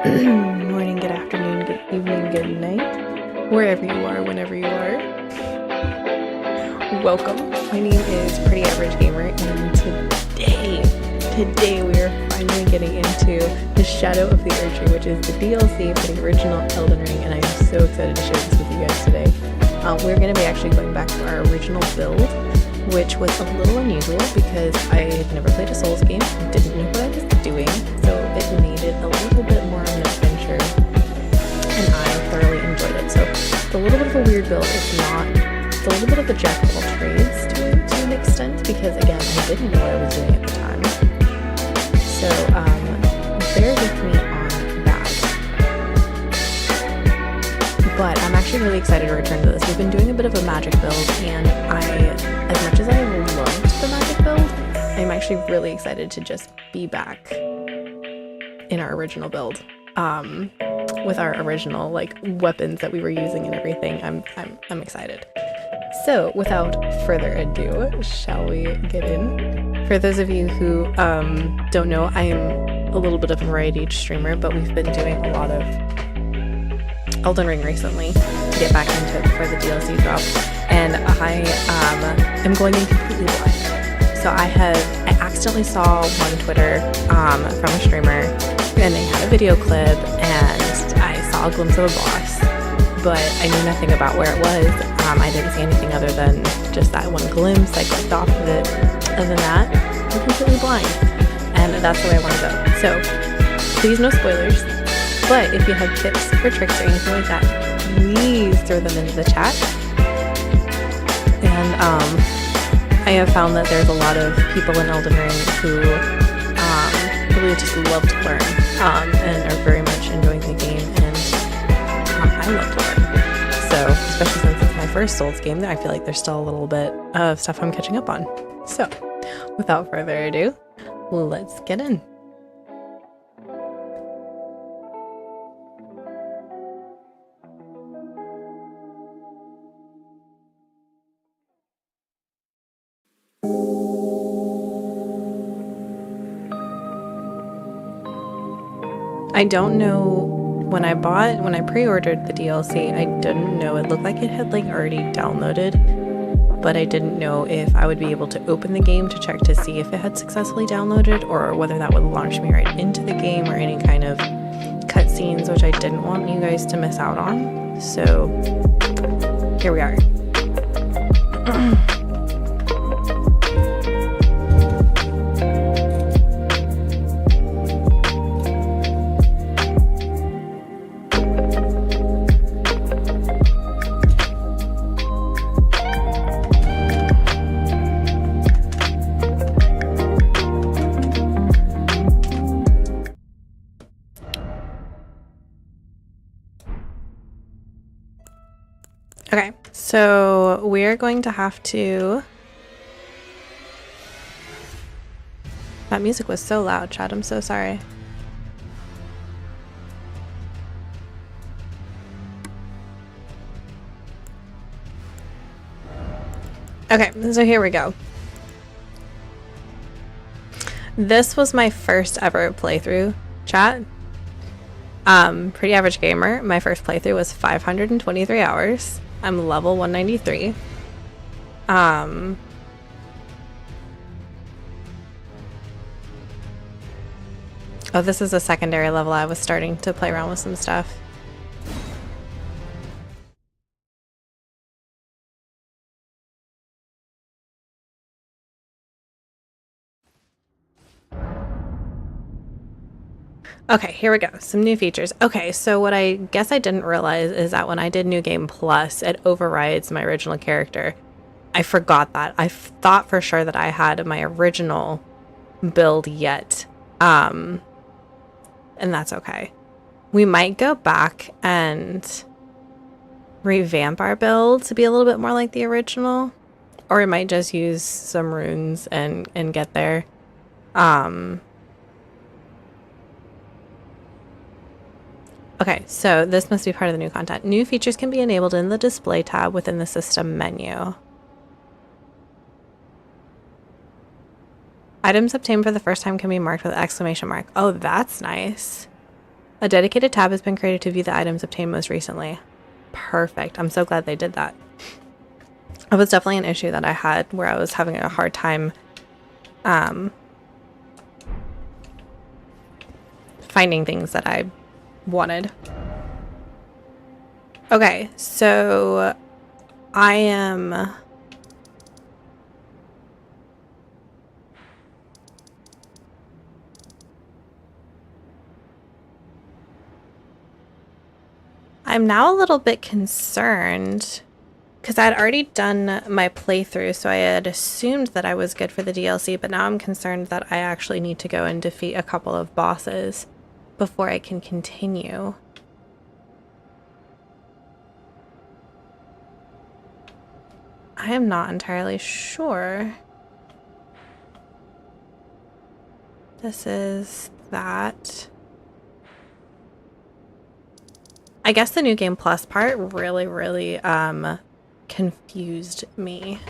Morning, good afternoon, good evening, good night, wherever you are, whenever you are. Welcome. My name is Pretty Average Gamer, and today we are finally getting into the Shadow of the Erdtree, which is the DLC for the original Elden Ring, and I am so excited to share this with you guys today. We're going to be actually going back to our original build, which was a little unusual because I had never played a Souls game, didn't know what I was doing, so it made it a little bit more of an adventure, and I thoroughly enjoyed it. So it's a little bit of a weird build. It's a little bit of a jack of all trades to an extent, because again, I didn't know what I was doing at the time. So bear with me on that. But I'm actually really excited to return to this. We've been doing a bit of a magic build, and as much as I loved the magic build, I'm actually really excited to just be back in our original build, with our original weapons that we were using and everything. I'm excited. So without further ado, shall we get in? For those of you who don't know, I am a little bit of a variety streamer, but we've been doing a lot of Elden Ring recently to get back into it before the DLC drop, and I am going in completely blind. So I accidentally saw on Twitter from a streamer, and they had a video clip, and I saw a glimpse of a boss, but I knew nothing about where it was. I didn't see anything other than just that one glimpse. I clicked off of it. Other than that, I'm completely blind, and that's the way I want to go. So please, no spoilers. But if you have tips or tricks or anything like that, please throw them into the chat. And I have found that there's a lot of people in Elden Ring who really just love to learn, and are very much enjoying the game, and I love to learn. So, especially since it's my first Souls game, I feel like there's still a little bit of stuff I'm catching up on. So, without further ado, let's get in. I don't know, when I pre-ordered the DLC, I didn't know, it looked like it had already downloaded, but I didn't know if I would be able to open the game to check to see if it had successfully downloaded, or whether that would launch me right into the game, or any kind of cutscenes, which I didn't want you guys to miss out on. So here we are. Okay, so we're going to have to... That music was so loud, Chad. I'm so sorry. Okay, so here we go. This was my first ever playthrough, chat. Pretty Average Gamer. My first playthrough was 523 hours. I'm level 193. Oh, this is a secondary level. I was starting to play around with some stuff. Okay, here we go. Some new features. Okay, so what I guess I didn't realize is that when I did New Game Plus, it overrides my original character. I forgot that. I thought for sure that I had my original build yet. And that's okay. We might go back and revamp our build to be a little bit more like the original. Or we might just use some runes and get there. Okay, so this must be part of the new content. New features can be enabled in the display tab within the system menu. Items obtained for the first time can be marked with an exclamation mark. Oh, that's nice. A dedicated tab has been created to view the items obtained most recently. Perfect. I'm so glad they did that. It was definitely an issue that I had where I was having a hard time finding things that I wanted. Okay, so I'm now a little bit concerned because I had already done my playthrough, so I had assumed that I was good for the DLC, but now I'm concerned that I actually need to go and defeat a couple of bosses before I can continue. I am not entirely sure. This is that. I guess the New Game Plus part really confused me.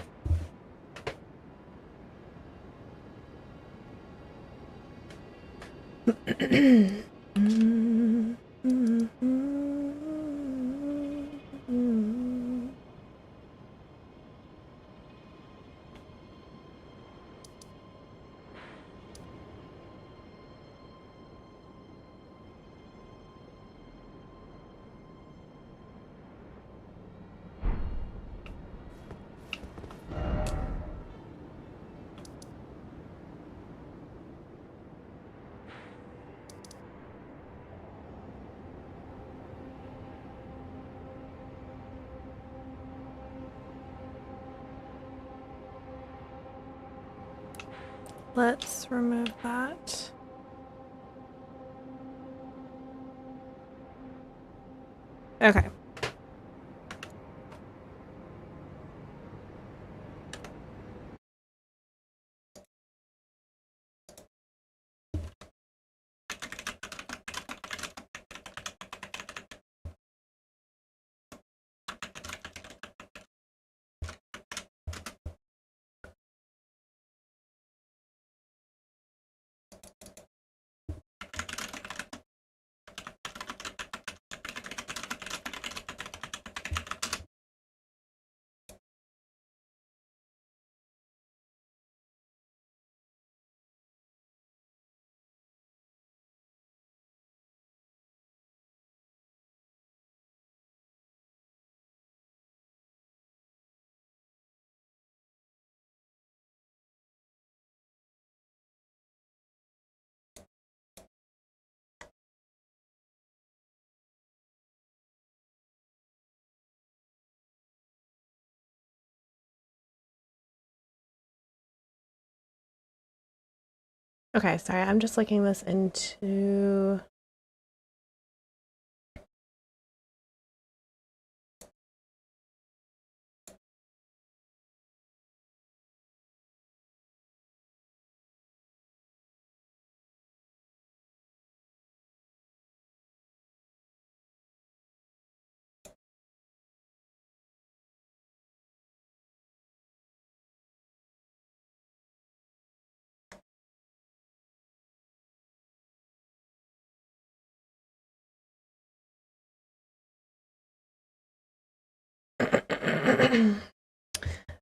Let's remove that. Okay. Okay, sorry, I'm just looking this into...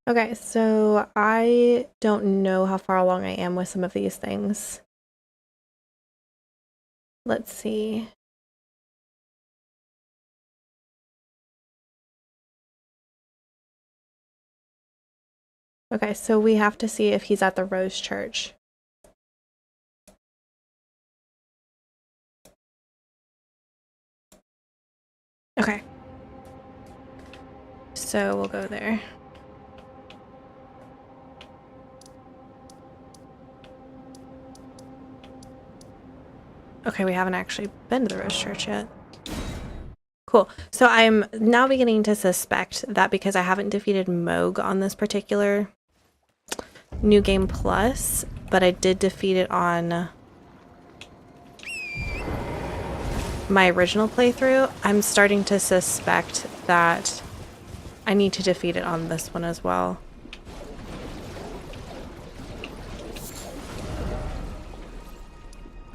Okay, so I don't know how far along I am with some of these things. Let's see. Okay, so we have to see if he's at the Rose Church. Okay. So we'll go there. Okay, we haven't actually been to the Rose Church yet. Cool. So I'm now beginning to suspect that because I haven't defeated Moog on this particular New Game Plus, but I did defeat it on my original playthrough, I'm starting to suspect that I need to defeat it on this one as well.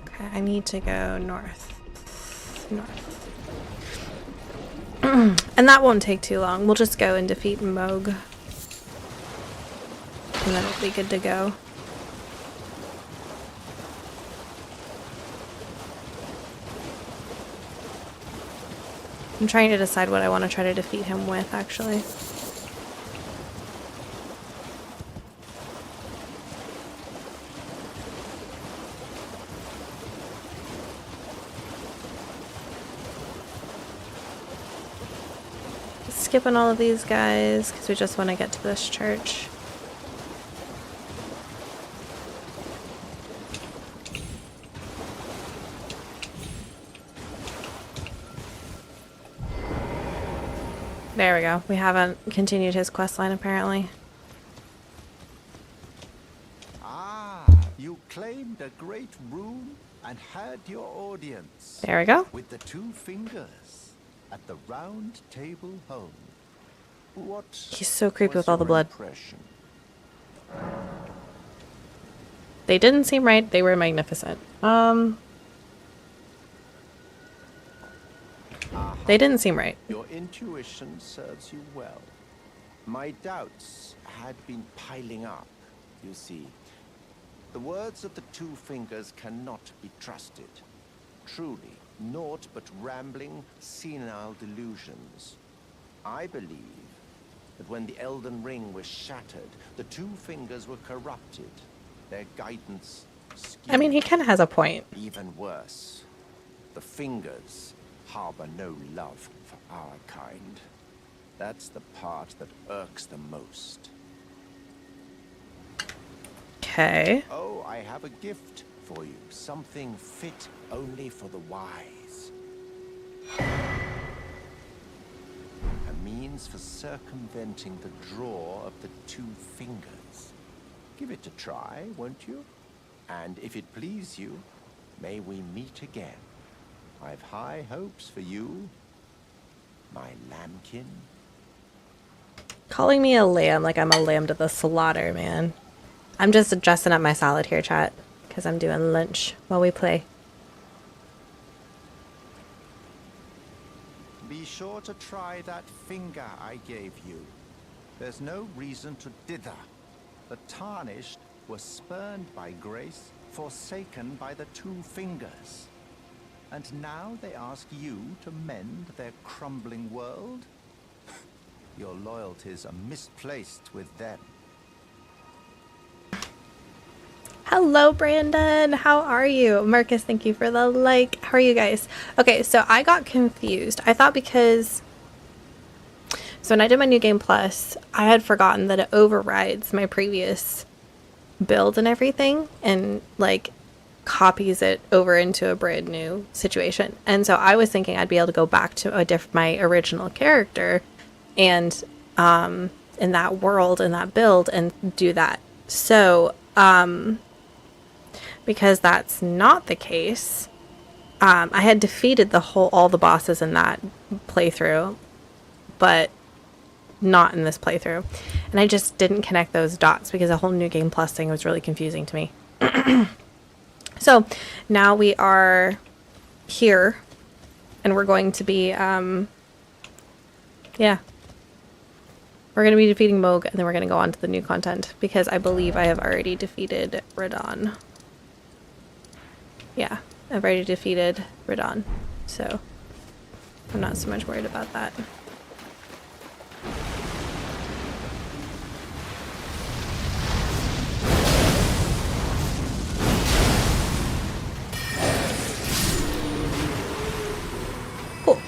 Okay, I need to go north. north. And that won't take too long. We'll just go and defeat Moog. And then we'll be good to go. I'm trying to decide what I want to try to defeat him with, actually. Skipping all of these guys because we just want to get to this church. There we go. We haven't continued his quest line apparently. Ah, you claimed a great room and had your audience. There we go. With the two fingers at the round table home. What He's so creepy was with all the your blood. impression? They didn't seem right. They were magnificent. They didn't seem right. Your intuition serves you well. My doubts had been piling up, you see. The words of the two fingers cannot be trusted. Truly, naught but rambling, senile delusions. I believe that when the Elden Ring was shattered, the two fingers were corrupted. Their guidance skewed. I mean, he kind of has a point. Even worse, the fingers harbor no love for our kind. That's the part that irks the most. Okay. Oh, I have a gift for you. Something fit only for the wise. A means for circumventing the draw of the two fingers. Give it a try, won't you? And if it please you, may we meet again. I've high hopes for you, my lambkin. Calling me a lamb like I'm a lamb to the slaughter, man. I'm just dressing up my salad here, chat, because I'm doing lunch while we play. Be sure to try that finger I gave you. There's no reason to dither. The tarnished were spurned by grace, forsaken by the two fingers. And now they ask you to mend their crumbling world? Your loyalties are misplaced with them. Hello, Brandon. How are you? Marcus, thank you for the like. How are you guys? Okay, so I got confused. I thought because... So when I did my New Game Plus, I had forgotten that it overrides my previous build and everything. And, like, copies it over into a brand new situation. And so I was thinking I'd be able to go back to my original character and in that world, in that build, and do that. So because that's not the case, I had defeated all the bosses in that playthrough, but not in this playthrough. And I just didn't connect those dots because the whole New Game Plus thing was really confusing to me. So now we are here and we're going to be, yeah, we're going to be defeating Moog and then we're going to go on to the new content because I believe I have already defeated Radon. Yeah, I've already defeated Radon, so I'm not so much worried about that. Cool.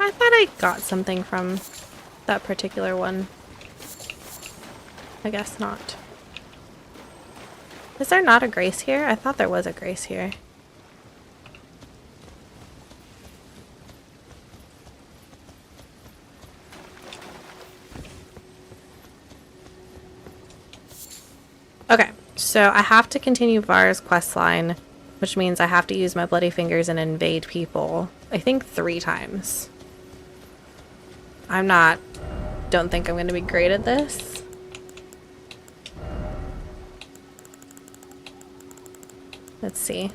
I thought I got something from that particular one. I guess not. Is there not a grace here? I thought there was a grace here. Okay, so I have to continue Var's questline, which means I have to use my bloody fingers and invade people, I think 3 times. Don't think I'm going to be great at this. Let's see.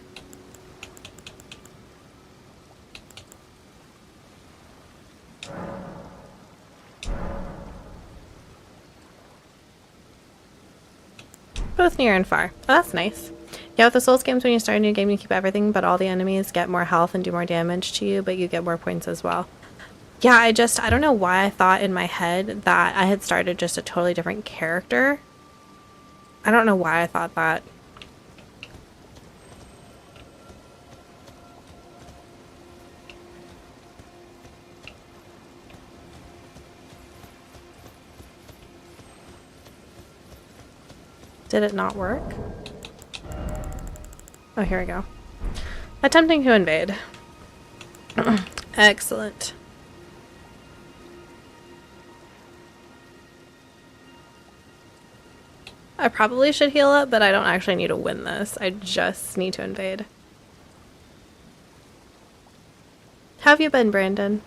Both near and far. Oh, that's nice. Yeah, with the Souls games, when you start a new game, you keep everything, but all the enemies get more health and do more damage to you, but you get more points as well. Yeah, I don't know why I thought in my head that I had started just a totally different character. I don't know why I thought that. Did it not work? Oh, here we go. Attempting to invade. Excellent. I probably should heal up, but I don't actually need to win this. I just need to invade. How have you been, Brandon?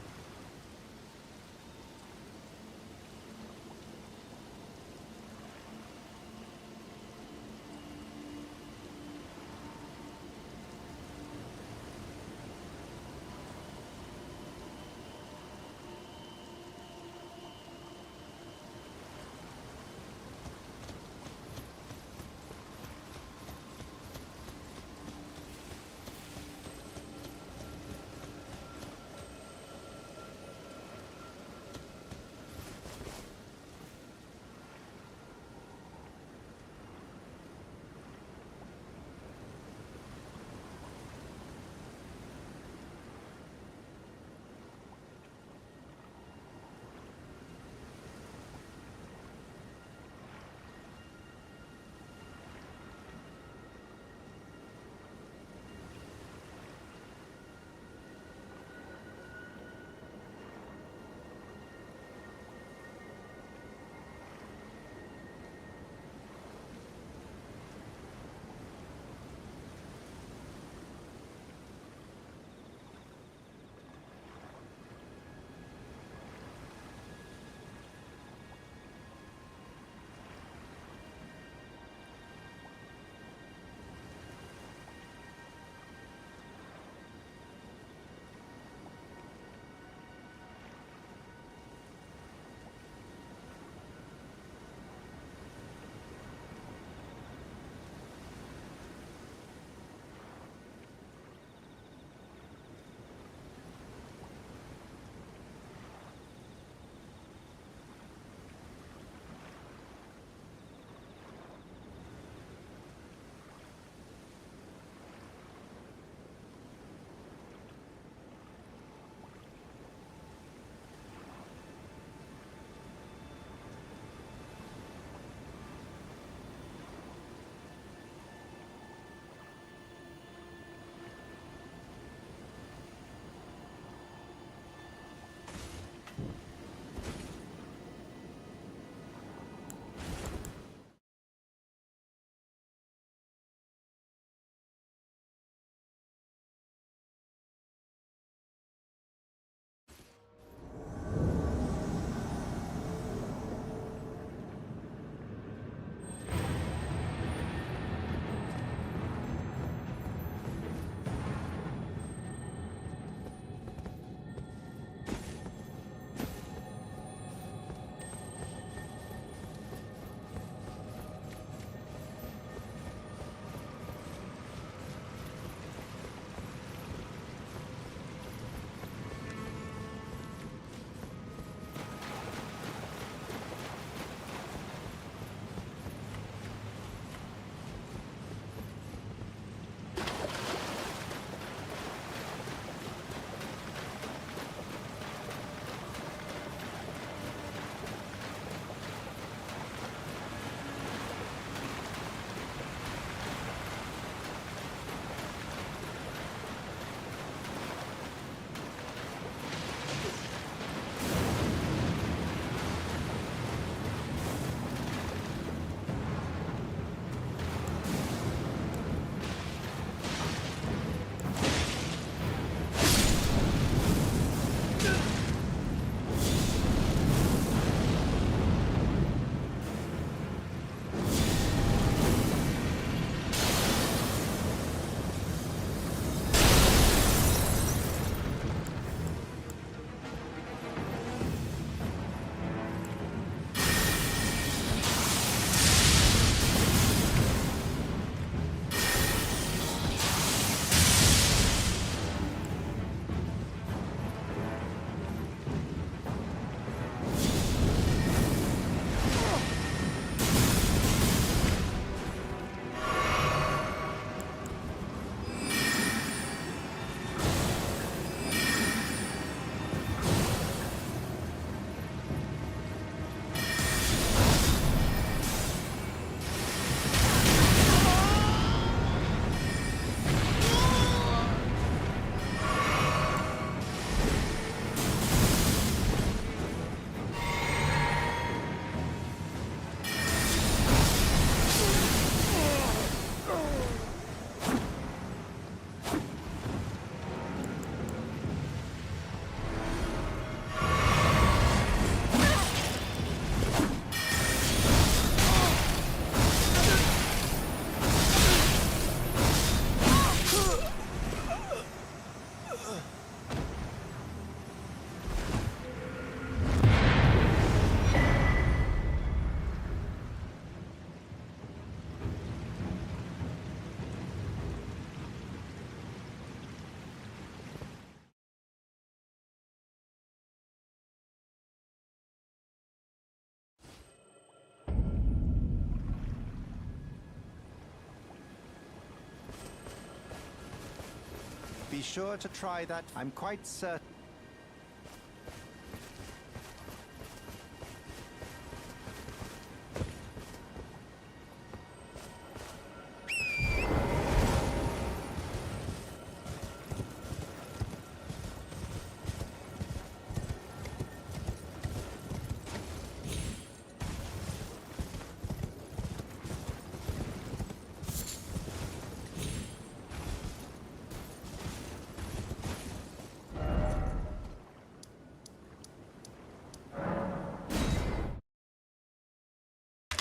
sure to try that. I'm quite certain.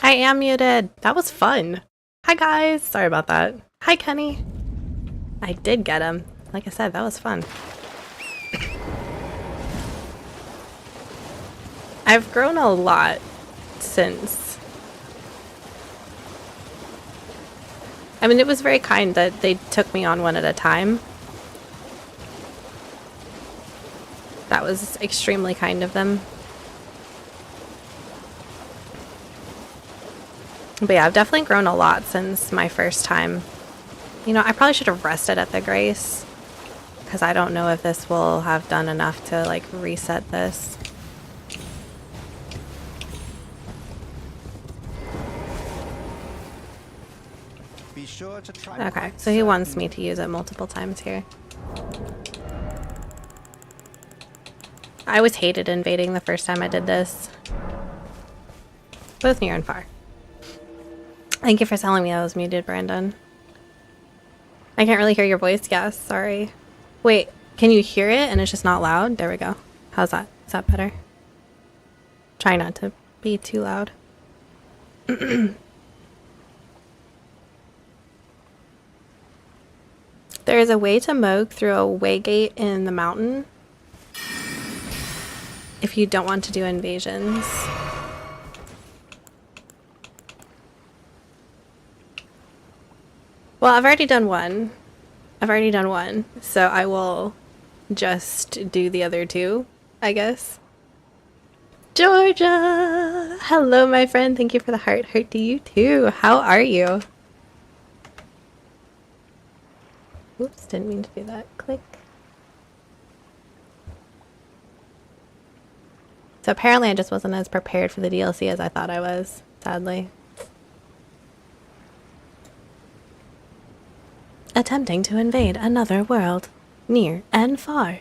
I am muted. That was fun. Hi guys. Sorry about that. Hi Kenny. I did get him. Like I said, that was fun. I've grown a lot since. I mean, it was very kind that they took me on one at a time. That was extremely kind of them. But yeah, I've definitely grown a lot since my first time. You know, I probably should have rested at the Grace, because I don't know if this will have done enough to, like, reset this. Be sure to try. Okay, so he wants me to use it multiple times here. I always hated invading the first time I did this. Both near and far. Thank you for telling me I was muted, Brandon. I can't really hear your voice. Yes, sorry. Wait, can you hear it and it's just not loud? There we go. How's that? Is that better? Try not to be too loud. There is a way to Moog through a waygate in the mountain if you don't want to do invasions. Well, I've already done one. So I will just do the other two, I guess. Georgia! Hello, my friend. Thank you for the heart. Heart to you, too. How are you? Oops, didn't mean to do that. Click. So apparently I just wasn't as prepared for the DLC as I thought I was, sadly. Attempting to invade another world, near and far.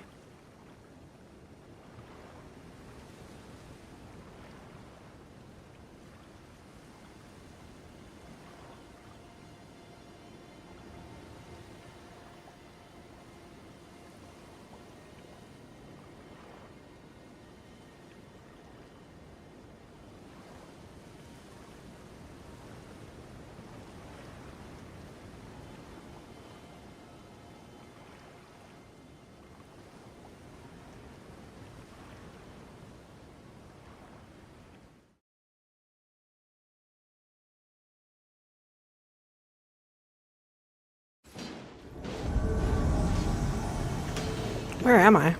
Where am I?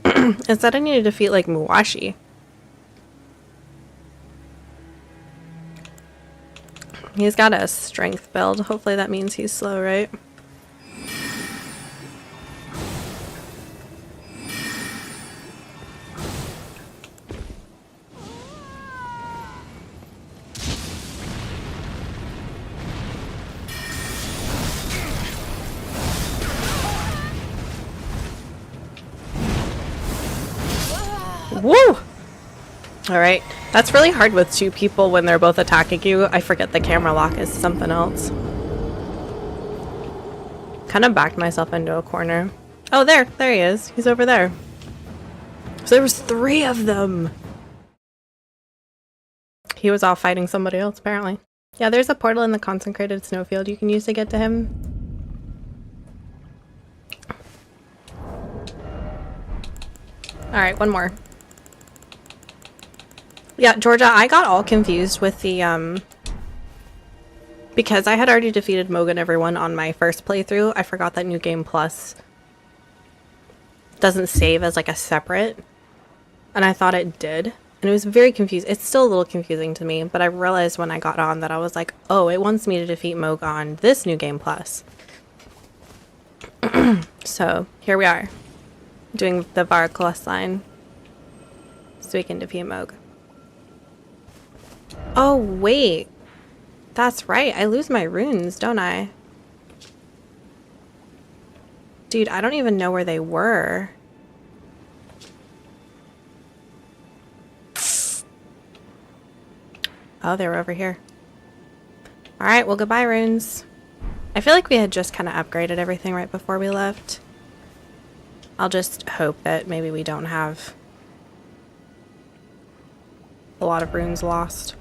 It said I need to defeat, like, Muwashi. He's got a strength build. Hopefully that means he's slow, right? Woo! Alright. That's really hard with two people when they're both attacking you. I forget the camera lock is something else. Kind of backed myself into a corner. Oh, there he is. He's over there. So there was 3 of them. He was off fighting somebody else, apparently. Yeah, there's a portal in the consecrated snowfield you can use to get to him. Alright, one more. Yeah, Georgia, I got all confused with the, because I had already defeated Moog and everyone on my first playthrough, I forgot that New Game Plus doesn't save as, like, a separate, and I thought it did. And it was very confusing. It's still a little confusing to me, but I realized when I got on that I was like, oh, it wants me to defeat Moog on this New Game Plus. So here we are, doing the Var quest line so we can defeat Moog. Oh, wait. That's right. I lose my runes, don't I? Dude, I don't even know where they were. Oh, they were over here. Alright, well, goodbye, runes. I feel like we had just kind of upgraded everything right before we left. I'll just hope that maybe we don't have a lot of runes lost.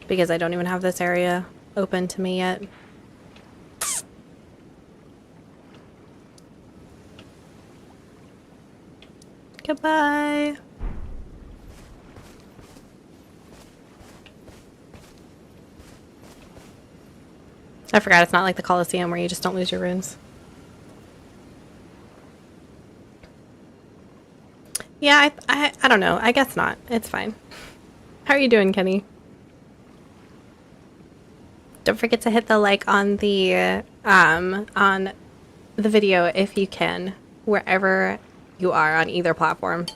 Because I don't even have this area open to me yet. Goodbye. I forgot it's not like the Colosseum where you just don't lose your runes. Yeah, I don't know. I guess not. It's fine. How are you doing, Kenny? Don't forget to hit the like on the video if you can, wherever you are on either platform.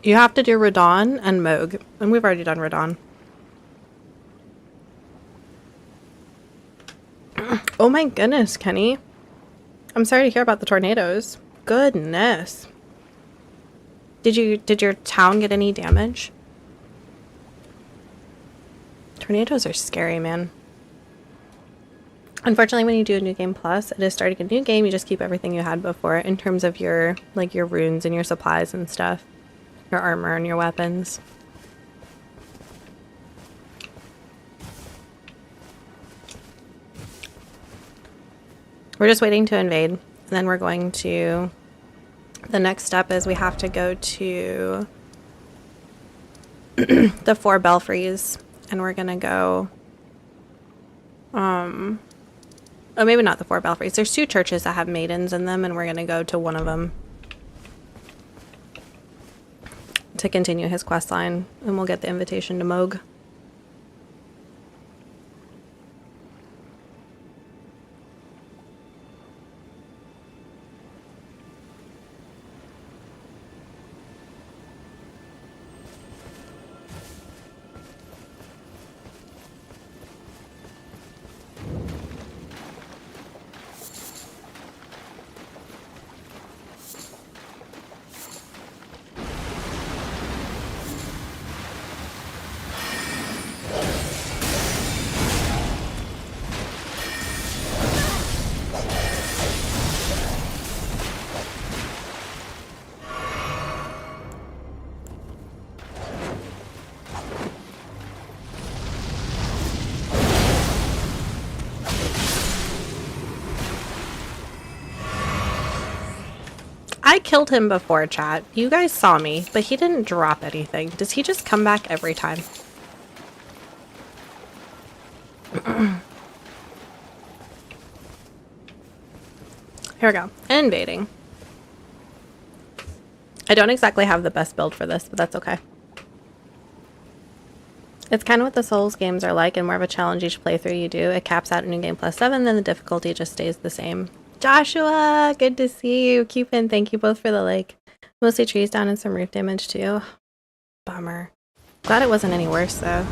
You have to do Radon and Moog, and we've already done Radon. Oh my goodness, Kenny. I'm sorry to hear about the tornadoes. Goodness. Did your town get any damage? Tornadoes are scary, man. Unfortunately, when you do a New Game Plus, it is starting a new game. You just keep everything you had before in terms of your runes and your supplies and stuff. Your armor and your weapons. We're just waiting to invade. And then we're going to... The next step is we have to go to the 4 belfries. And we're going to go... Oh, maybe not the 4 belfries. There's 2 churches that have maidens in them, and we're going to go to one of them to continue his quest line, and we'll get the invitation to Moog. I killed him before, chat. You guys saw me, but he didn't drop anything. Does he just come back every time? Here we go. Invading. I don't exactly have the best build for this, but that's okay. It's kind of what the Souls games are like, and more of a challenge each playthrough you do. It caps out a New Game Plus 7, then the difficulty just stays the same. Joshua, good to see you. Cupid, thank you both for the like. Mostly trees down and some roof damage too. Bummer. Glad it wasn't any worse though.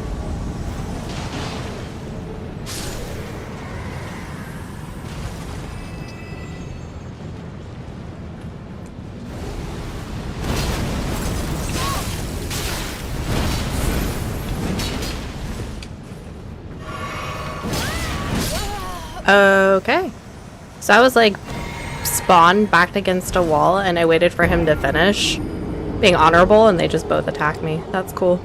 Okay. So I was like spawned backed against a wall and I waited for him to finish being honorable and they just both attacked me. That's cool.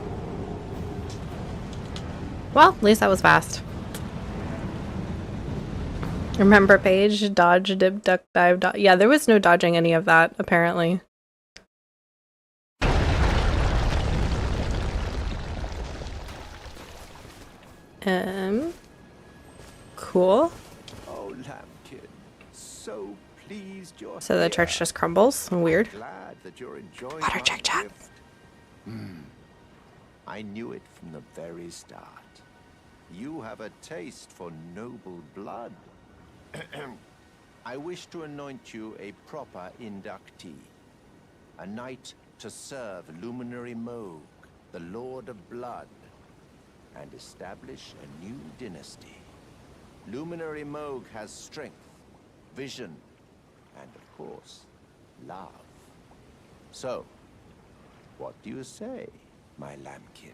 Well, at least that was fast. Remember Paige? Dodge, dip, duck, dive, dodge. Yeah, there was no dodging any of that, apparently. Cool. Oh, Lambkin, so pleased you're So the here. church just crumbles. Weird. Glad that you're enjoying Water my check, chat. gift. I knew it from the very start. You have a taste for noble blood. I wish to anoint you a proper inductee. A knight to serve Luminary Moog, the Lord of Blood, and establish a new dynasty. Luminary Moog has strength, vision, and of course, love. So, what do you say, my lambkin?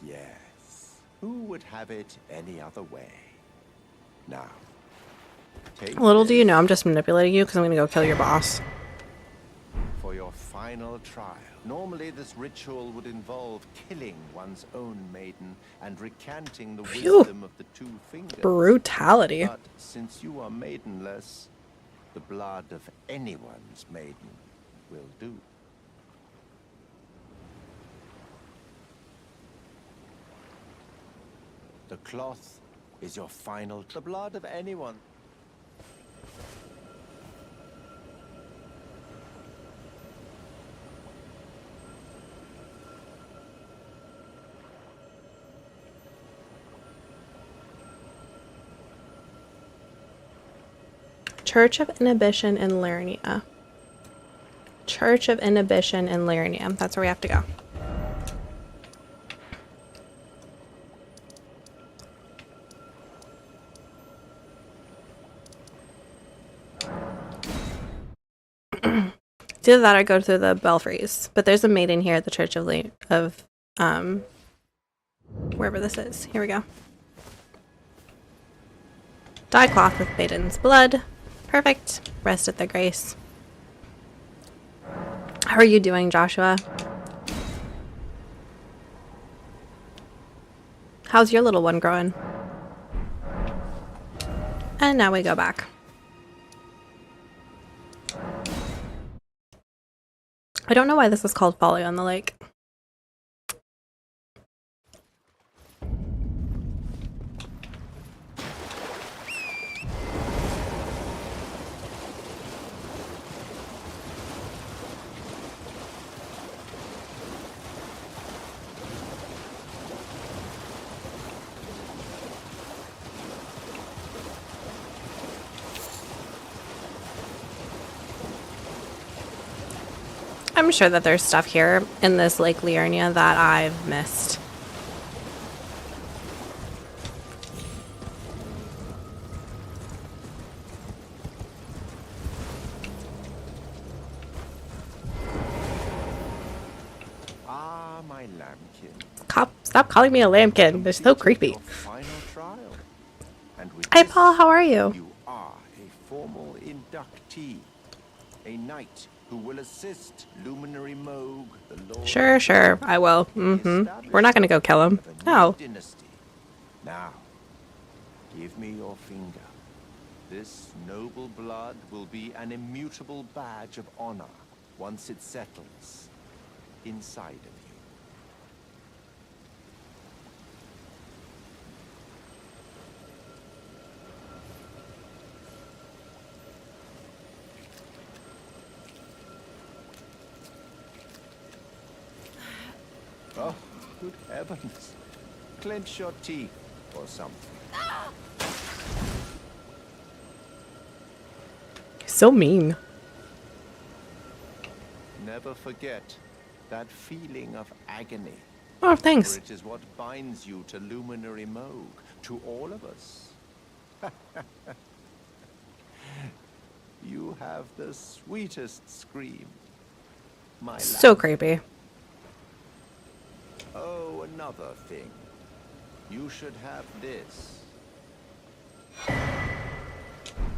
Yes. Who would have it any other way? Now, take Little do you this know, I'm just manipulating you because I'm going to go kill your boss. for your final trial. Normally, this ritual would involve killing one's own maiden and recanting the Phew. wisdom of the two fingers. Brutality. But since you are maidenless, the blood of anyone's maiden will do. The cloth is your final. The blood of anyone. Church of Inhibition in Lernia. Church of Inhibition in Lernia. That's where we have to go. It's either that or go through the belfries. But there's a maiden here at the Church of wherever this is. Here we go. Dye cloth with maiden's blood. Perfect. Rest at the grace. How are you doing, Joshua? How's your little one growing? And now we go back. I don't know why this is called Folly on the Lake. I'm sure that there's stuff here in this Lake Liurnia that I've missed. Ah, my lambkin. Stop calling me a lambkin. They're so creepy. Your final trial. And with Hi, this, Paul. How are you? you are a formal inductee. A knight who will assist Luminary Moog, the Lord. Sure. I will. We're not gonna go kill him. of a new No. dynasty. Now, give me your finger. This noble blood will be an immutable badge of honor once it settles inside of you. Oh, good heavens. Clench your teeth or something. So mean. Never forget that feeling of agony. Oh, For thanks. it is what binds you to Luminary Moog, to all of us. You have the sweetest scream, my So lamb. creepy. Oh, another thing. You should have this.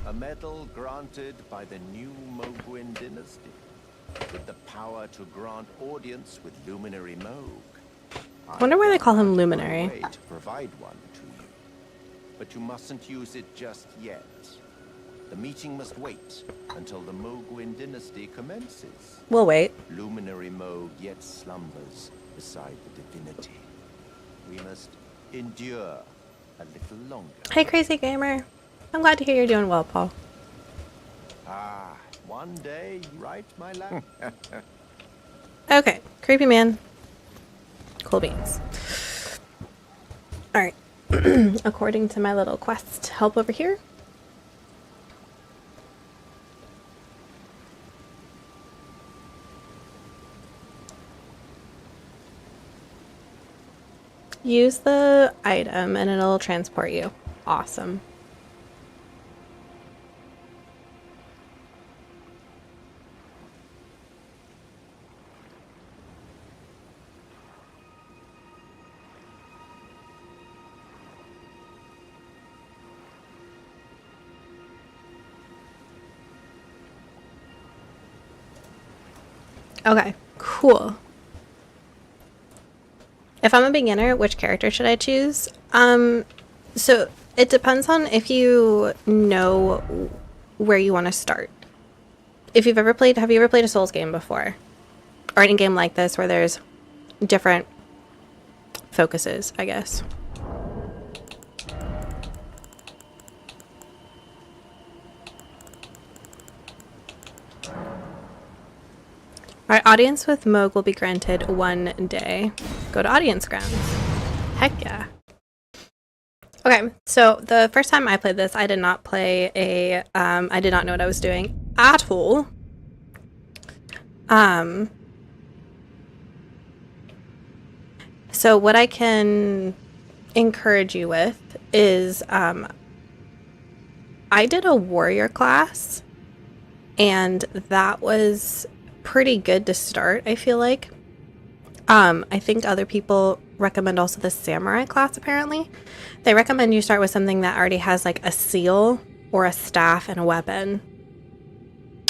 A medal granted by the new Moguin dynasty, with the power to grant audience with Luminary Moog. I wonder why they call him Luminary. Way to provide one to you. But you mustn't use it just yet. The meeting must wait until the Moguin dynasty commences. We'll wait. Luminary Moog yet slumbers beside the divinity. We must endure a little longer. Hey, Crazy Gamer. I'm glad to hear you're doing well, Paul. Ah, one day, right, my lad? Okay, creepy man. Cool beans. Alright. According to my little quest help over here. Use the item and it'll transport you. Awesome. Okay, cool. If I'm a beginner, which character should I choose? So it depends on if you know where you want to start. If you've ever played, have you ever played a Souls game before? Or any game like this where there's different focuses, I guess. Our audience with Moog will be granted 1 day. Go to audience grounds. Heck yeah. Okay, so the first time I played this, I did not play a, I did not know what I was doing at all. So what I can encourage you with is, I did a warrior class, and that was pretty good to start, I feel like. I think other people recommend also the samurai class, apparently. They recommend you start with something that already has like a seal or a staff and a weapon.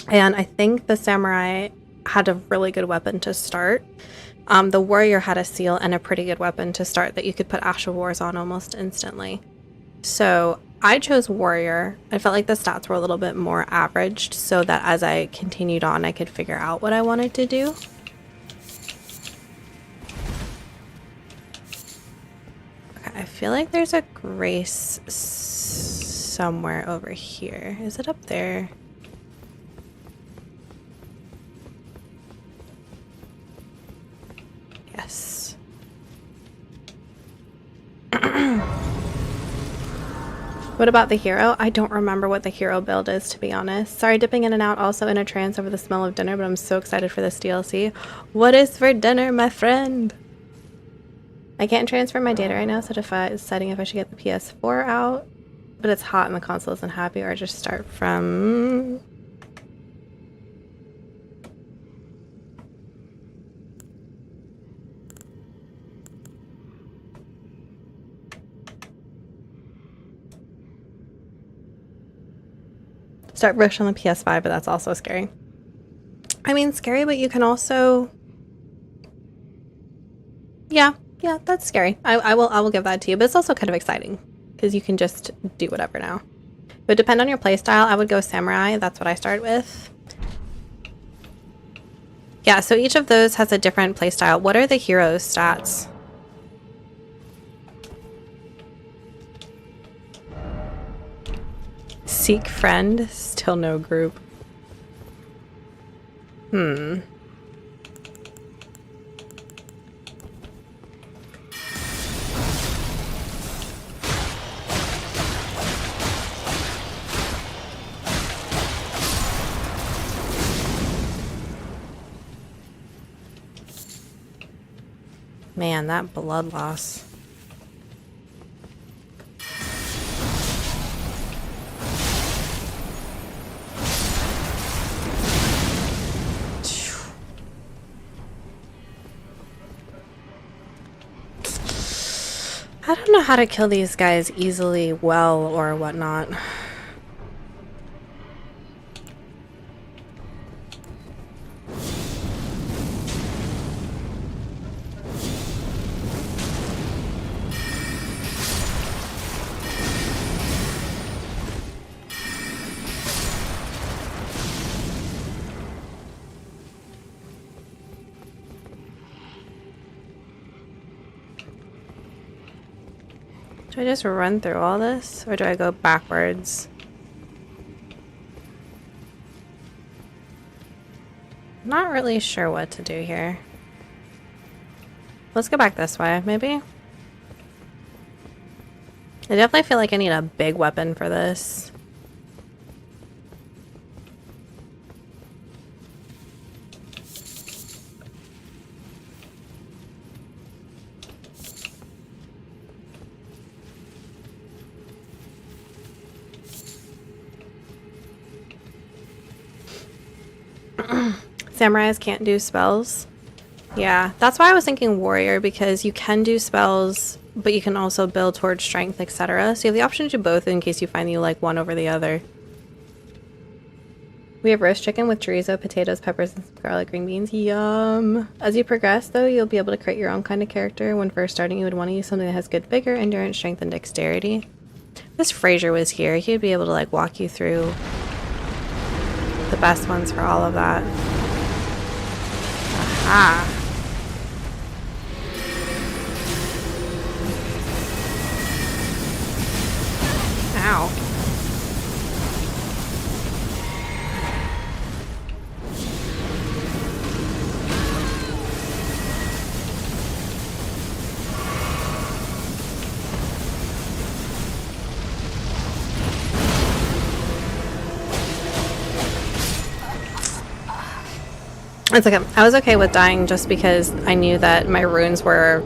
And I think the samurai had a really good weapon to start. The warrior had a seal and a pretty good weapon to start that you could put Ash of Wars on almost instantly. So I chose warrior. I felt like the stats were a little bit more averaged so that as I continued on, I could figure out what I wanted to do. Okay, I feel like there's a grace somewhere over here. Is it up there? Yes. What about the hero? I don't remember what the hero build is, to be honest. Sorry, dipping in and out, also in a trance over the smell of dinner, but I'm so excited for this DLC. What is for dinner, my friend? I can't transfer my data right now, so deciding if I should get the PS4 out, but it's hot and the console isn't happy, or just start from... Start Rush on the PS5, but that's also scary. I mean, scary, but you can also... Yeah, that's scary. I will give that to you, but it's also kind of exciting because you can just do whatever now. It would depend on your playstyle. I would go Samurai. That's what I start with. Yeah, so each of those has a different playstyle. What are the heroes' stats? Seek friend, still no group. Man, that blood loss. I don't know how to kill these guys easily, well, or whatnot. Do I just run through all this, or do I go backwards? I'm not really sure what to do here. Let's go back this way, maybe? I definitely feel like I need a big weapon for this. Samurais can't do spells. Yeah, that's why I was thinking warrior, because you can do spells, but you can also build towards strength, etc. So you have the option to do both in case you find you like one over the other. We have roast chicken with chorizo, potatoes, peppers, and some garlic green beans. Yum! As you progress, though, you'll be able to create your own kind of character. When first starting, you would want to use something that has good vigor, endurance, strength, and dexterity. If this Fraser was here, he'd be able to like walk you through the best ones for all of that. Aha! Ow. It's okay. I was okay with dying just because I knew that my runes were...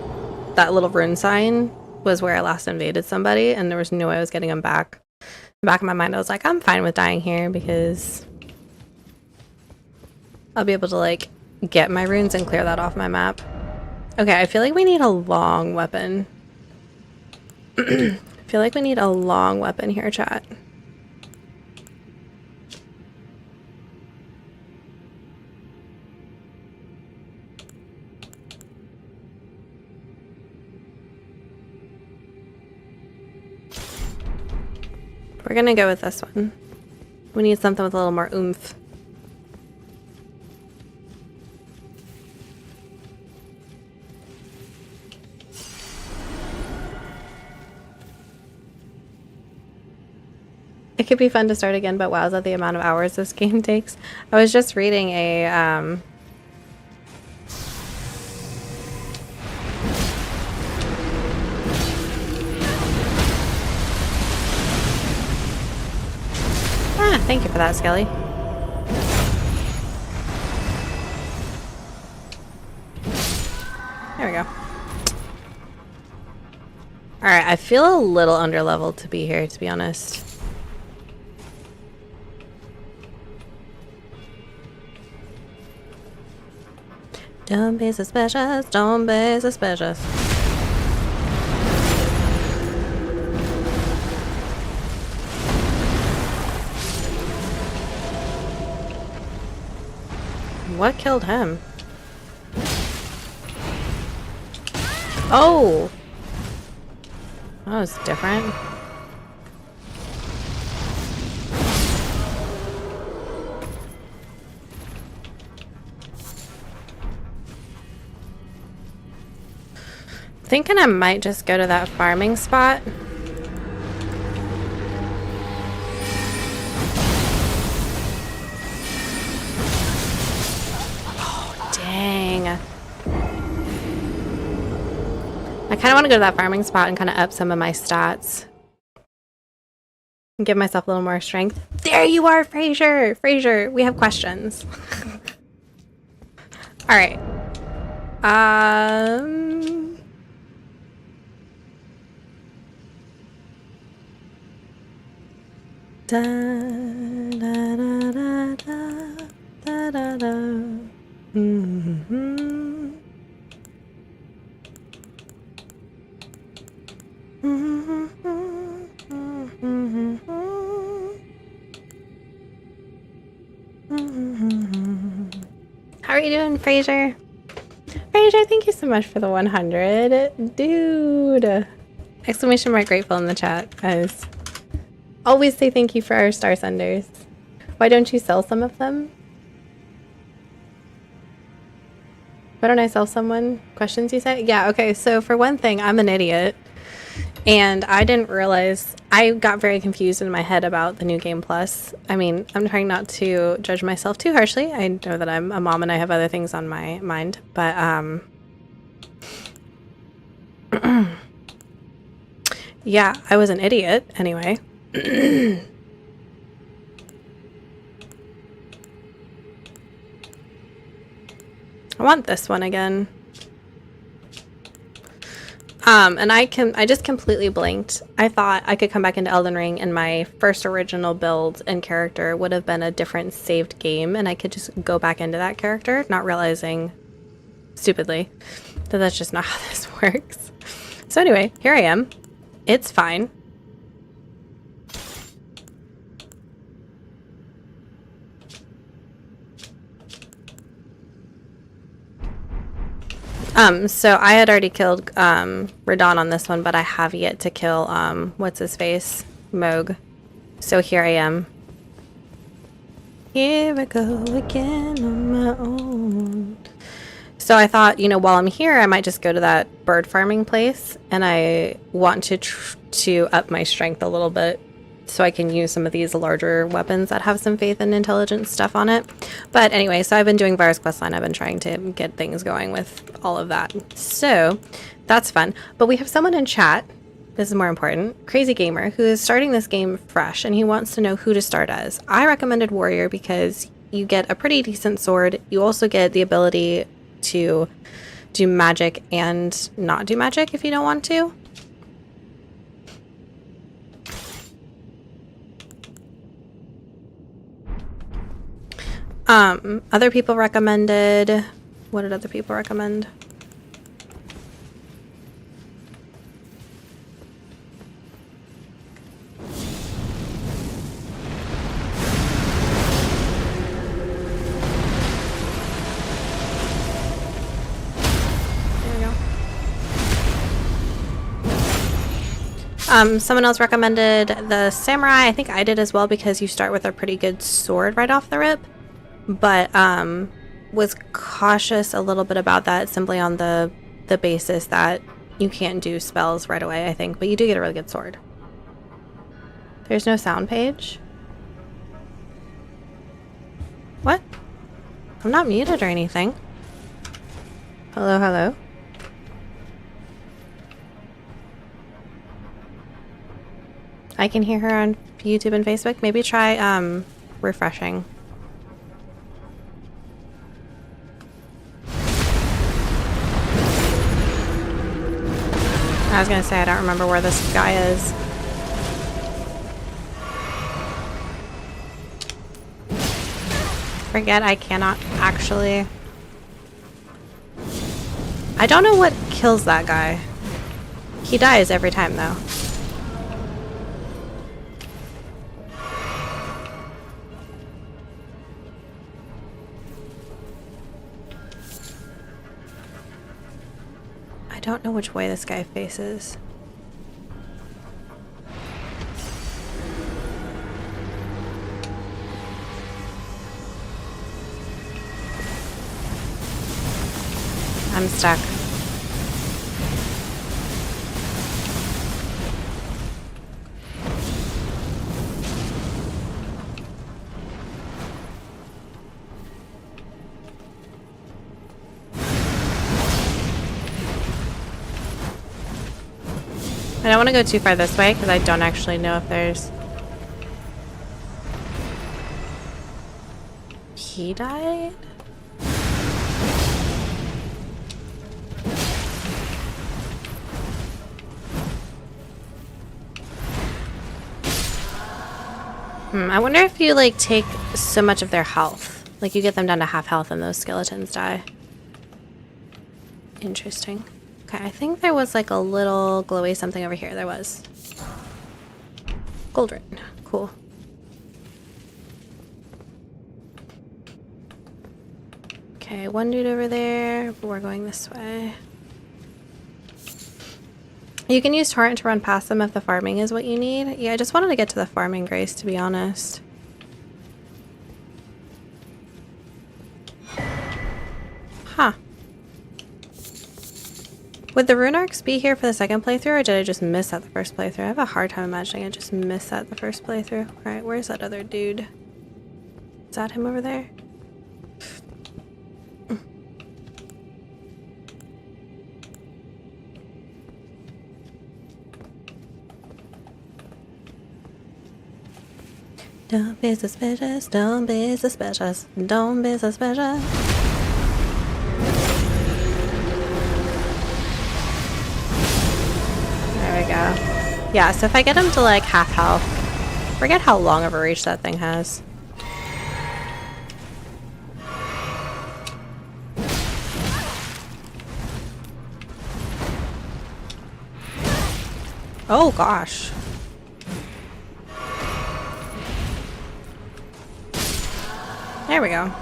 that little rune sign was where I last invaded somebody, and there was no way I was getting them back. In the back of my mind, I was like, I'm fine with dying here because I'll be able to, like, get my runes and clear that off my map. Okay, I feel like we need a long weapon. I feel like we need a long weapon here, chat. We're gonna go with this one. We need something with a little more oomph. It could be fun to start again, but wowza, the amount of hours this game takes. I was just reading a thank you for that, Skelly. There we go. Alright, I feel a little underleveled to be here, to be honest. Don't be suspicious, don't be suspicious. What killed him? Oh! That was different. Thinking I might just go to that farming spot. Dang. I kind of want to go to that farming spot and kind of up some of my stats. And give myself a little more strength. There you are, Fraser! Fraser, we have questions. Alright. Da, da, da, da, da, da, da. Mm-hmm. How are you doing, Fraser? Fraser, thank you so much for the 100. Dude. Exclamation mark grateful in the chat, guys. Always say thank you for our star senders. Why don't you sell some of them? Why don't I sell someone? Questions, you say? Yeah, okay, so for one thing, I'm an idiot. And I didn't realize, I got very confused in my head about the new Game Plus. I mean, I'm trying not to judge myself too harshly. I know that I'm a mom and I have other things on my mind, but yeah, I was an idiot anyway. I want this one again. And I just completely blinked. I thought I could come back into Elden Ring and my first original build and character would have been a different saved game and I could just go back into that character, not realizing, stupidly, that that's just not how this works. So anyway, here I am. It's fine. So I had already killed Radon on this one, but I have yet to kill what's his face? Moog. So here I am. Here I go again on my own. So I thought, you know, while I'm here, I might just go to that bird farming place, and I want to up my strength a little bit so I can use some of these larger weapons that have some faith and intelligence stuff on it. But anyway, so I've been doing Virus Questline. I've been trying to get things going with all of that. So that's fun. But we have someone in chat, this is more important, Crazy Gamer, who is starting this game fresh, and he wants to know who to start as. I recommended Warrior because you get a pretty decent sword. You also get the ability to do magic and not do magic if you don't want to. Other people recommended... What did other people recommend? There we go. Someone else recommended the Samurai. I think I did as well because you start with a pretty good sword right off the rip. But was cautious a little bit about that simply on the basis that you can't do spells right away, I think, but you do get a really good sword. There's no sound page? What? I'm not muted or anything. Hello, hello? I can hear her on YouTube and Facebook. Maybe try refreshing. I was gonna say, I don't remember where this guy is. Forget I cannot actually... I don't know what kills that guy. He dies every time, though. I don't know which way this guy faces. I'm stuck. I don't want to go too far this way because I don't actually know if there's... He died? I wonder if you, like, take so much of their health. Like, you get them down to half health and those skeletons die. Interesting. Okay, I think there was like a little glowy something over here. There was. Gold ring. Cool. Okay, one dude over there. We're going this way. You can use torrent to run past them if the farming is what you need. Yeah, I just wanted to get to the farming, Grace, to be honest. Huh. Would the rune arcs be here for the second playthrough, or did I just miss that the first playthrough? I have a hard time imagining I just missed that the first playthrough. Alright, where's that other dude? Is that him over there? Don't be suspicious, don't be suspicious, don't be suspicious. There we go. Yeah, so if I get him to like half health, forget how long of a reach that thing has. Oh gosh. There we go.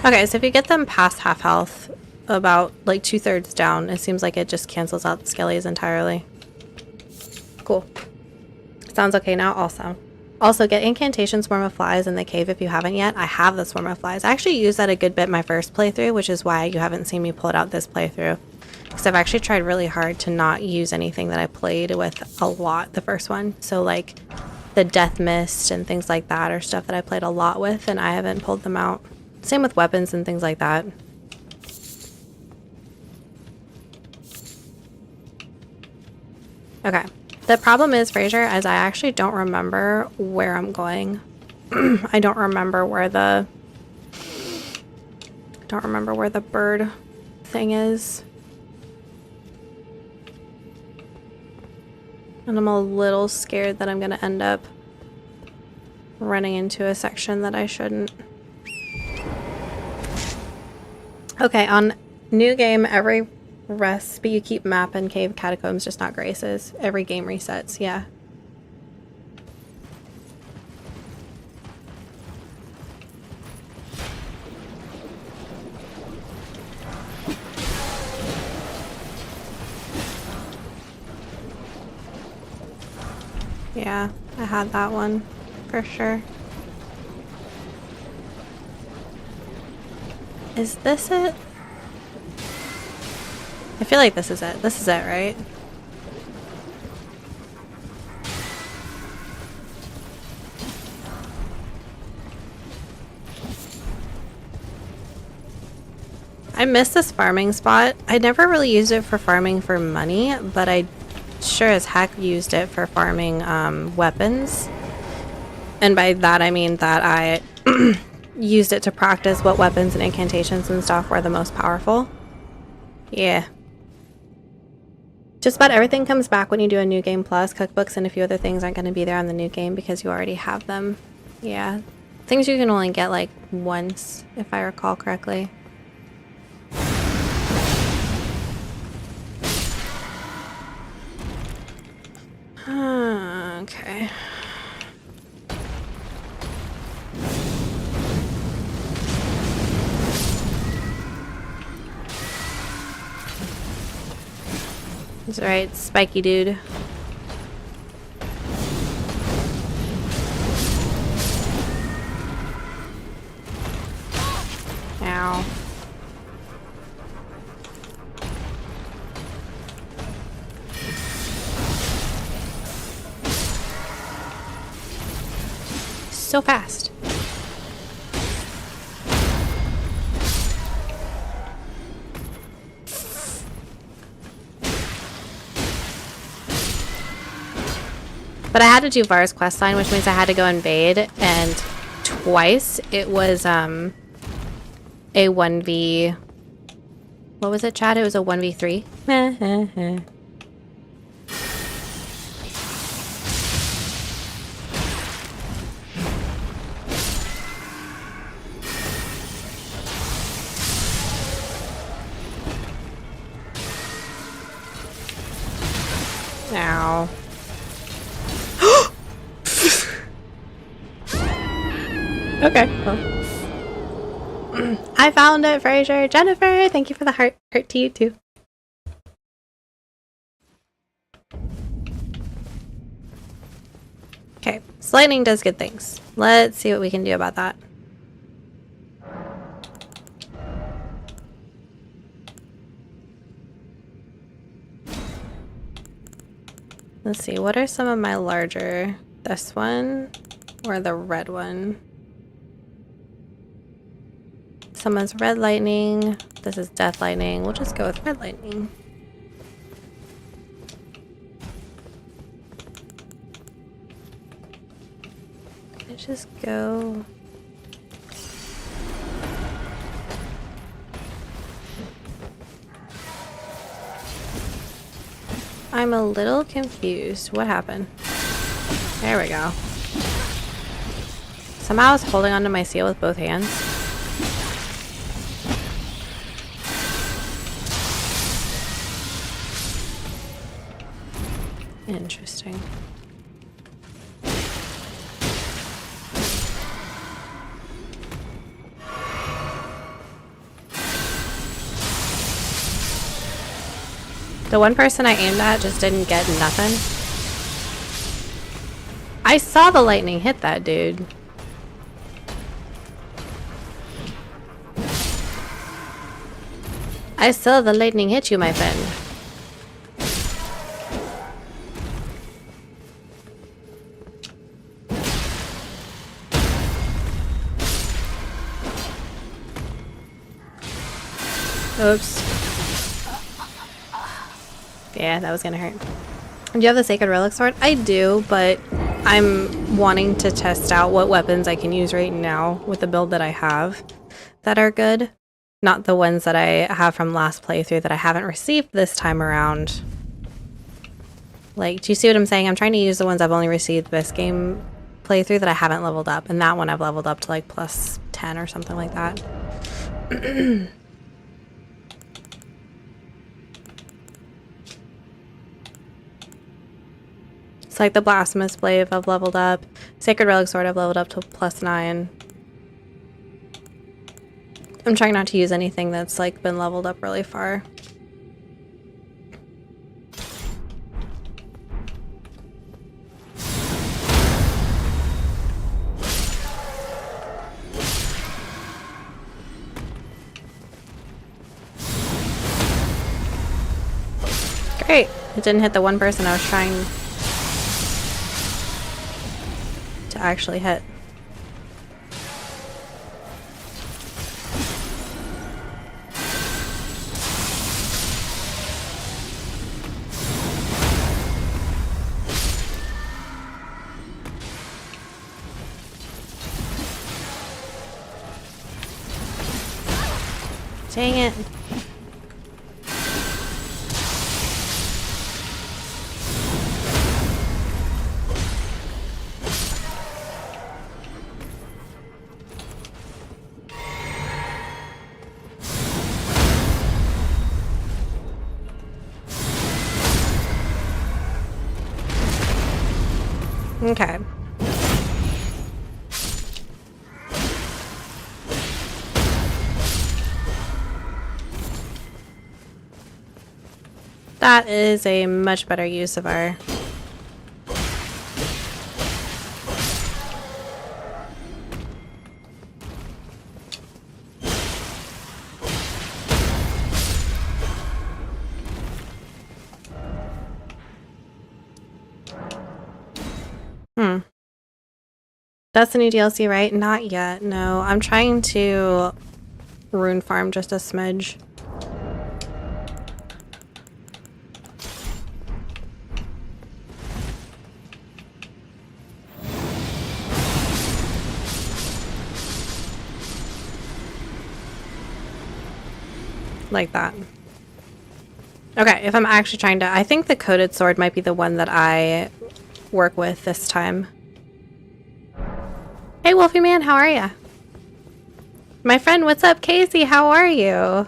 Okay, so if you get them past half health, about like 2/3 down, it seems like it just cancels out the skellies entirely. Cool. Sounds okay now. Also get incantation swarm of flies in the cave if you haven't yet. I have the swarm of flies. I actually used that a good bit my first playthrough, which is why you haven't seen me pull it out this playthrough. Because I've actually tried really hard to not use anything that I played with a lot the first one. So like the death mist and things like that are stuff that I played a lot with, and I haven't pulled them out. Same with weapons and things like that. Okay. The problem is, Fraser, is I actually don't remember where I'm going. I don't remember where the bird thing is. And I'm a little scared that I'm going to end up running into a section that I shouldn't. Okay, on new game, every recipe you keep map and cave catacombs, just not Grace's. Every game resets, yeah. Yeah, I had that one for sure. Is this it? I feel like this is it. This is it, right? I missed this farming spot. I never really used it for farming for money, but I sure as heck used it for farming weapons. And by that I mean that I used it to practice what weapons and incantations and stuff were the most powerful. Yeah. Just about everything comes back when you do a new game plus. Cookbooks and a few other things aren't going to be there on the new game because you already have them. Yeah. Things you can only get like once, if I recall correctly. Okay. That's right, spiky dude. Ow. So fast. But I had to do Var's questline, which means I had to go invade, and twice it was a 1v... What was it, Chad? It was a 1v3. Ow. Okay, well. I found it, Fraser. Jennifer, thank you for the heart. Heart to you too. Okay, so lightning does good things. Let's see what we can do about that. Let's see, what are some of my larger? This one or the red one? Someone's red lightning. This is death lightning. We'll just go with red lightning. Let's just go. I'm a little confused. What happened? There we go. Somehow I was holding onto my seal with both hands. Interesting. The one person I aimed at just didn't get nothing. I saw the lightning hit that dude. I saw the lightning hit you, my friend. Oops. Yeah, that was gonna hurt. Do you have the Sacred Relic Sword? I do, but I'm wanting to test out what weapons I can use right now with the build that I have that are good. Not the ones that I have from last playthrough that I haven't received this time around. Like, do you see what I'm saying? I'm trying to use the ones I've only received this game playthrough that I haven't leveled up. And that one I've leveled up to like plus 10 or something like that. It's like the Blasphemous Blade I've leveled up. Sacred Relic Sword I've leveled up to plus 9. I'm trying not to use anything that's like been leveled up really far. Great! It didn't hit the one person I was trying to actually hit. Dang it. Okay. That is a much better use of our... That's the new DLC, right? Not yet, no. I'm trying to rune farm just a smidge. Like that. Okay, if I'm actually trying to... I think the Coated Sword might be the one that I work with this time. Hey, Wolfie Man, how are ya? My friend, what's up, Casey? How are you?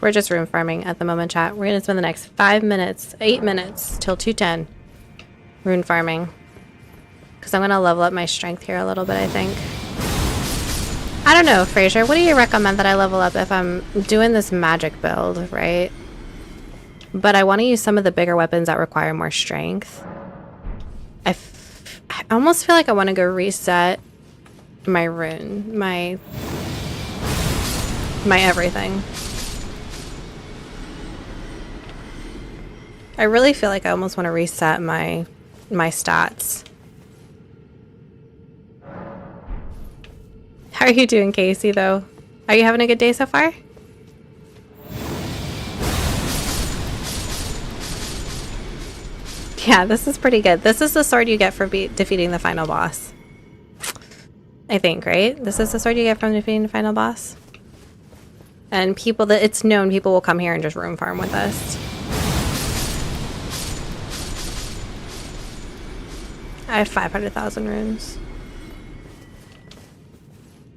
We're just room farming at the moment, chat. We're gonna spend the next 5 minutes, 8 minutes till 2:10 rune farming. Because I'm gonna level up my strength here a little bit, I think. I don't know, Fraser, what do you recommend that I level up if I'm doing this magic build, right? But I want to use some of the bigger weapons that require more strength. I almost feel like I want to go reset my rune, my everything. I really feel like I almost want to reset my stats. How are you doing, Casey, though? Are you having a good day so far? Yeah, this is pretty good. This is the sword you get for defeating the final boss. I think, right? This is the sword you get from defeating the final boss. And people that it's known people will come here and just room farm with us. I have 500,000 runes.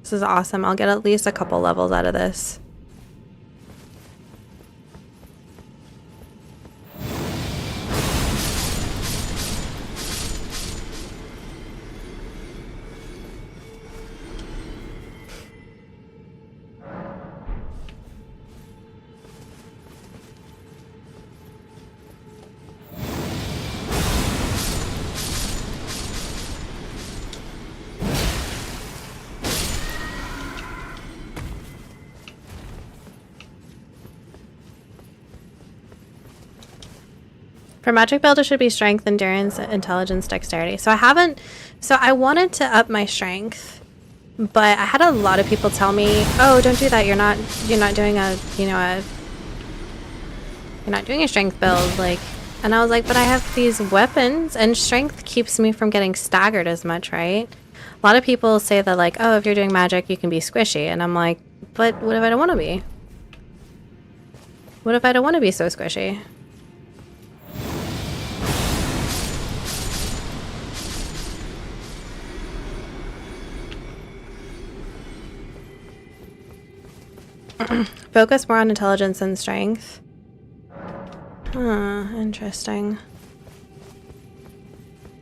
This is awesome. I'll get at least a couple levels out of this. For magic build, it should be strength, endurance, intelligence, dexterity. So I wanted to up my strength, but I had a lot of people tell me, "Oh, don't do that. You're not doing a strength build." Like, and I was like, "But I have these weapons, and strength keeps me from getting staggered as much, right?" A lot of people say that, like, "Oh, if you're doing magic, you can be squishy," and I'm like, "But what if I don't want to be? What if I don't want to be so squishy?" Focus more on intelligence and strength. Huh, interesting.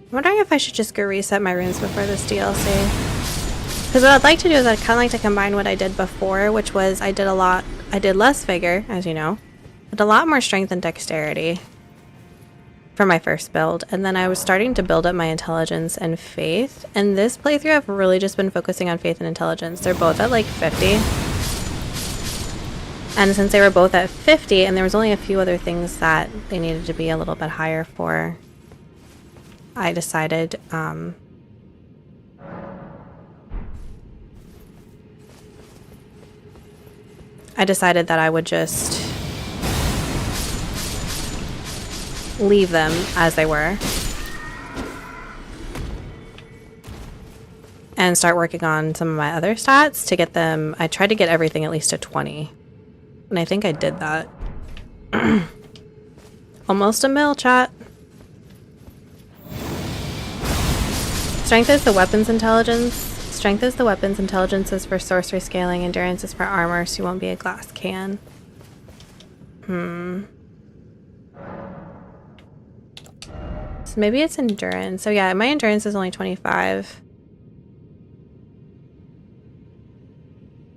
I'm wondering if I should just go reset my runes before this DLC. Because what I'd like to do is I'd kind of like to combine what I did before, which was I did less vigor, as you know, but a lot more strength and dexterity for my first build. And then I was starting to build up my intelligence and faith. And this playthrough I've really just been focusing on faith and intelligence. They're both at like 50. And since they were both at 50, and there was only a few other things that they needed to be a little bit higher for, I decided, that I would just leave them as they were and start working on some of my other stats to get them. I tried to get everything at least to 20. And I think I did that. Almost a mil, chat. Strength is the weapons intelligence. Strength is the weapons intelligence is for sorcery scaling. Endurance is for armor, so you won't be a glass can. So maybe it's endurance. So yeah, my endurance is only 25.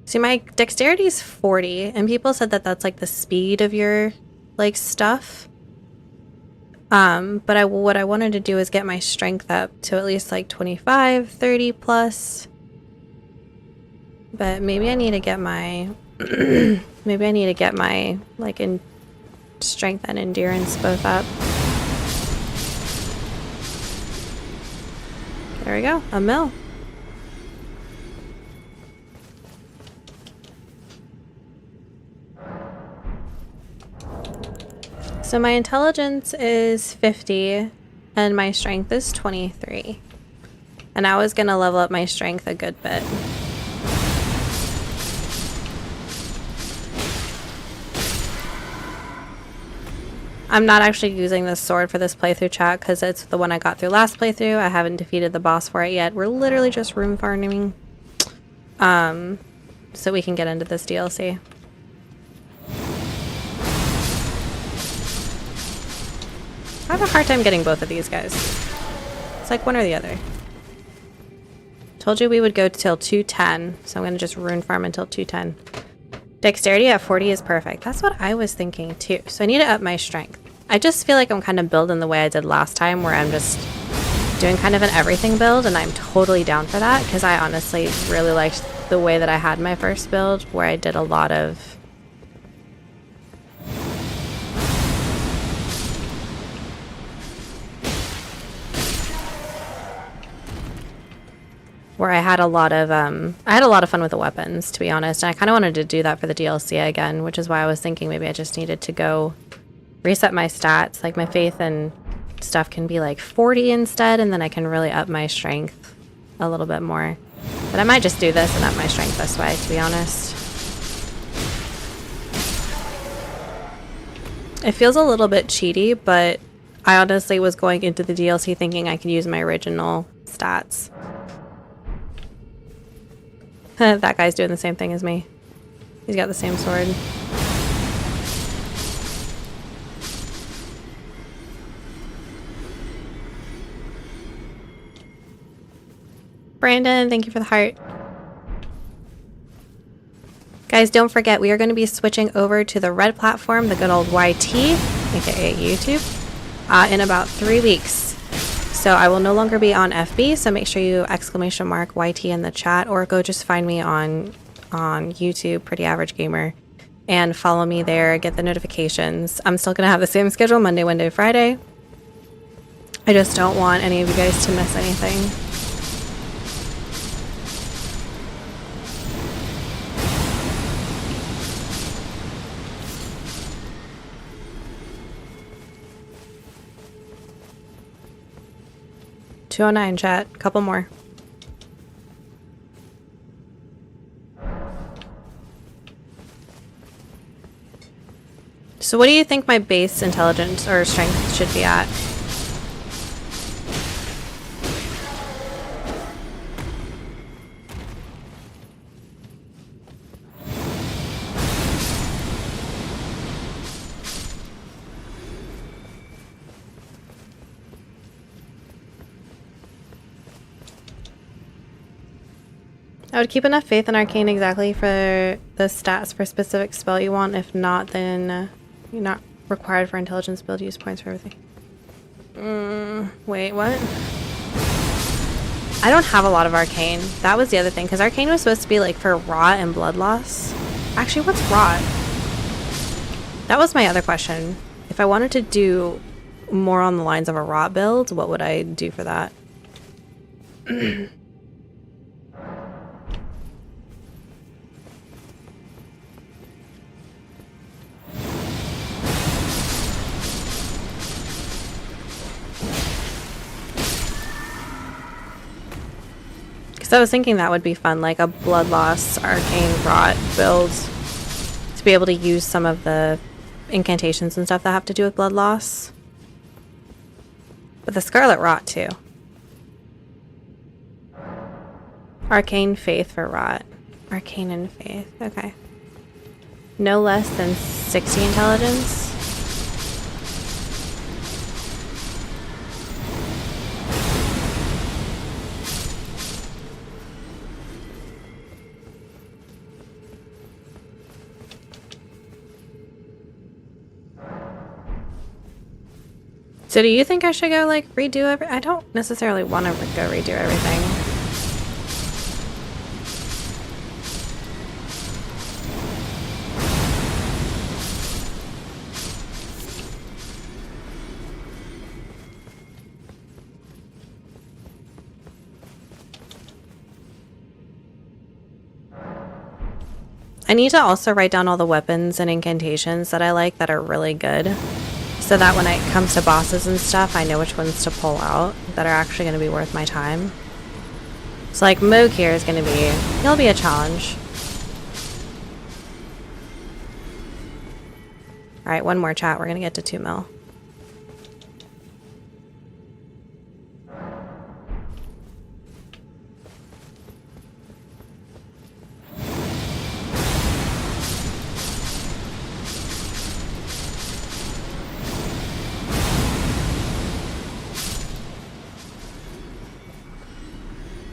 See, my dexterity is 40, and people said that that's like the speed of your like stuff. But what I wanted to do is get my strength up to at least like 25, 30 plus. But maybe I need to get my like in strength and endurance both up. There we go, a mil. So my intelligence is 50 and my strength is 23. And I was gonna level up my strength a good bit. I'm not actually using this sword for this playthrough, chat, because it's the one I got through last playthrough. I haven't defeated the boss for it yet. We're literally just room farming, so we can get into this DLC. I have a hard time getting both of these guys. It's like one or the other. Told you we would go till 210, so I'm going to just rune farm until 210. Dexterity at 40 is perfect. That's what I was thinking too. So I need to up my strength. I just feel like I'm kind of building the way I did last time, where I'm just doing kind of an everything build, and I'm totally down for that because I honestly really liked the way that I had my first build, where I did a lot of I had a lot of fun with the weapons, to be honest, and I kind of wanted to do that for the DLC again, which is why I was thinking maybe I just needed to go reset my stats. Like my faith and stuff can be like 40 instead, and then I can really up my strength a little bit more. But I might just do this and up my strength this way, to be honest. It feels a little bit cheaty, but I honestly was going into the DLC thinking I could use my original stats. That guy's doing the same thing as me. He's got the same sword. Brandon, thank you for the heart. Guys, don't forget, we are going to be switching over to the red platform, the good old YT, aka YouTube, in about 3 weeks. So I will no longer be on FB, so make sure you !YT in the chat, or go just find me on YouTube, Pretty Average Gamer, and follow me there, get the notifications. I'm still going to have the same schedule, Monday, Wednesday, Friday. I just don't want any of you guys to miss anything. $209 chat, couple more. So what do you think my base intelligence or strength should be at? I would keep enough faith in arcane exactly for the stats for specific spell you want. If not, then you're not required for intelligence build. Use points for everything. Wait, what? I don't have a lot of arcane. That was the other thing, because arcane was supposed to be like for rot and blood loss. Actually, what's rot? That was my other question. If I wanted to do more on the lines of a rot build, what would I do for that? So I was thinking that would be fun, like a blood loss, arcane, rot build, to be able to use some of the incantations and stuff that have to do with blood loss. But the scarlet rot too. Arcane faith for rot. Arcane and faith, okay. No less than 60 intelligence. So do you think I should go like redo I don't necessarily want to go redo everything. I need to also write down all the weapons and incantations that I like that are really good, so that when it comes to bosses and stuff, I know which ones to pull out that are actually going to be worth my time. So like Moog here is going to be, he'll be a challenge. Alright, one more chat, we're going to get to 2 mil.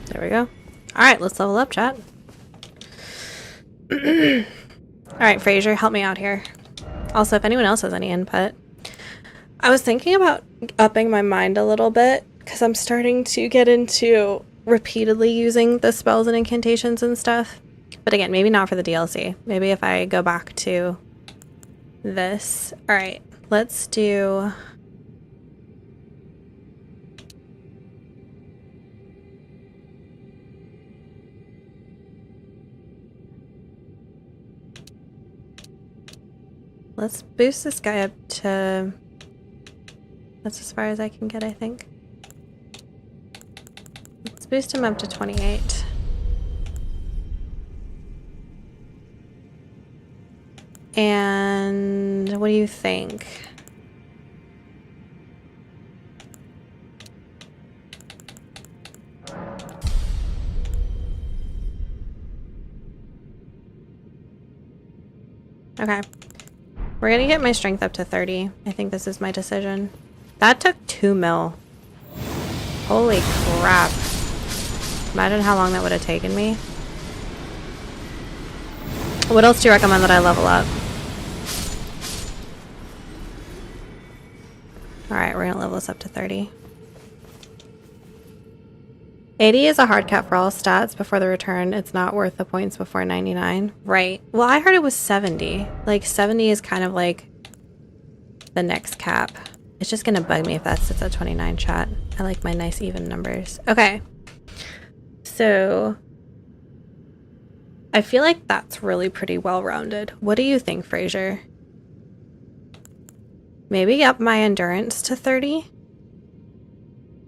There we go. Alright, let's level up, chat. Alright, Fraser, help me out here. Also, if anyone else has any input. I was thinking about upping my mind a little bit because I'm starting to get into repeatedly using the spells and incantations and stuff. But again, maybe not for the DLC. Maybe if I go back to this. Alright, let's do... Let's boost this guy up to... That's as far as I can get, I think. Let's boost him up to 28. And what do you think? Okay. We're gonna get my strength up to 30. I think this is my decision. That took 2 mil. Holy crap. Imagine how long that would have taken me. What else do you recommend that I level up? Alright, we're gonna level this up to 30. 80 is a hard cap for all stats before the return. It's not worth the points before 99. Right. Well, I heard it was 70. Like, 70 is kind of like the next cap. It's just gonna bug me if that sits at 29, chat. I like my nice even numbers. Okay. So, I feel like that's really pretty well-rounded. What do you think, Fraser? Maybe up my endurance to 30?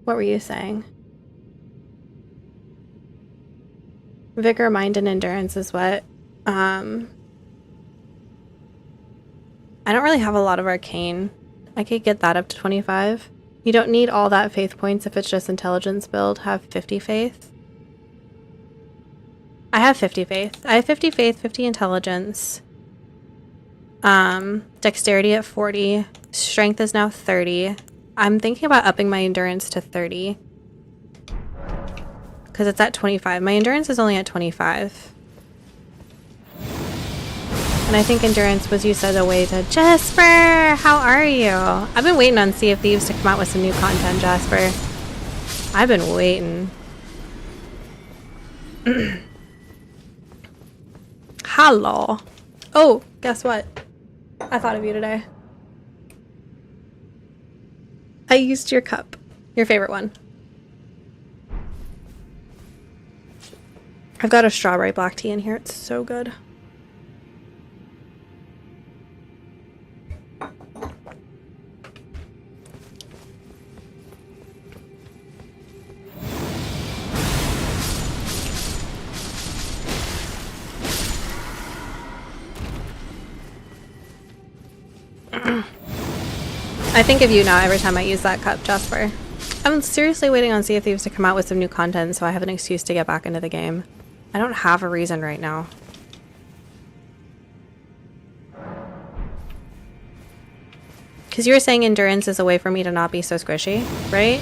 What were you saying? Vigor, mind, and endurance is what? I don't really have a lot of arcane. I could get that up to 25. You don't need all that faith points if it's just intelligence build. Have 50 faith. I have 50 faith. I have 50 faith, 50 intelligence. Dexterity at 40. Strength is now 30. I'm thinking about upping my endurance to 30. Because it's at 25. My endurance is only at 25. And I think endurance was used as a way to... Jasper! How are you? I've been waiting on Sea of Thieves to come out with some new content, Jasper. I've been waiting. Hello. Oh, guess what? I thought of you today. I used your cup. Your favorite one. I've got a strawberry black tea in here. It's so good. I think of you now every time I use that cup, Jasper. I'm seriously waiting on Sea of Thieves to come out with some new content so I have an excuse to get back into the game. I don't have a reason right now. Because you were saying endurance is a way for me to not be so squishy, right,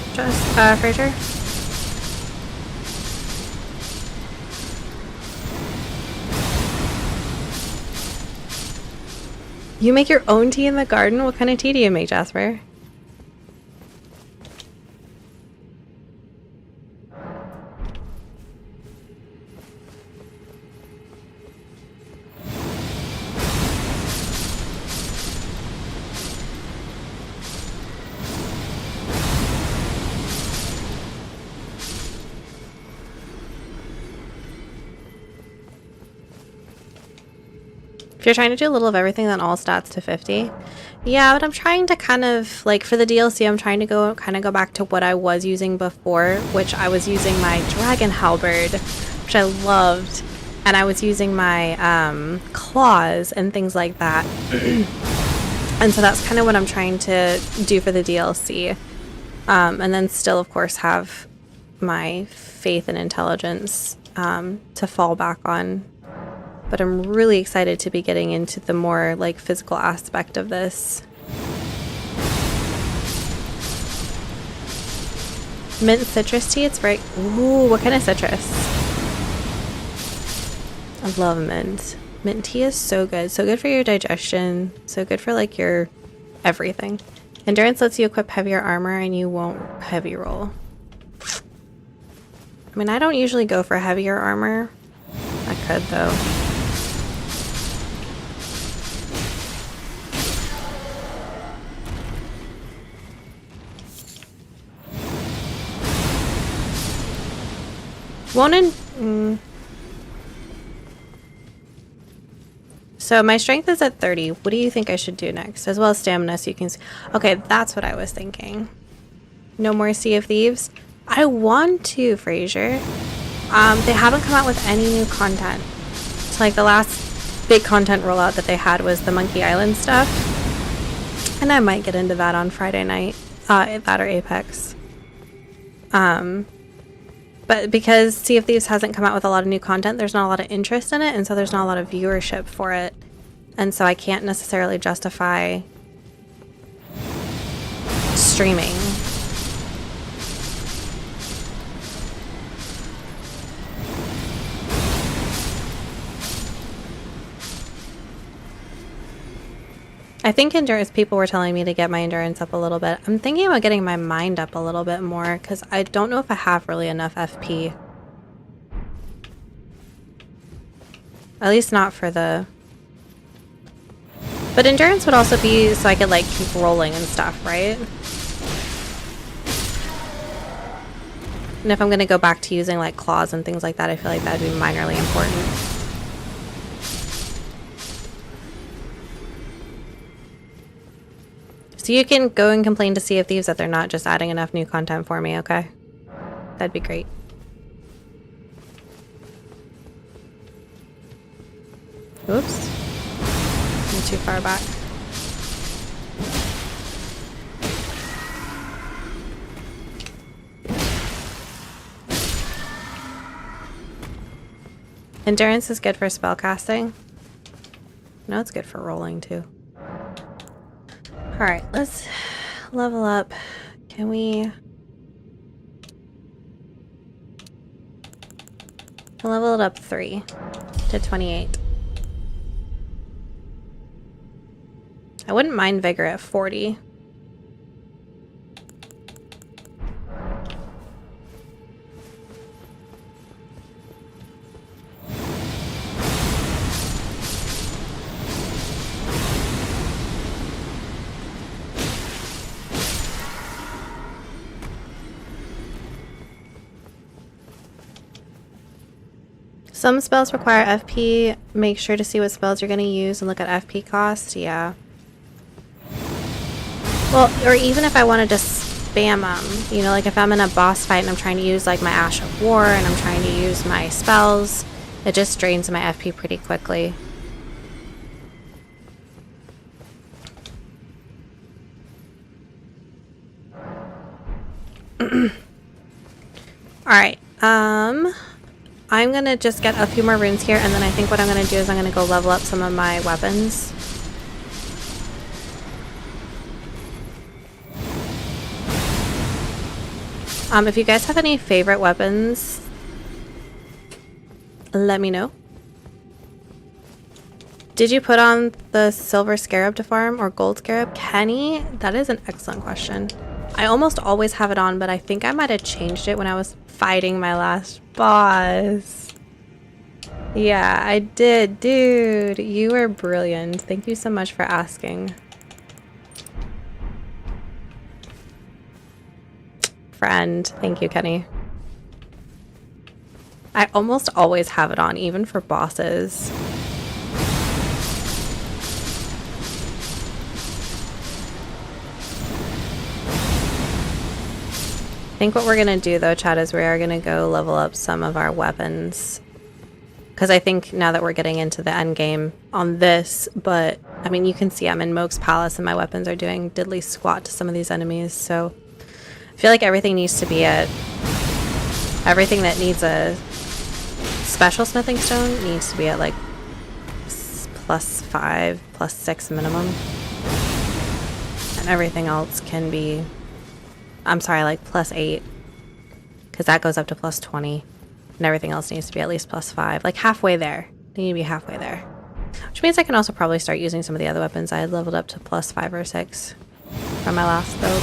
Fraser? You make your own tea in the garden? What kind of tea do you make, Jasper? If you're trying to do a little of everything, then all stats to 50. Yeah, but I'm trying to kind of, like, for the DLC, I'm trying to go back to what I was using before, which I was using my Dragon Halberd, which I loved, and I was using my claws and things like that. And so that's kind of what I'm trying to do for the DLC. And then still, of course, have my faith and intelligence to fall back on. But I'm really excited to be getting into the more, like, physical aspect of this. Mint citrus tea, it's very... Ooh, what kind of citrus? I love mint. Mint tea is so good. So good for your digestion. So good for like your everything. Endurance lets you equip heavier armor and you won't heavy roll. I mean, I don't usually go for heavier armor. I could though. So my strength is at 30. What do you think I should do next? As well as stamina, so you can see. Okay, that's what I was thinking. No more Sea of Thieves. I want to, Frasier. They haven't come out with any new content. So like the last big content rollout that they had was the Monkey Island stuff. And I might get into that on Friday night. That or Apex. But because Sea of Thieves hasn't come out with a lot of new content, there's not a lot of interest in it, and so there's not a lot of viewership for it. And so I can't necessarily justify streaming. I think endurance, people were telling me to get my endurance up a little bit. I'm thinking about getting my mind up a little bit more because I don't know if I have really enough FP. At least not for the... But endurance would also be so I could like keep rolling and stuff, right? And if I'm going to go back to using like claws and things like that, I feel like that'd be minorly important. So you can go and complain to Sea of Thieves that they're not just adding enough new content for me, okay? That'd be great. Oops. I'm too far back. Endurance is good for spellcasting. No, it's good for rolling too. Alright, let's level up. Can we... I'll level it up 3 to 28. I wouldn't mind Vigor at 40. Some spells require FP. Make sure to see what spells you're going to use and look at FP cost. Yeah. Well, or even if I wanted to spam them, you know, like if I'm in a boss fight and I'm trying to use like my Ash of War and I'm trying to use my spells, it just drains my FP pretty quickly. Alright, I'm gonna just get a few more runes here, and then I think what I'm gonna do is I'm gonna go level up some of my weapons. If you guys have any favorite weapons, let me know. Did you put on the silver scarab to farm or gold scarab? Kenny, that is an excellent question. I almost always have it on, but I think I might have changed it when I was fighting my last boss. Yeah, I did. Dude, you were brilliant. Thank you so much for asking. Friend. Thank you, Kenny. I almost always have it on, even for bosses. I think what we're gonna do though, chat, is we are gonna go level up some of our weapons. Because I think now that we're getting into the end game on this, but I mean, you can see I'm in Moog's Palace and my weapons are doing diddly squat to some of these enemies, so I feel like everything needs to be at... Everything that needs a special smithing stone needs to be at like +5, +6 minimum. And everything else can be... I'm sorry, like +8. because that goes up to plus 20, and everything else needs to be at least plus 5. Like halfway there. They need to be halfway there. Which means I can also probably start using some of the other weapons I had leveled up to plus 5 or 6 from my last build.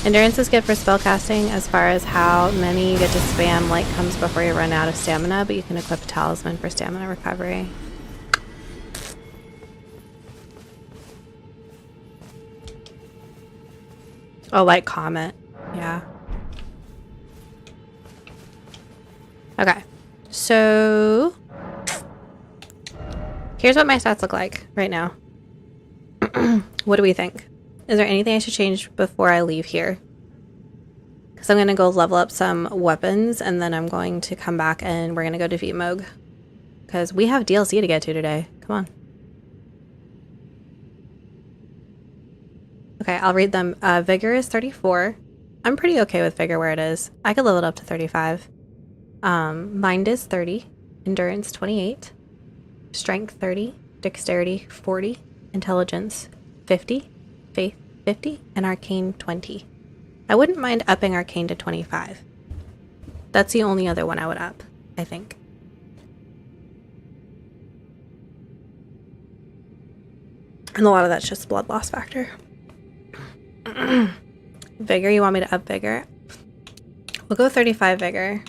Endurance is good for spellcasting as far as how many you get to spam light comes before you run out of stamina, but you can equip a talisman for stamina recovery. Oh, like Comet. Yeah. Okay. So here's what my stats look like right now. What do we think? Is there anything I should change before I leave here? Because I'm going to go level up some weapons, and then I'm going to come back and we're going to go defeat Moog. Because we have DLC to get to today. Come on. Okay, I'll read them. Vigor is 34. I'm pretty okay with Vigor where it is. I could level it up to 35. Mind is 30. Endurance 28. Strength 30. Dexterity 40. Intelligence 50. Faith 50. And Arcane 20. I wouldn't mind upping Arcane to 25. That's the only other one I would up, I think. And a lot of that's just blood loss factor. Vigor, you want me to up Vigor? We'll go 35 Vigor.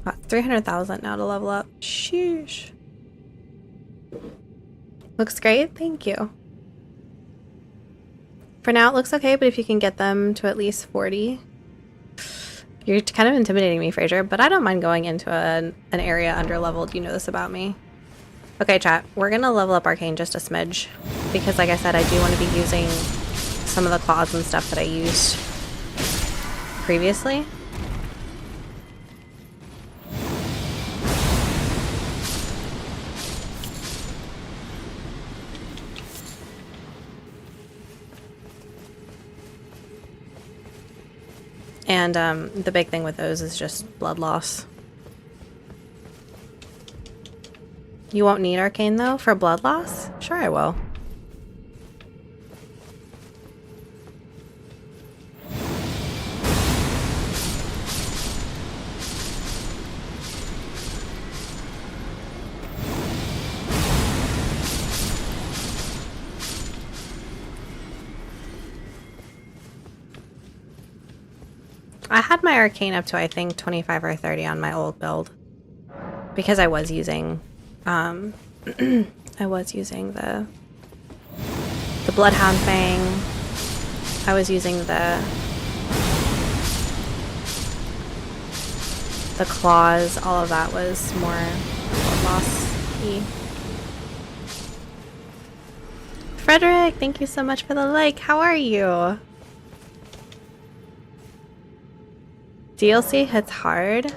Wow, 300,000 now to level up. Sheesh. Looks great, thank you. For now it looks okay, but if you can get them to at least 40. You're kind of intimidating me, Fraser, but I don't mind going into an area under-leveled. You know this about me. Okay, chat, we're gonna level up Arcane just a smidge, because like I said, I do want to be using some of the claws and stuff that I used previously. And the big thing with those is just blood loss. You won't need Arcane though for blood loss? Sure I will. I had my Arcane up to I think 25 or 30 on my old build. Because I was using I was using the Bloodhound Fang. I was using the claws. All of that was more blood loss-y. Frederick, thank you so much for the like. How are you? DLC hits hard.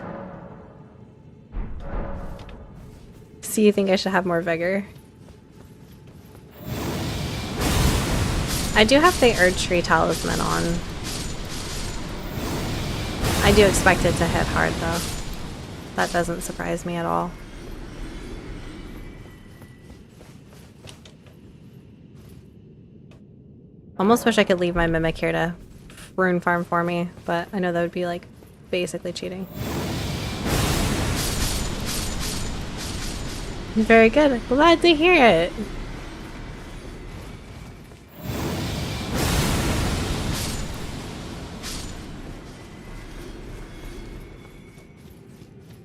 So you think I should have more vigor? I do have the Erdtree talisman on. I do expect it to hit hard though. That doesn't surprise me at all. Almost wish I could leave my Mimic here to rune farm for me, but I know that would be like basically cheating. Very good. Glad to hear it.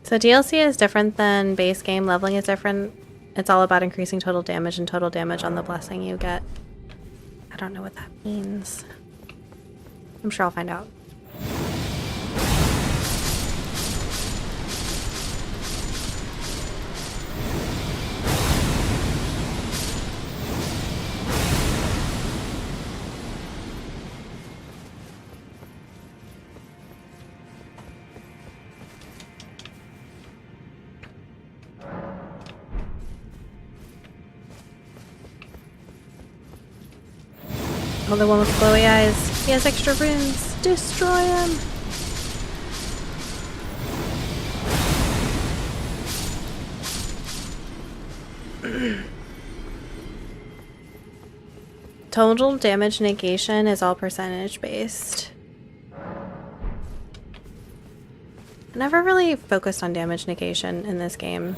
So DLC is different than base game. Leveling is different. It's all about increasing total damage and total damage on the blessing you get. I don't know what that means. I'm sure I'll find out. Oh, the one with glowy eyes. He has extra runes. Destroy him! Total damage negation is all percentage based. I never really focused on damage negation in this game.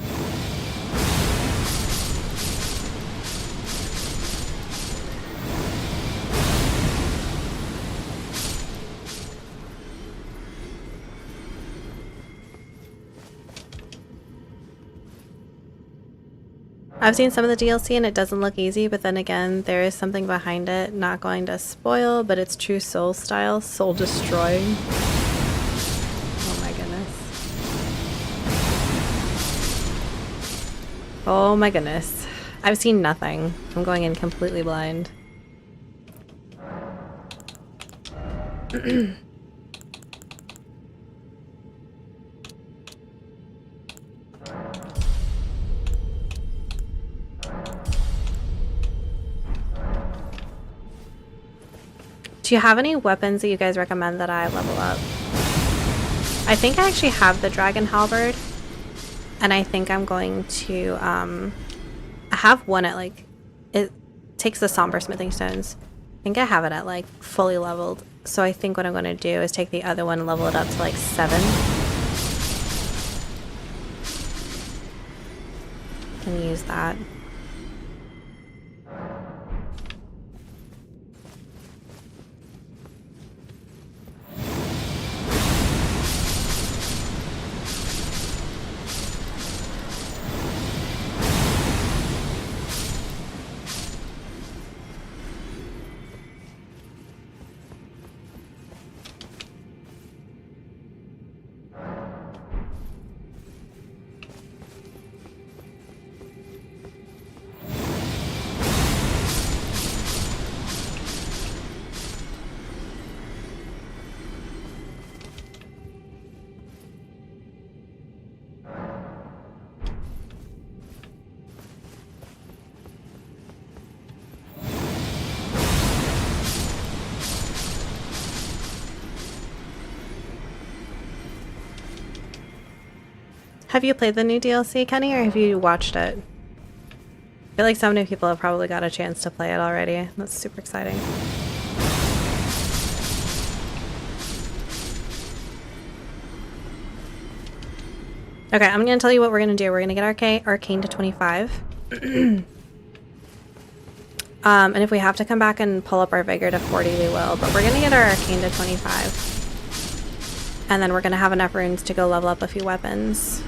I've seen some of the DLC and it doesn't look easy, but then again, there is something behind it. Not going to spoil, but it's true Soul style, soul destroying. Oh my goodness. Oh my goodness. I've seen nothing. I'm going in completely blind. Do you have any weapons that you guys recommend that I level up? I think I actually have the Dragon Halberd. And I think I'm going to, I have one at like, it takes the Somber Smithing Stones. I think I have it at like fully leveled. So I think what I'm going to do is take the other one and level it up to like 7. Can use that. Have you played the new DLC, Kenny, or have you watched it? I feel like so many people have probably got a chance to play it already. That's super exciting. Okay, I'm going to tell you what we're going to do. We're going to get Arcane to 25. And if we have to come back and pull up our Vigor to 40, we will. But we're going to get our Arcane to 25. And then we're going to have enough runes to go level up a few weapons.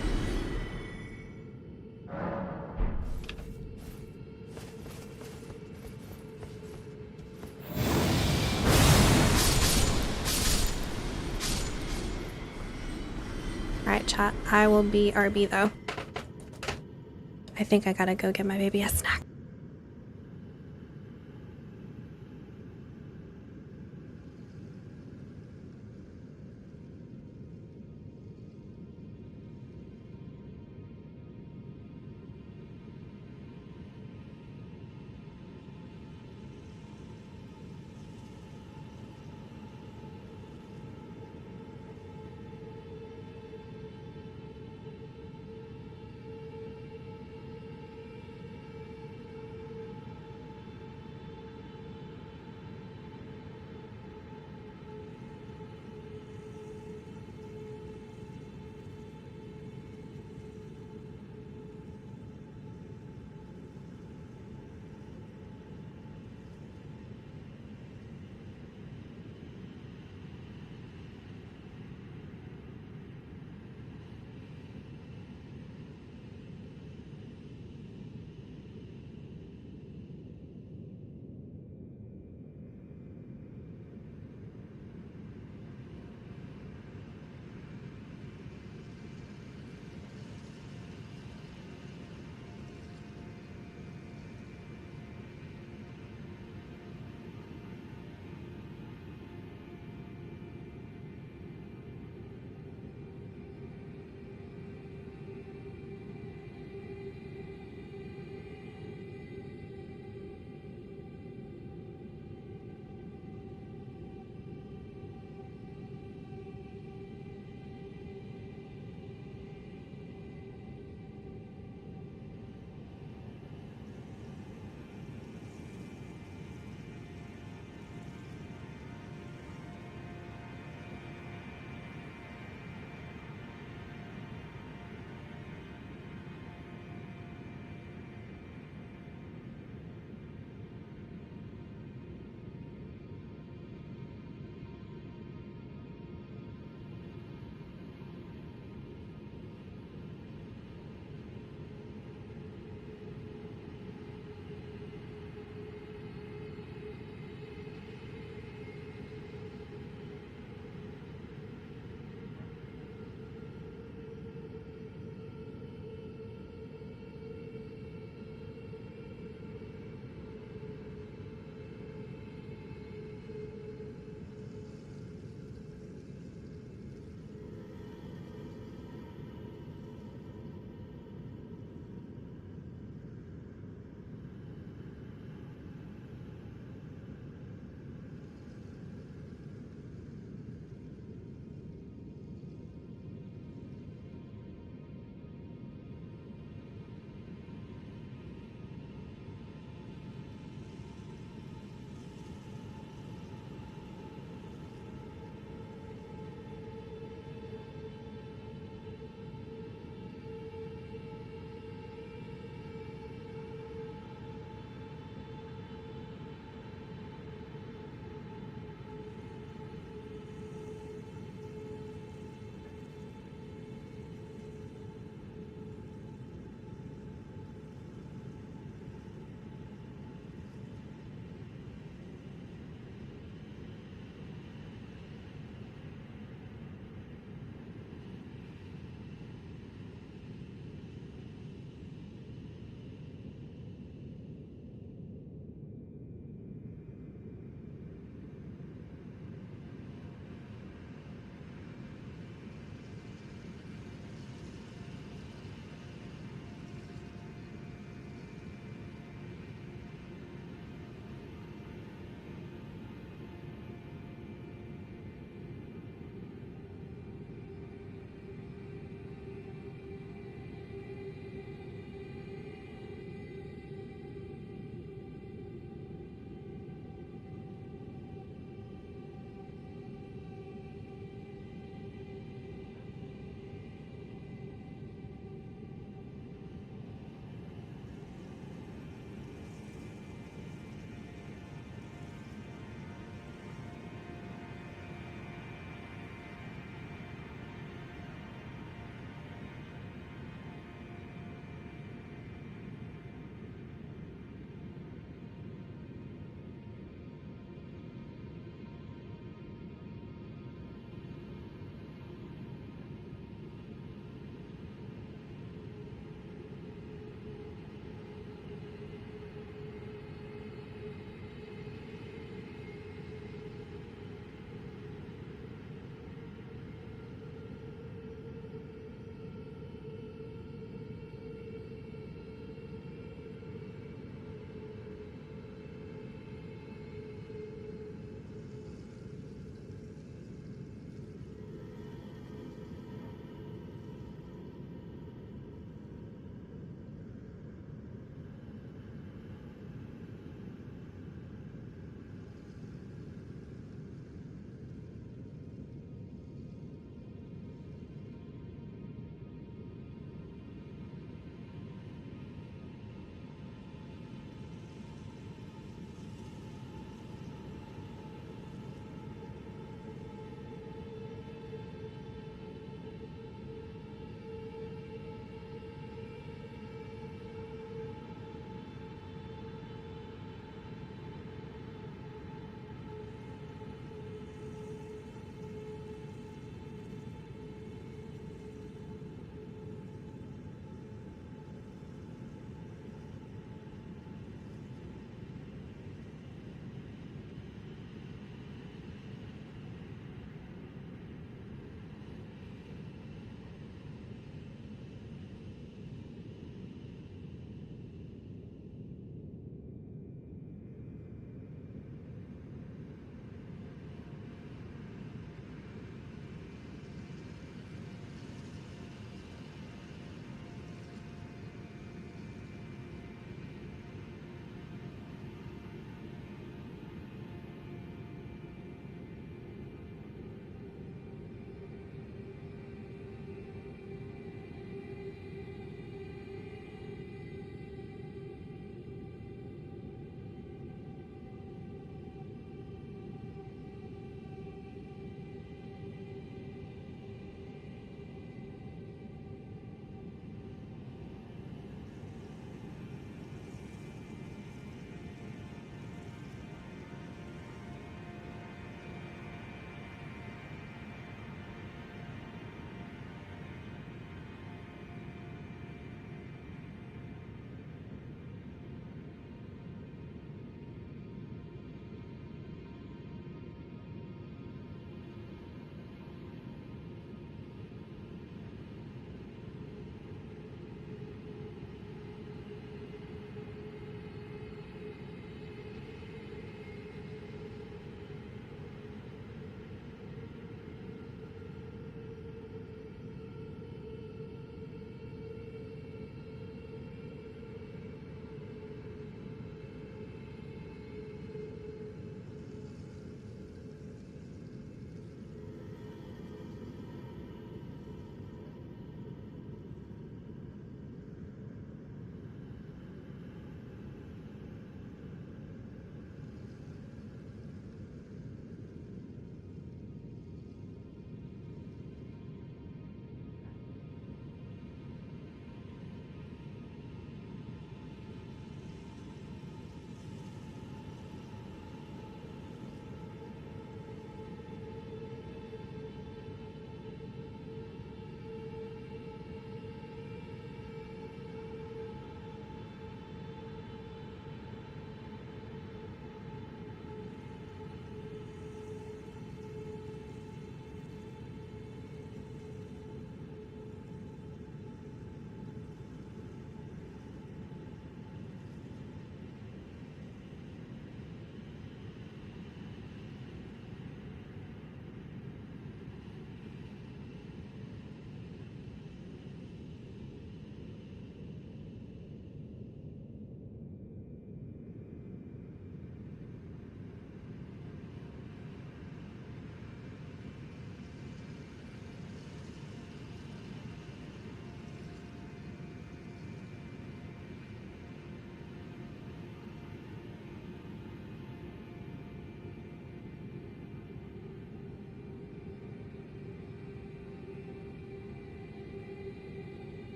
Alright, chat. I will be RB, though. I think I gotta go get my baby a snack.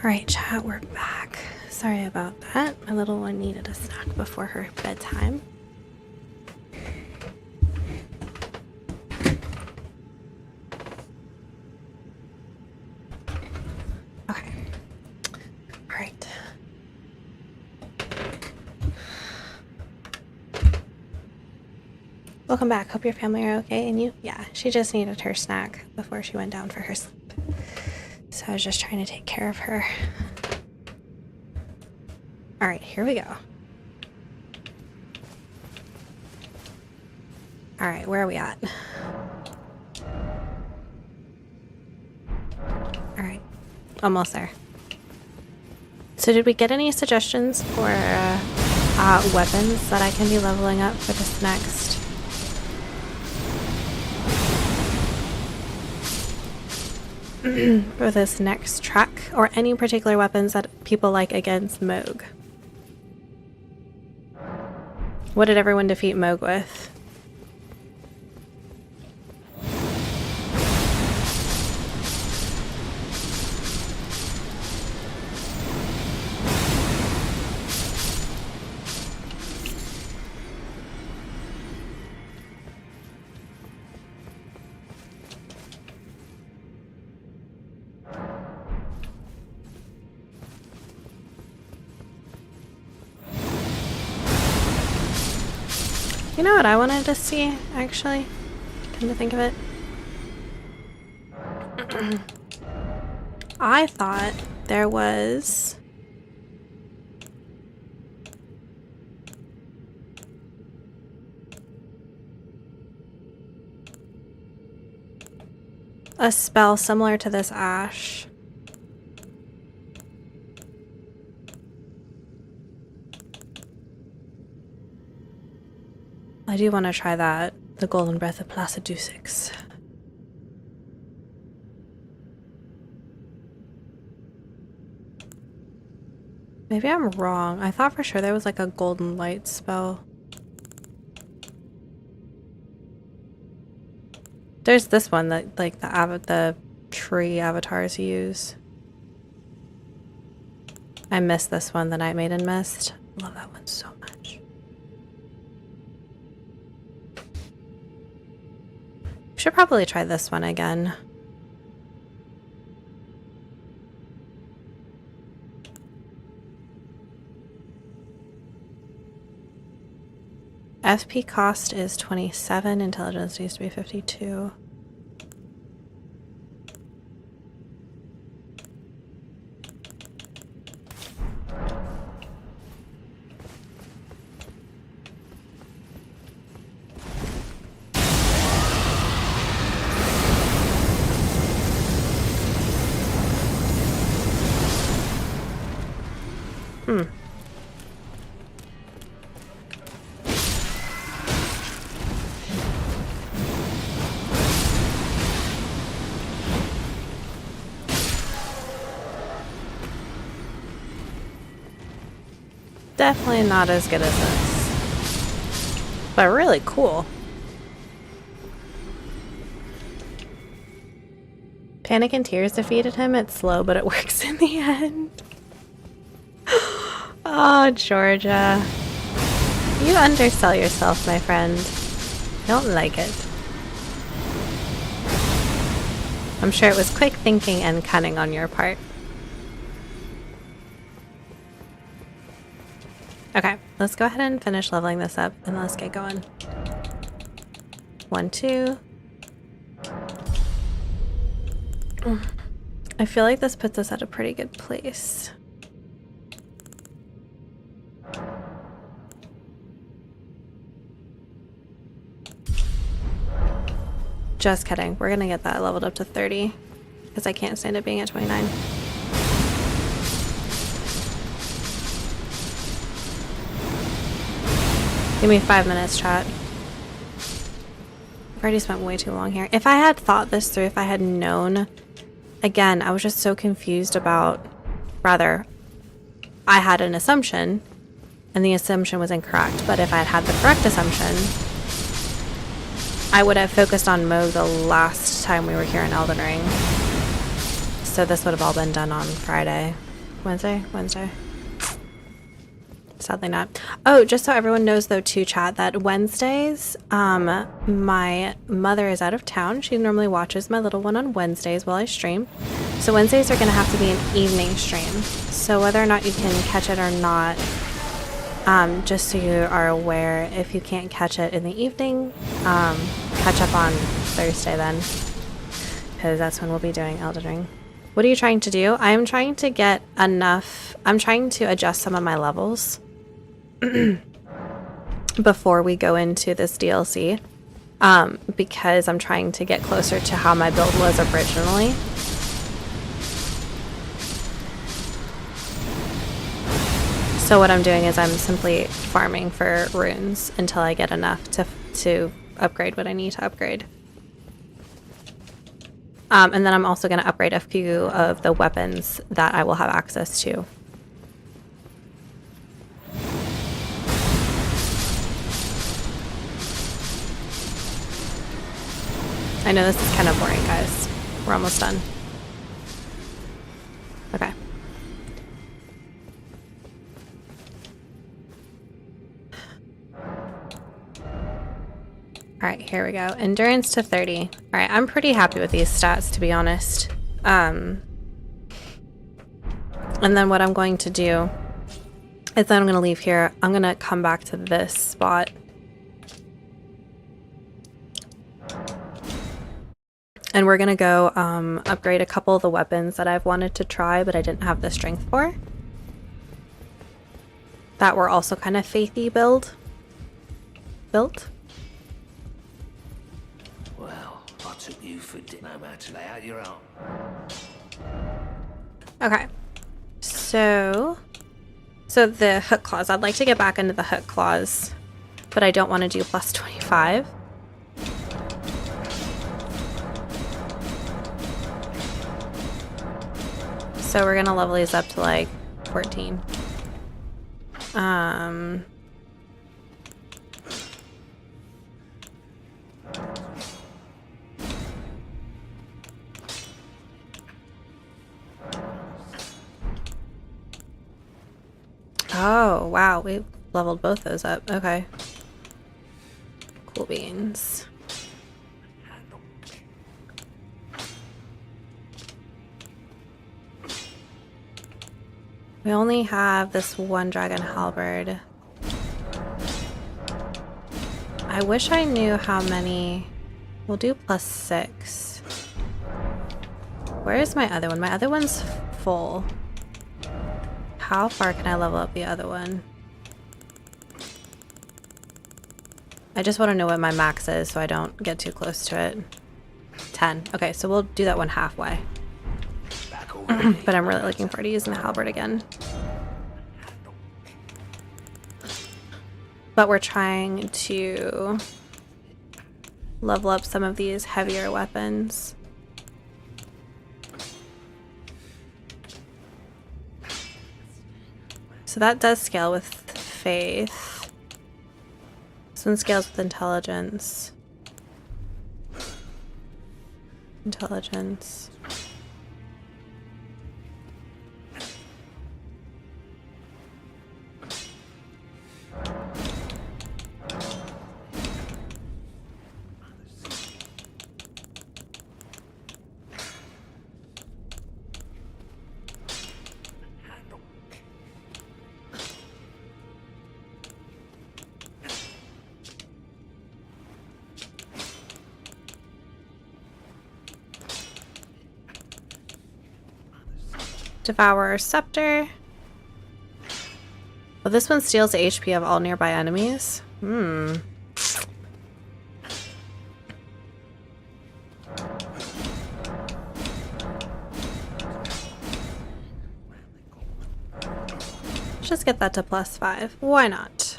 Alright, chat, we're back. Sorry about that. My little one needed a snack before her bedtime. Okay. Alright. Welcome back. Hope your family are okay. And you? Yeah, she just needed her snack before she went down for her sleep. So I was just trying to take care of her. Alright, here we go. Alright, where are we at? Alright, almost there. So did we get any suggestions for weapons that I can be leveling up for this next? For this next track, or any particular weapons that people like against Moog? What did everyone defeat Moog with? You know what I wanted to see, actually? Come to think of it. I thought there was... a spell similar to this ash. I do want to try that. The Golden Breath of Placidusix. Maybe I'm wrong. I thought for sure there was like a golden light spell. There's this one that like the tree avatars use. I missed this one, the Night Maiden missed. Love that one so much. Should probably try this one again. FP cost is 27, intelligence needs to be 52. Definitely not as good as this, but really cool. Panic and Tears defeated him. It's slow, but it works in the end. Oh, Georgia. You undersell yourself, my friend. Don't like it. I'm sure it was quick thinking and cunning on your part. Okay, let's go ahead and finish leveling this up and let's get going. 1, 2. I feel like this puts us at a pretty good place. Just kidding. We're gonna get that leveled up to 30 because I can't stand it being at 29. Give me 5 minutes, chat. I've already spent way too long here. If I had thought this through, if I had known, again, I was just so confused about, rather, I had an assumption and the assumption was incorrect. But if I had had the correct assumption, I would have focused on Moog the last time we were here in Elden Ring. So this would have all been done on Friday. Wednesday? Wednesday. Sadly not. Oh, just so everyone knows though too, chat, that Wednesdays, my mother is out of town. She normally watches my little one on Wednesdays while I stream. So Wednesdays are going to have to be an evening stream. So whether or not you can catch it or not, just so you are aware, if you can't catch it in the evening, catch up on Thursday then, because that's when we'll be doing Elden Ring. What are you trying to do? I am trying to get enough, I'm trying to adjust some of my levels before we go into this DLC, because I'm trying to get closer to how my build was originally. So what I'm doing is I'm simply farming for runes until I get enough to upgrade what I need to upgrade. And then I'm also going to upgrade a few of the weapons that I will have access to. I know this is kind of boring, guys. We're almost done. Okay. Alright, here we go. Endurance to 30. Alright, I'm pretty happy with these stats, to be honest. And then what I'm going to do is then I'm going to leave here. I'm going to come back to this spot. And we're going to go upgrade a couple of the weapons that I've wanted to try, but I didn't have the strength for. That were also kind of faithy built. You for dinner, to lay out your own. Okay, so the hook claws. I'd like to get back into the hook claws, but I don't want to do plus 25. So we're gonna level these up to like 14. Oh, wow, we leveled both those up. Okay. Cool beans. We only have this one dragon halberd. I wish I knew how many. We'll do plus 6. Where is my other one? My other one's full. How far can I level up the other one? I just want to know what my max is so I don't get too close to it. 10. Okay, so we'll do that one halfway. But I'm really looking forward to using the halberd again. But we're trying to level up some of these heavier weapons. So that does scale with faith. This one scales with intelligence. Intelligence. Devour Scepter. Well, this one steals the HP of all nearby enemies. Just get that to plus 5. Why not?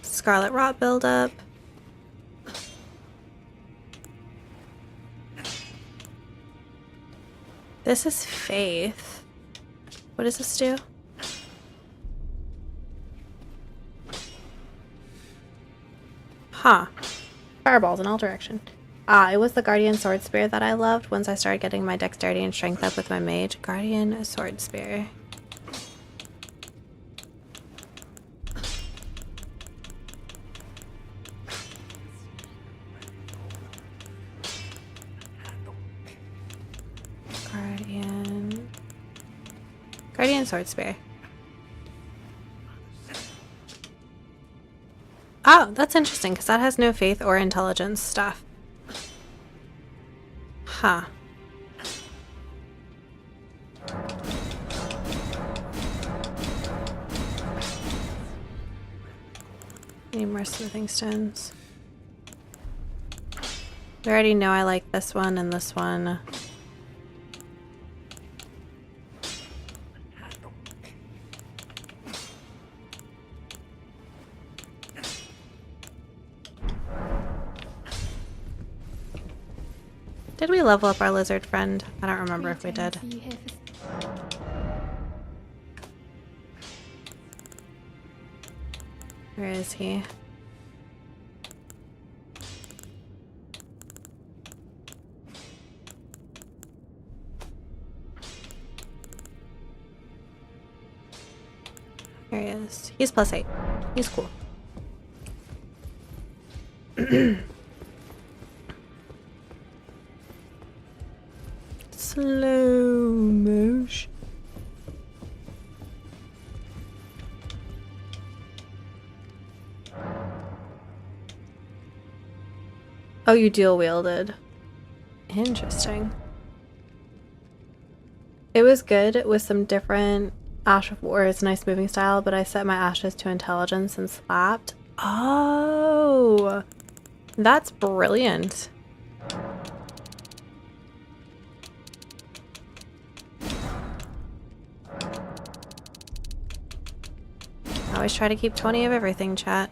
Scarlet Rot buildup. This is Faith. What does this do? Huh. Fireballs in all direction. Ah, it was the Guardian Sword Spear that I loved once I started getting my dexterity and strength up with my mage. Guardian Sword Spear. Guardian Sword Spear. Oh, that's interesting, because that has no faith or intelligence stuff. Huh. Need more smithing stones. We already know I like this one and this one. Did we level up our lizard friend? I don't remember if we did. Where is he? Here he is. He's +8. He's cool. Slow motion. Oh, you dual wielded. Interesting. It was good with some different Ash of War. It's a nice moving style, but I set my ashes to intelligence and slapped. Oh, that's brilliant. I always try to keep 20 of everything, chat.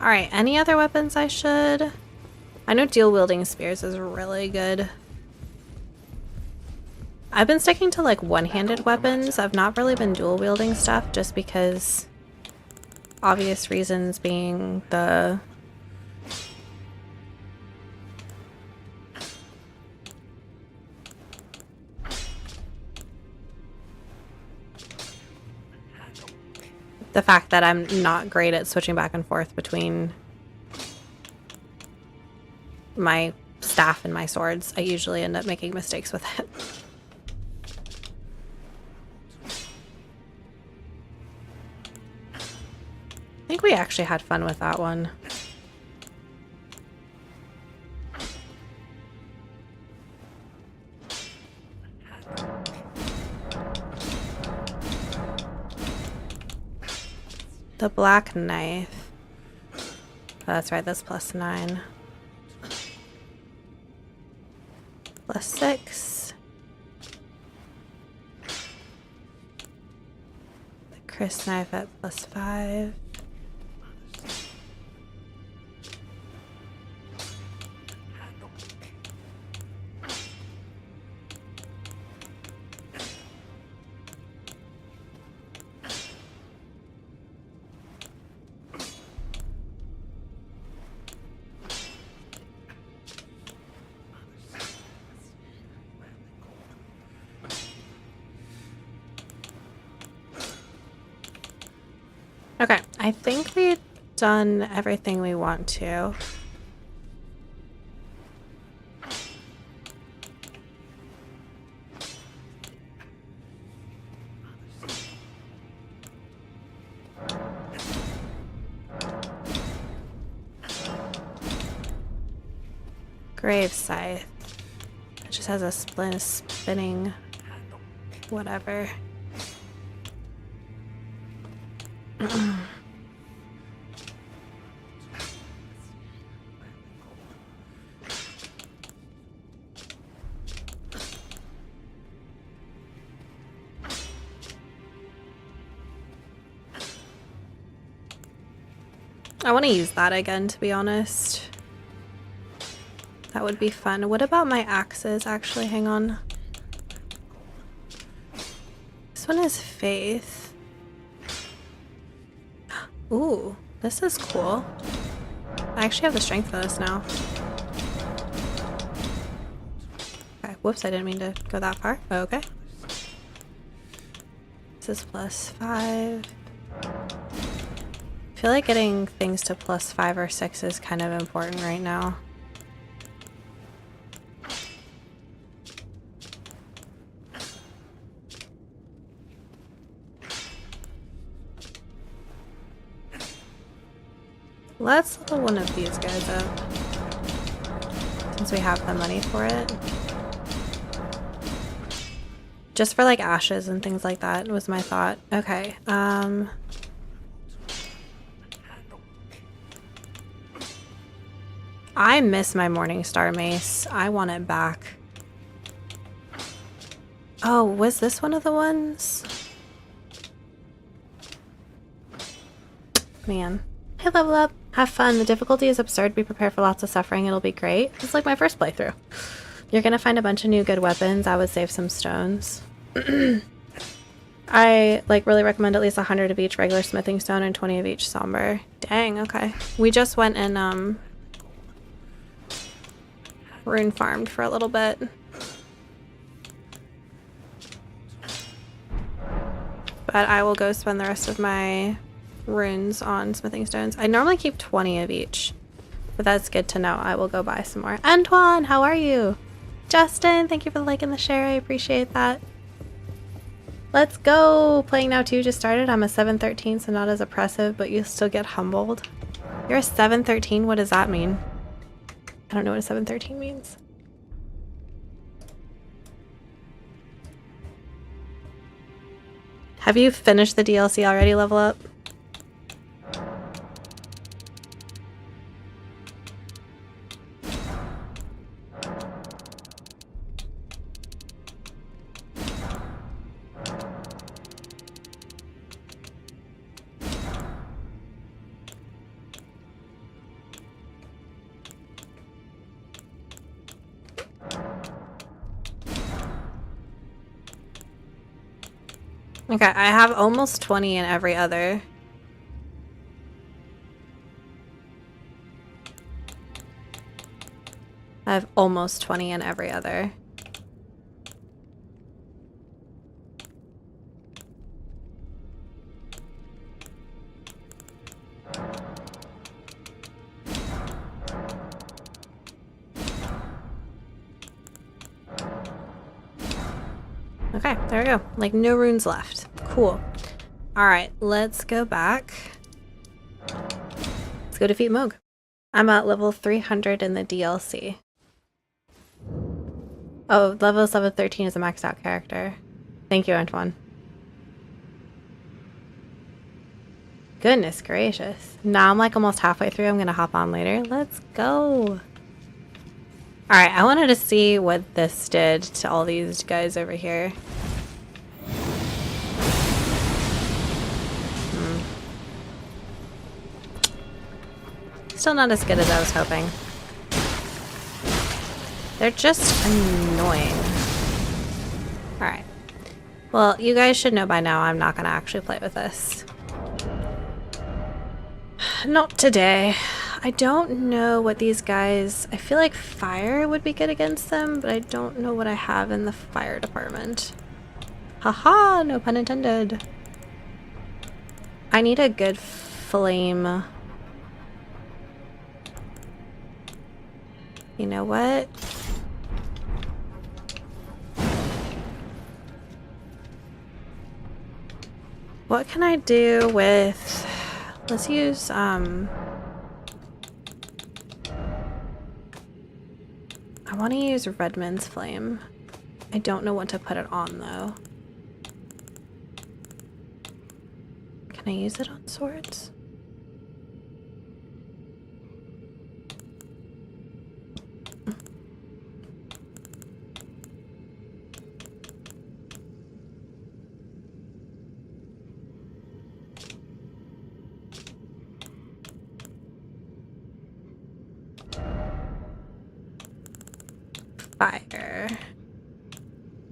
Alright, any other weapons I should? I know dual wielding spears is really good. I've been sticking to like one-handed weapons. I've not really been dual wielding stuff just because obvious the fact that I'm not great at switching back and forth between my staff and my swords. I usually end up making mistakes with it. I think we actually had fun with that one. The black knife. Oh, that's right, that's +9. +6. The Chris knife at +5. Okay, I think we've done everything we want to. Grave Scythe. It just has a spinning whatever. I want to use that again, to be honest. That would be fun. What about my axes, actually? Hang on. This one is Faith. Ooh, this is cool. I actually have the strength for this now. Okay, whoops, I didn't mean to go that far. Okay. This is +5. I feel like getting things to +5 or 6 is kind of important right now. Let's level one of these guys up, since we have the money for it. Just for like ashes and things like that was my thought. Okay, I miss my Morningstar mace. I want it back. Oh, was this one of the ones? Man. Hey, level up. Have fun. The difficulty is absurd. Be prepared for lots of suffering. It'll be great. It's like my first playthrough. You're gonna find a bunch of new good weapons. I would save some stones. I like really recommend at least 100 of each regular smithing stone and 20 of each somber. Dang, okay. We just went and rune farmed for a little bit. But I will go spend the rest of my runes on smithing stones. I normally keep 20 of each, but that's good to know. I will go buy some more. Antoine, how are you? Justin, thank you for the like and the share. I appreciate that. Let's go. Playing now 2 just started. I'm a 713, so not as oppressive, but you still get humbled. You're a 713? What does that mean? I don't know what a 713 means. Have you finished the DLC already, level up? Okay, I have almost 20 in every other. I have almost 20 in every other. Okay, there we go. Like no runes left. Cool. Alright, let's go back. Let's go defeat Moog. I'm at level 300 in the DLC. Oh, level 713 is a maxed out character. Thank you, Antoine. Goodness gracious. Now I'm like almost halfway through. I'm gonna hop on later. Let's go. Alright, I wanted to see what this did to all these guys over here. Still not as good as I was hoping. They're just annoying. Alright. Well, you guys should know by now I'm not gonna actually play with this. Not today. I don't know what these guys... I feel like fire would be good against them, but I don't know what I have in the fire department. Haha, no pun intended. I need a good flame. You know what? What can I do with... Let's use, I want to use Redmond's Flame. I don't know what to put it on, though. Can I use it on swords? Fire.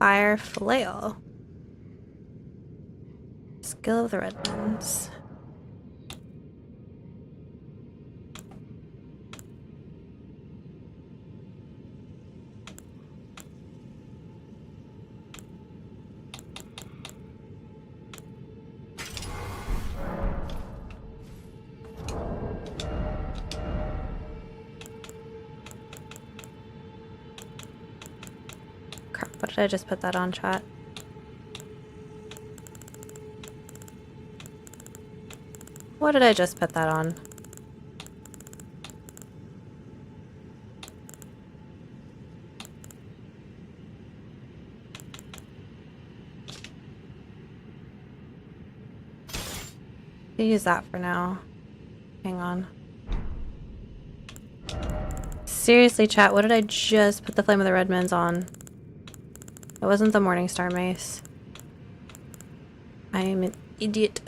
Fire flail. Skill of the Redmonds. What did I just put that on, chat? What did I just put that on? I'll use that for now. Hang on. Seriously, chat, what did I just put the Flame of the Redmans on? It wasn't the Morningstar Mace. I am an idiot.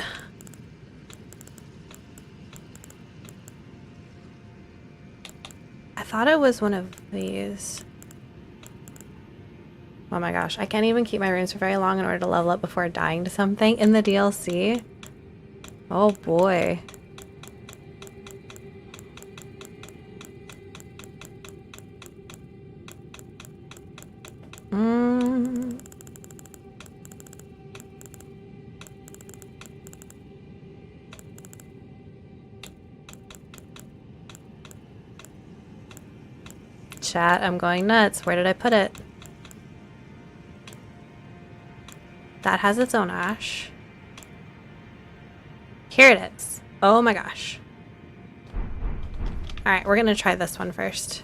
I thought it was one of these. Oh my gosh, I can't even keep my runes for very long in order to level up before dying to something in the DLC. Oh boy. Chat, I'm going nuts. Where did I put it? That has its own ash. Here it is. Oh my gosh. Alright, we're gonna try this one first.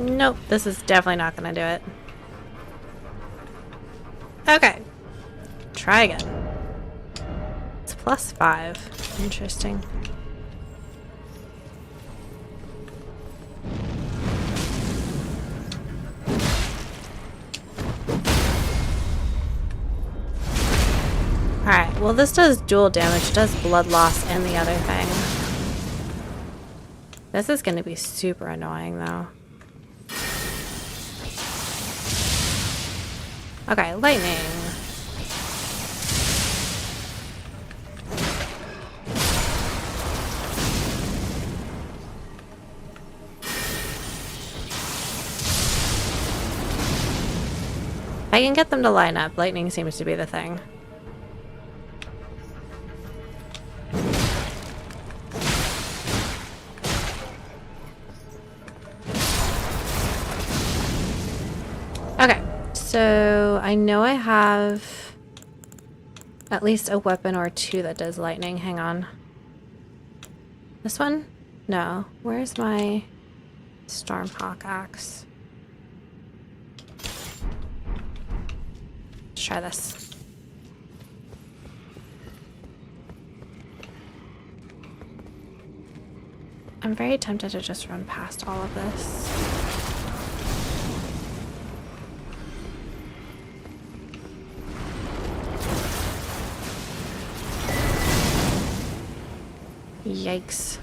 Nope, this is definitely not gonna do it. Okay. Try again. It's +5. Interesting. Alright, well this does dual damage. It does blood loss and the other thing. This is gonna be super annoying though. Okay, lightning. I can get them to line up. Lightning seems to be the thing. Okay. So, I know I have at least a weapon or two that does lightning. Hang on. This one? No. Where's my Stormhawk axe? Let's try this. I'm very tempted to just run past all of this. Yikes.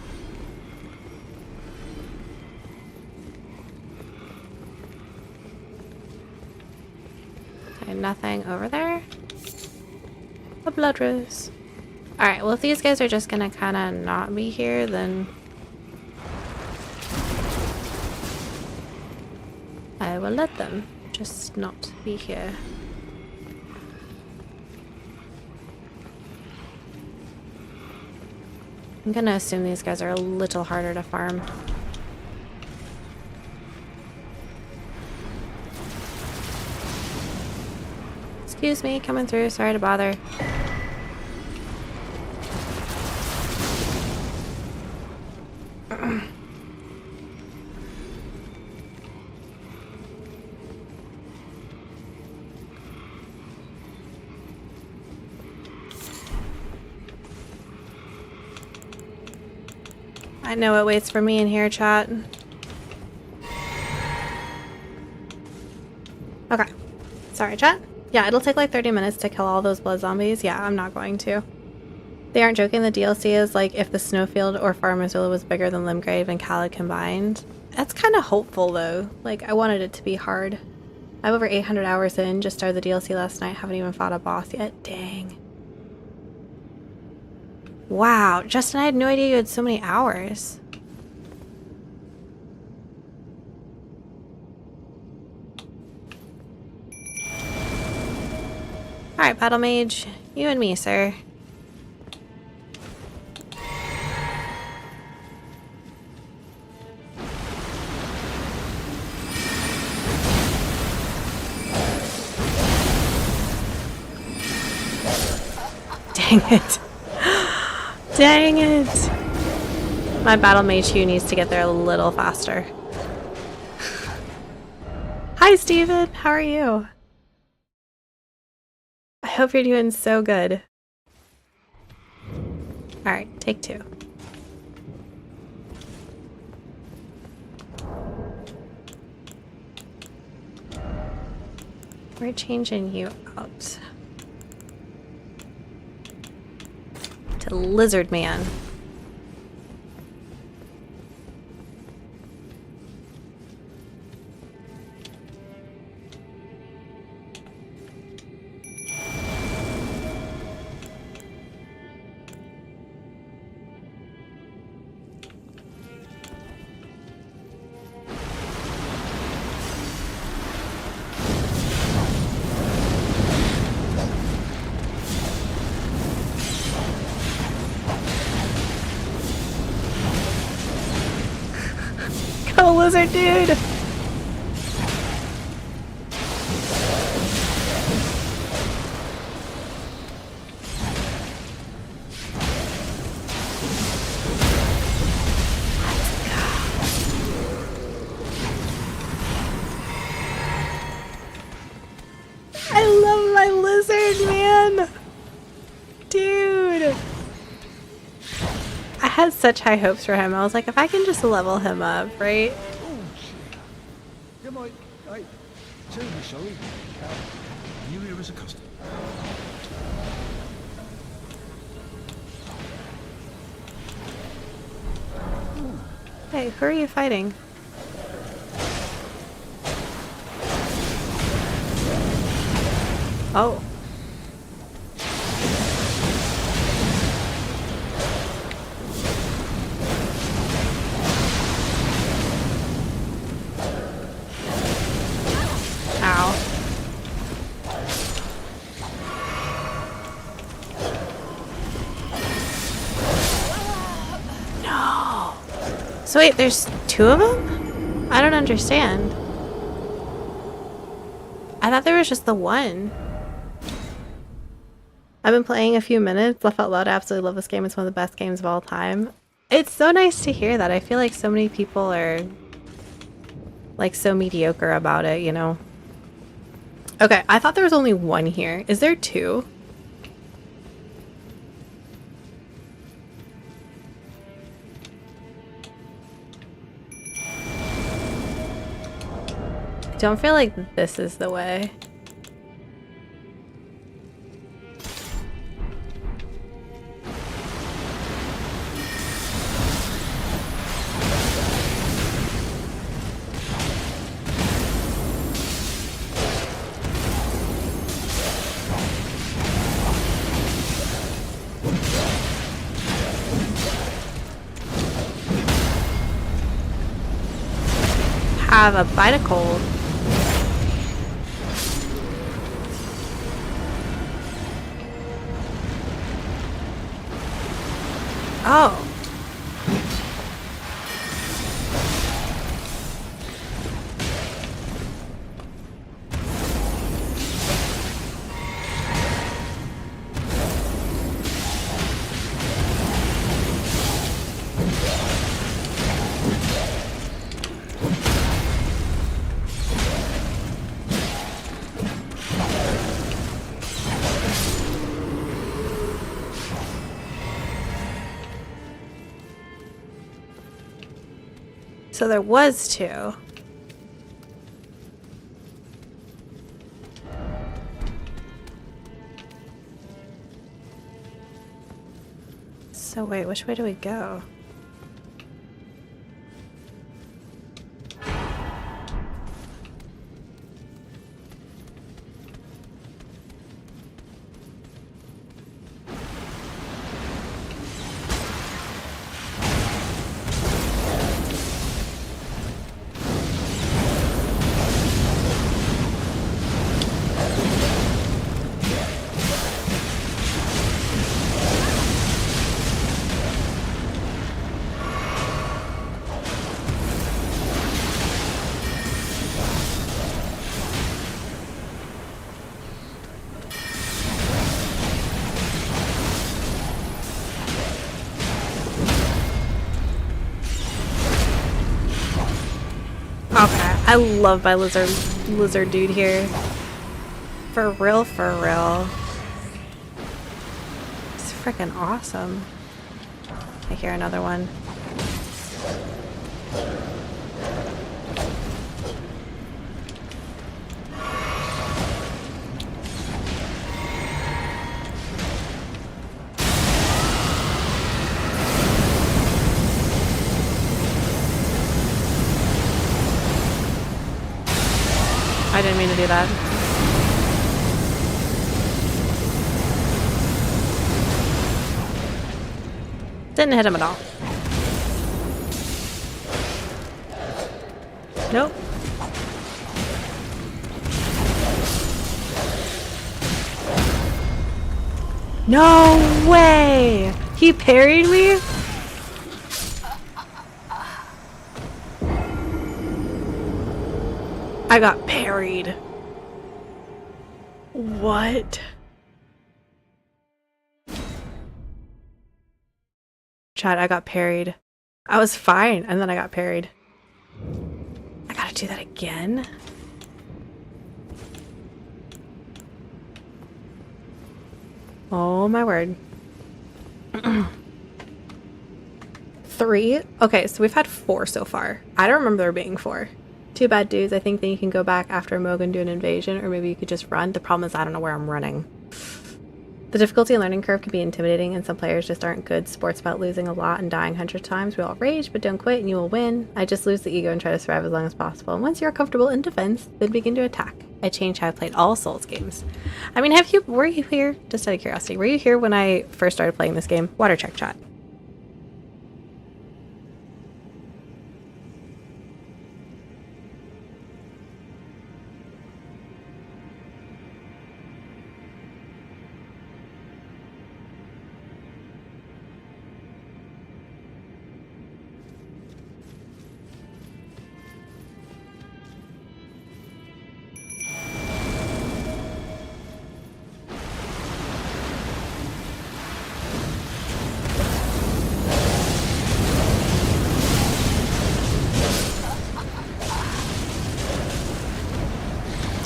Okay, nothing over there. A blood rose. Alright, well if these guys are just gonna kinda not be here, then I will let them just not be here. I'm gonna assume these guys are a little harder to farm. Excuse me, coming through. Sorry to bother. I know it waits for me in here, chat. Okay. Sorry, chat. Yeah, it'll take like 30 minutes to kill all those blood zombies. Yeah, I'm not going to. They aren't joking. The DLC is like if the Snowfield or Farmer's Villa was bigger than Limgrave and Khaled combined. That's kind of hopeful though. Like, I wanted it to be hard. I have over 800 hours in. Just started the DLC last night. Haven't even fought a boss yet. Dang. Wow, Justin, I had no idea you had so many hours. Alright, Battle Mage. You and me, sir. Dang it. Dang it. My Battle Mage Hugh needs to get there a little faster. Hi, Steven. How are you? I hope you're doing so good. Alright, take 2. We're changing you out to Lizard Man. Go, lizard dude! I love my lizard, man! Dude! I had such high hopes for him. I was like, if I can just level him up, right? Oh, yeah, mate. Hey, terribly sorry. You here as a customer. Hey, who are you fighting? Oh. Ow. No. So wait, there's 2 of them? I don't understand. I thought there was just the one. I've been playing a few minutes. Laugh out loud. I absolutely love this game. It's one of the best games of all time. It's so nice to hear that. I feel like so many people are like so mediocre about it, you know? Okay, I thought there was only 1 here. Is there 2? I don't feel like this is the way. Have a bite of cold. Oh. So there was 2. So wait, which way do we go? I love my lizard dude here. For real, for real. It's freaking awesome. I hear another one. I didn't mean to do that. Didn't hit him at all. Nope. No way! He parried me? I got parried. What? Chad, I got parried. I was fine, and then I got parried. I gotta do that again? Oh my word. 3? Okay, so we've had 4 so far. I don't remember there being 4. Too bad, dudes. I think that you can go back after Moog and do an invasion, or maybe you could just run. The problem is I don't know where I'm running. The difficulty and learning curve can be intimidating, and some players just aren't good sports about losing a lot and dying 100 times. We all rage, but don't quit and you will win. I just lose the ego and try to survive as long as possible. And once you're comfortable in defense, then begin to attack. I changed how I played all Souls games. I mean, were you here? Just out of curiosity, were you here when I first started playing this game? Water check, chat.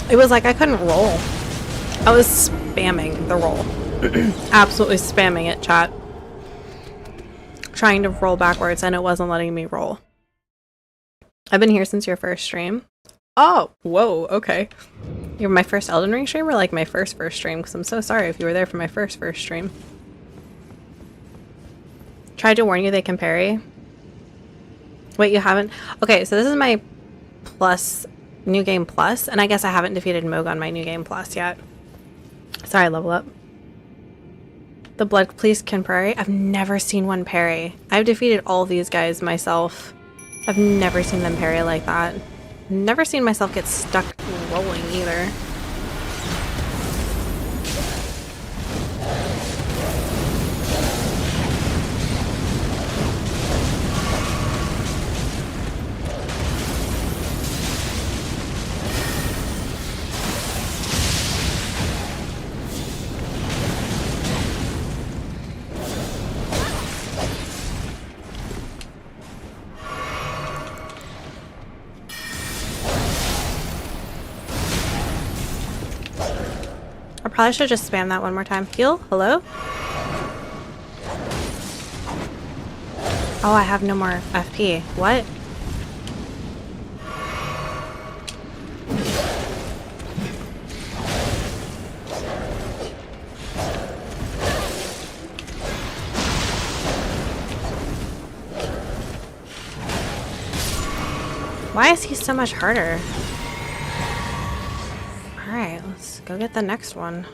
It was like I couldn't roll. I was spamming the roll. Absolutely spamming it, chat. Trying to roll backwards and it wasn't letting me roll. I've been here since your first stream. Oh, whoa, okay. You're my first Elden Ring stream or like my first stream? Because I'm so sorry if you were there for my first stream. Tried to warn you they can parry. Wait, you haven't? Okay, so this is my plus... New Game Plus, and I guess I haven't defeated Moog on my New Game Plus yet. Sorry, level up. The Blood Police can parry? I've never seen one parry. I've defeated all these guys myself. I've never seen them parry like that. Never seen myself get stuck rolling either. I probably should just spam that one more time. Heal? Hello? Oh, I have no more FP. What? Why is he so much harder? Alright, let's go get the next one.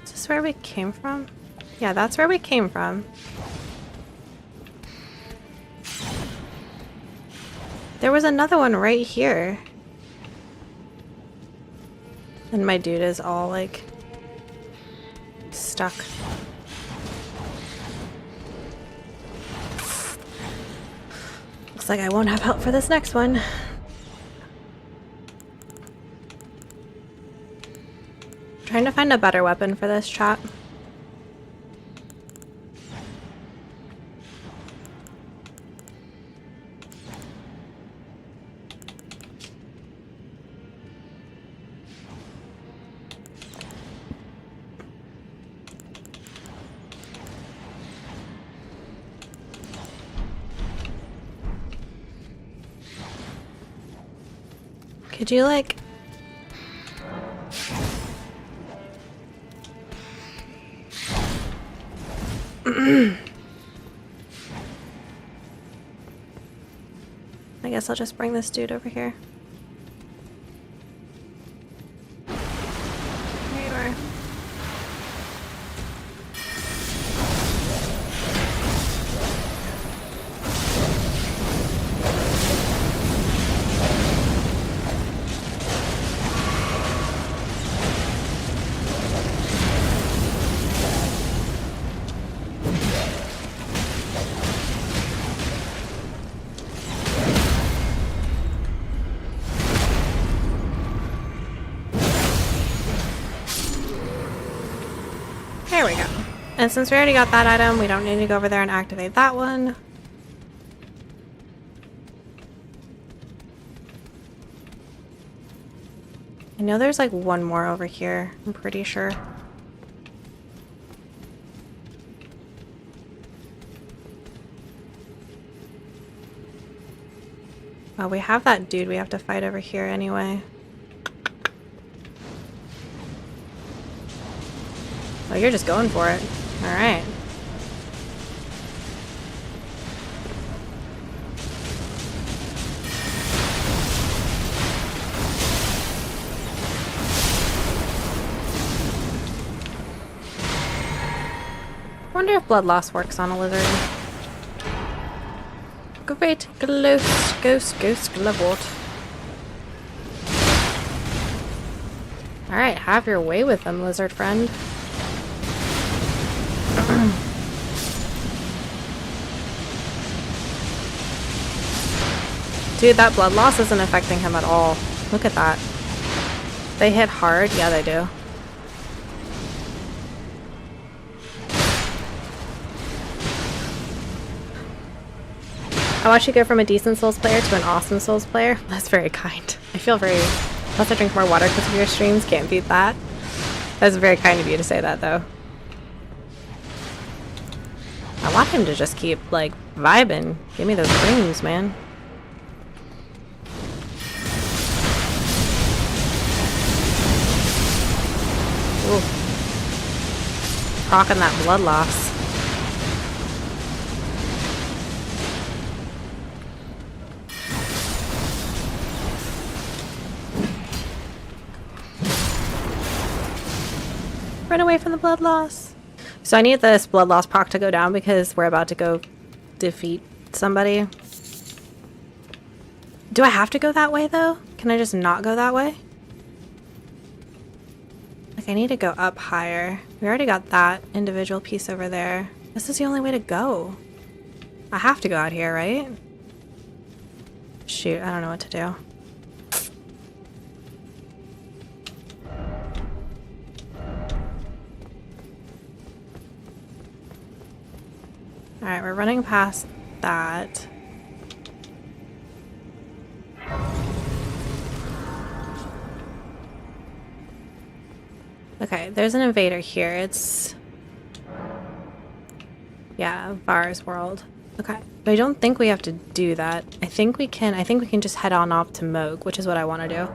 Is this where we came from? Yeah, that's where we came from. There was another one right here. And my dude is all like stuck. Looks like I won't have help for this next one. Trying to find a better weapon for this chat. Could you like... I guess I'll just bring this dude over here. There you are. There we go. And since we already got that item, we don't need to go over there and activate that one. I know there's like one more over here, I'm pretty sure. Well, we have that dude we have to fight over here anyway. Oh, you're just going for it. Alright. Wonder if blood loss works on a lizard. Great ghost glivort. Alright, have your way with them, lizard friend. Dude, that blood loss isn't affecting him at all. Look at that. They hit hard? Yeah, they do. I watched you go from a decent Souls player to an awesome Souls player. That's very kind. I feel very... Unless I drink more water because of your streams, can't beat that. That's very kind of you to say that, though. I want him to just keep, like, vibing. Give me those rings, man. Ooh. Rocking that blood loss. Run away from the blood loss. So I need this blood loss proc to go down because we're about to go defeat somebody. Do I have to go that way though? Can I just not go that way? Like I need to go up higher. We already got that individual piece over there. This is the only way to go. I have to go out here, right? Shoot, I don't know what to do. Alright, we're running past that. Okay, there's an invader here. It's... yeah, Var's world. Okay, but I don't think we have to do that. I think we can just head on off to Moog, which is what I want to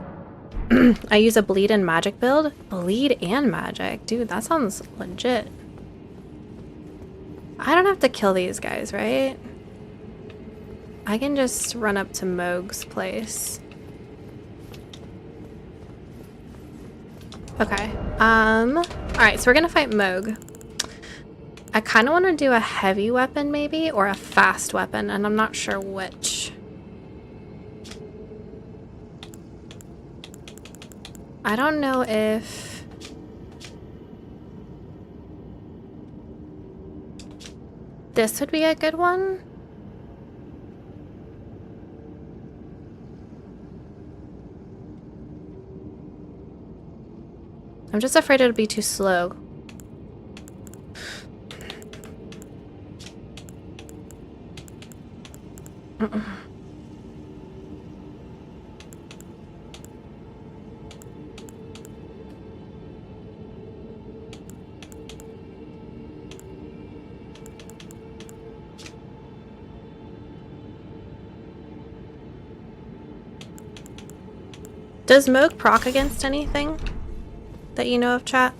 do. I use a bleed and magic build? Bleed and magic? Dude, that sounds legit. I don't have to kill these guys, right? I can just run up to Moog's place. Okay. Alright, so we're gonna fight Moog. I kind of want to do a heavy weapon maybe, or a fast weapon, and I'm not sure which. I don't know if... this would be a good one. I'm just afraid it'll be too slow. Does Moog proc against anything that you know of, chat?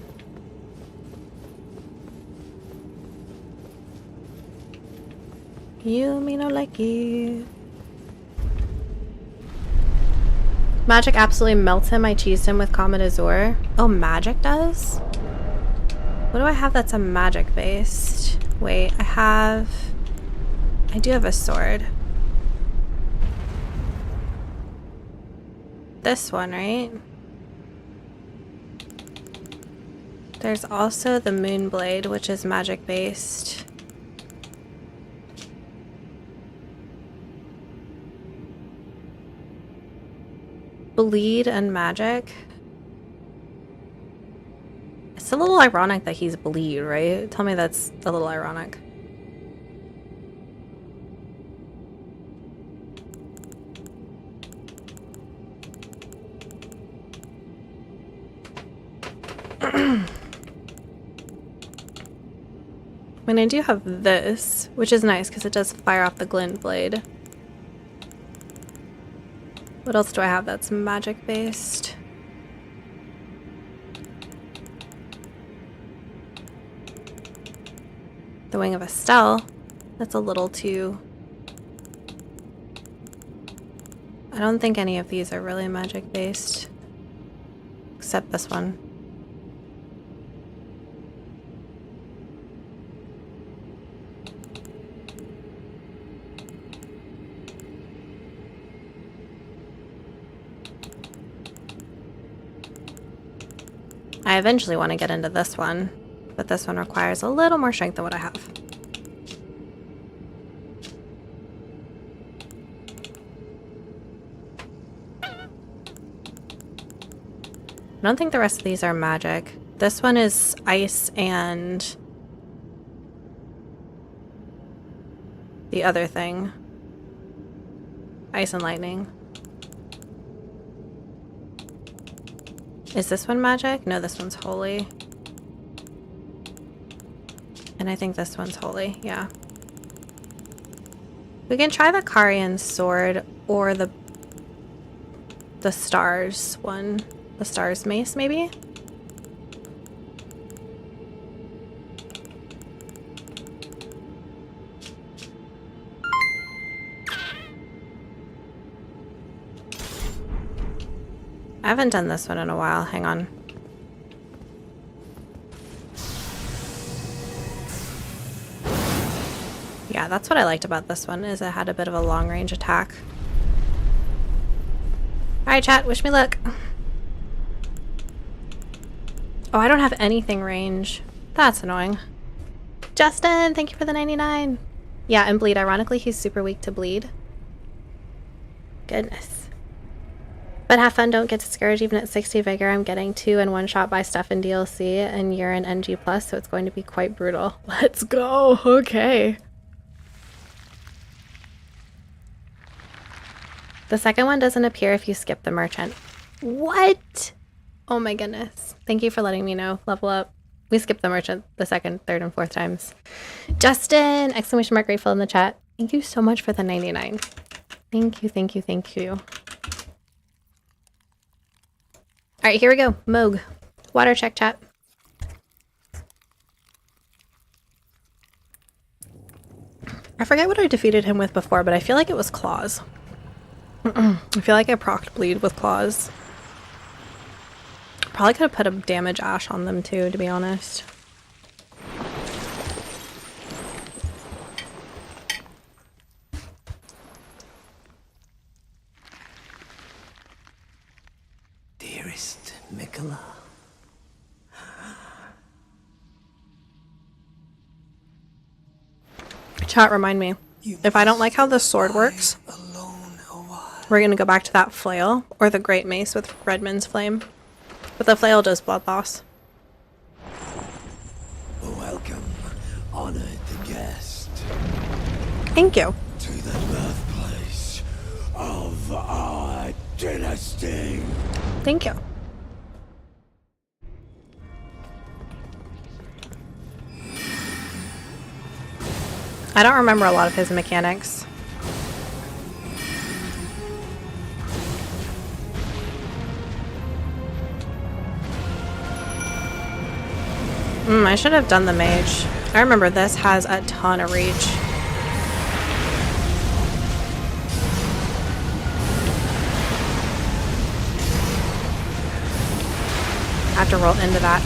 You me no like you. Magic absolutely melts him. I cheesed him with Comet Azure. Oh, magic does? What do I have that's a magic based? Wait, I do have a sword. This one, right? There's also the Moonblade, which is magic based. Bleed and magic. It's a little ironic that he's bleed, right? Tell me that's a little ironic. I mean, I do have this, which is nice because it does fire off the glint blade. What else do I have that's magic based? The Wing of Estelle. That's a little too... I don't think any of these are really magic based. Except this one. I eventually want to get into this one, but this one requires a little more strength than what I have. I don't think the rest of these are magic. This one is ice and the other thing. Ice and lightning. Is this one magic? No, this one's holy. And I think this one's holy, yeah. We can try the Karian sword or the stars one. The stars mace, maybe? I haven't done this one in a while. Hang on. Yeah, that's what I liked about this one, is it had a bit of a long range attack. Alright, chat, wish me luck. Oh, I don't have anything range. That's annoying. Justin, thank you for the 99. Yeah, and bleed. Ironically, he's super weak to bleed. Goodness. But have fun, don't get discouraged. Even at 60 vigor, I'm getting 2 and 1 shot by stuff in DLC, and you're in NG+, so it's going to be quite brutal. Let's go! Okay. The second one doesn't appear if you skip the merchant. What? Oh my goodness. Thank you for letting me know. Level up. We skipped the merchant the second, third, and fourth times. Justin! Exclamation mark grateful in the chat. Thank you so much for the 99. Thank you, thank you, thank you. Alright, here we go. Moog. Water check, chat. I forget what I defeated him with before, but I feel like it was claws. I feel like I procced bleed with claws. Probably could have put a damage ash on them too, to be honest. Dearest Mikola. Chat, remind me. If I don't like how this sword works, we're gonna go back to that flail or the great mace with Redmond's flame. But the flail does blood loss. Welcome, honored guest, Thank you. to the birthplace of our dynasty. Thank you. I don't remember a lot of his mechanics. I should have done the mage. I remember this has a ton of reach. I have to roll into that.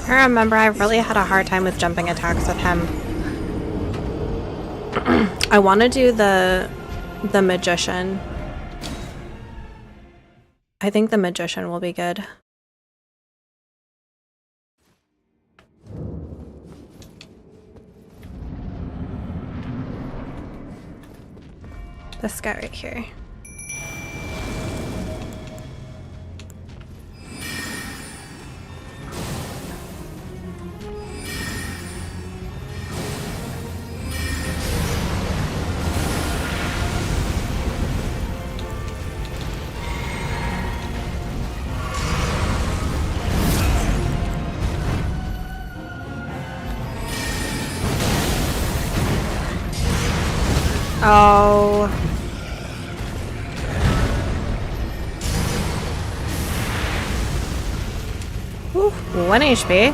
I remember I really had a hard time with jumping attacks with him. I want to do the magician. I think the magician will be good. This guy right here. Oh. Ooh, 1 HP.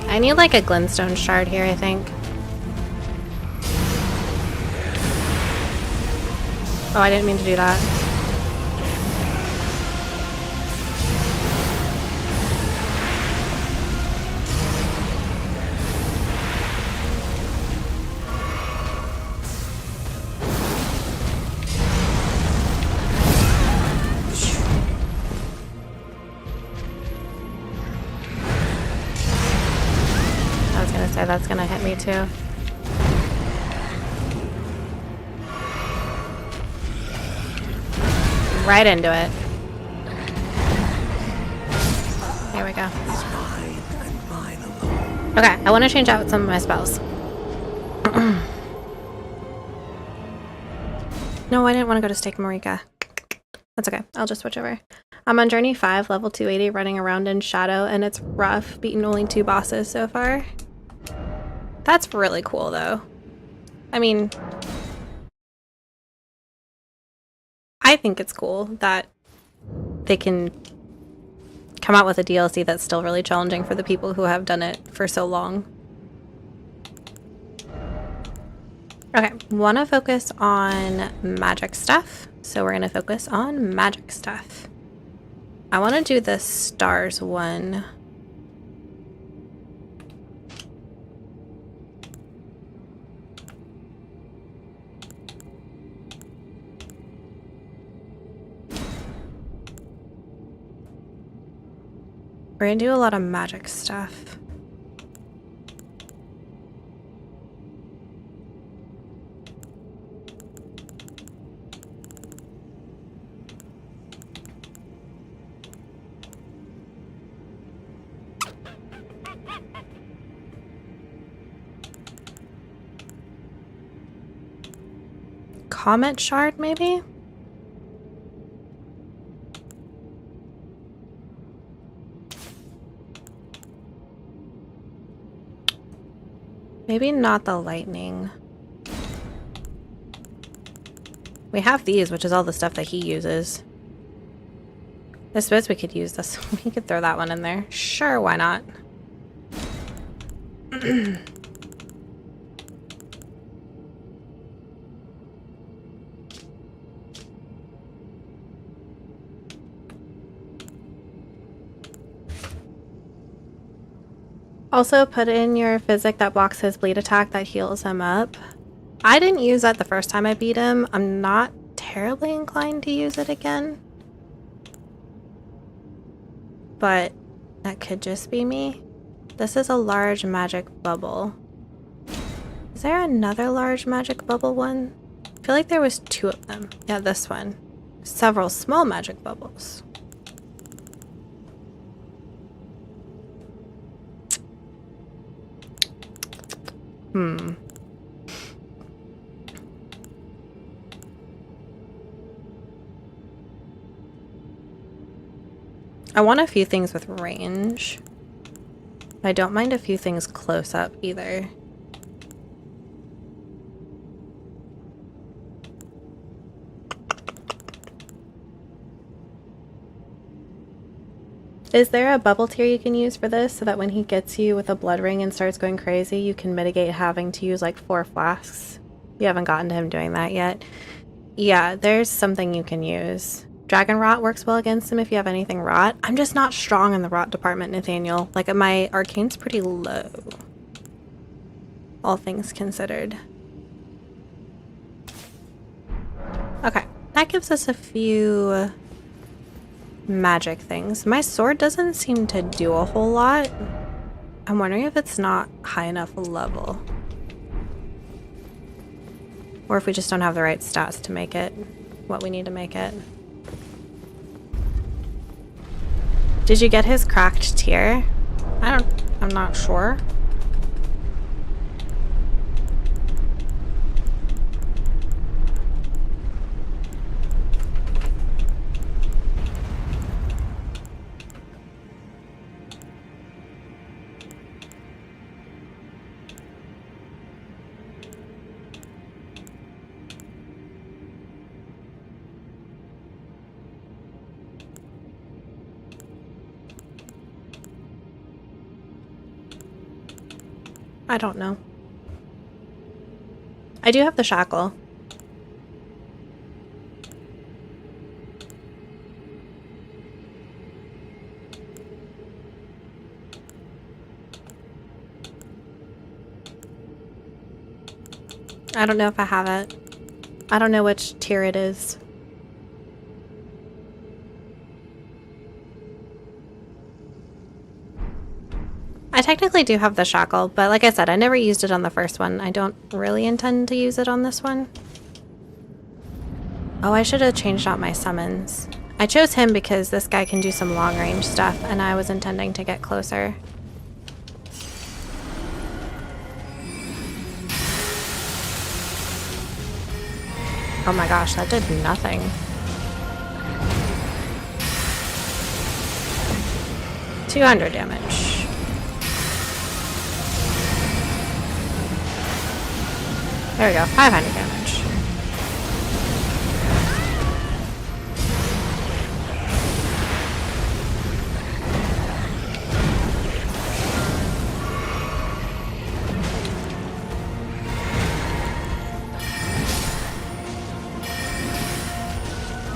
I need like a glintstone shard here, I think. Oh, I didn't mean to do that. That's gonna hit me too. Right into it. There we go. Okay, I want to change out some of my spells. No, I didn't want to go to Steak Marika. That's okay. I'll just switch over. I'm on Journey 5, level 280, running around in Shadow, and it's rough, beating only 2 bosses so far. That's really cool, though. I mean, I think it's cool that they can come out with a DLC that's still really challenging for the people who have done it for so long. Okay, want to focus on magic stuff, so we're going to focus on magic stuff. I want to do the stars one. We're gonna do a lot of magic stuff. Comet shard, maybe? Maybe not the lightning. We have these, which is all the stuff that he uses. I suppose we could use this. We could throw that one in there. Sure, why not? Also, put in your physic that blocks his bleed attack that heals him up. I didn't use that the first time I beat him. I'm not terribly inclined to use it again. But that could just be me. This is a large magic bubble. Is there another large magic bubble one? I feel like there was 2 of them. Yeah, this one. Several small magic bubbles. I want a few things with range. I don't mind a few things close up either. Is there a bubble tier you can use for this so that when he gets you with a blood ring and starts going crazy, you can mitigate having to use like 4 flasks? You haven't gotten to him doing that yet. Yeah, there's something you can use. Dragon Rot works well against him if you have anything Rot. I'm just not strong in the Rot department, Nathaniel. Like, my Arcane's pretty low. All things considered. Okay, that gives us a few magic things. My sword doesn't seem to do a whole lot. I'm wondering if it's not high enough level. Or if we just don't have the right stats to make it what we need to make it. Did you get his cracked tier? I'm not sure. I don't know. I do have the shackle. I don't know if I have it. I don't know which tier it is. I technically do have the shackle, but like I said, I never used it on the first one. I don't really intend to use it on this one. Oh, I should have changed out my summons. I chose him because this guy can do some long range stuff, and I was intending to get closer. Oh my gosh, that did nothing. $200 damage. There we go, 500 damage.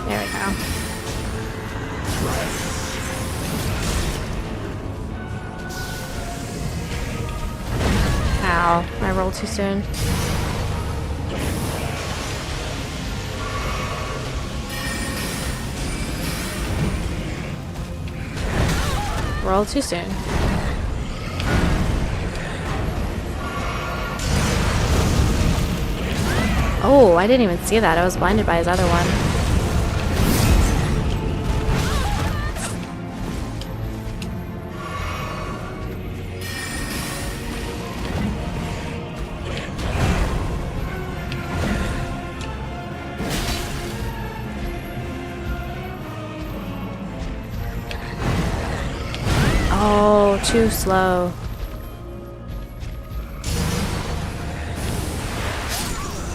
There we go. Ow, I rolled too soon. Roll too soon. Oh, I didn't even see that. I was blinded by his other one. Oh, too slow.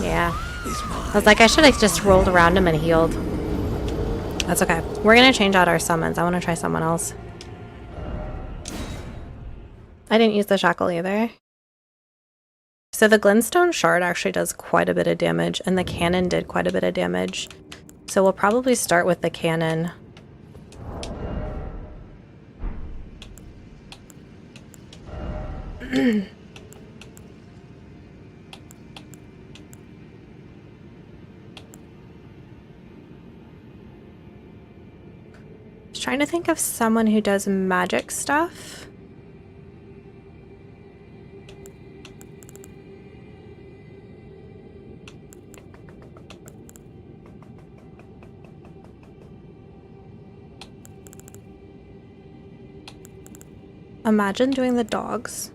Yeah. I was like, I should have just rolled around him and healed. That's okay. We're gonna change out our summons. I want to try someone else. I didn't use the shackle either. So the glintstone shard actually does quite a bit of damage, and the cannon did quite a bit of damage. So we'll probably start with the cannon. Just trying to think of someone who does magic stuff. Imagine doing the dogs.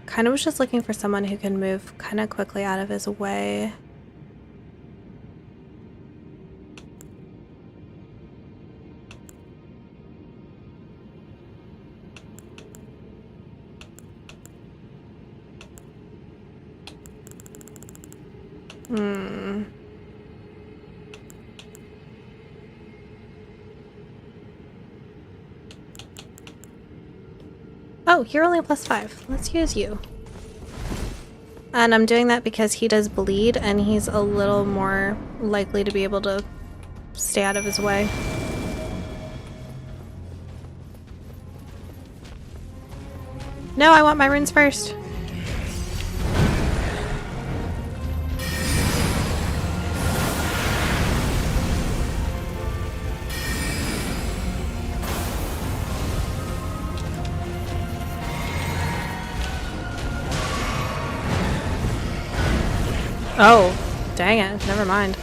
Kind of was just looking for someone who can move kind of quickly out of his way. Oh, you're only +5. Let's use you. And I'm doing that because he does bleed and he's a little more likely to be able to stay out of his way. No, I want my runes first. Oh, dang it. Never mind.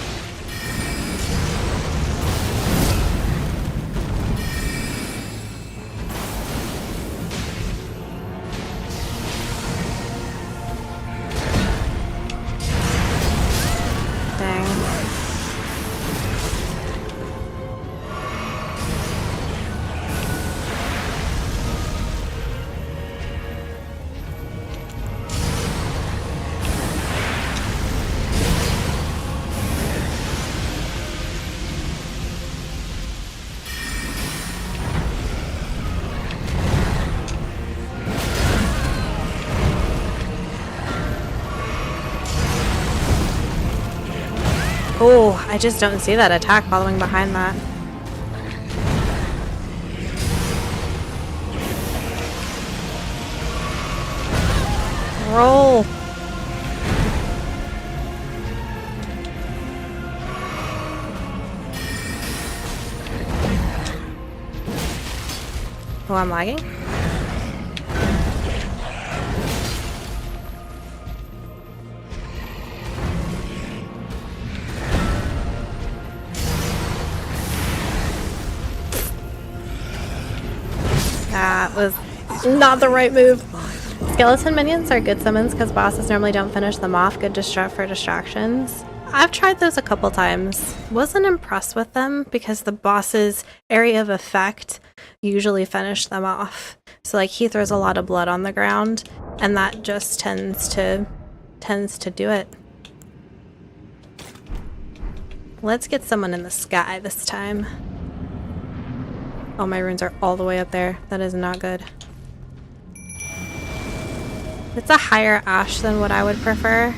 Oh, I just don't see that attack following behind that. Roll. Oh, I'm lagging? That was not the right move. Skeleton minions are good summons because bosses normally don't finish them off. Good for distractions. I've tried those a couple times. Wasn't impressed with them because the boss's area of effect usually finish them off. So like he throws a lot of blood on the ground and that just tends to do it. Let's get someone in the sky this time. Oh, my runes are all the way up there. That is not good. It's a higher ash than what I would prefer.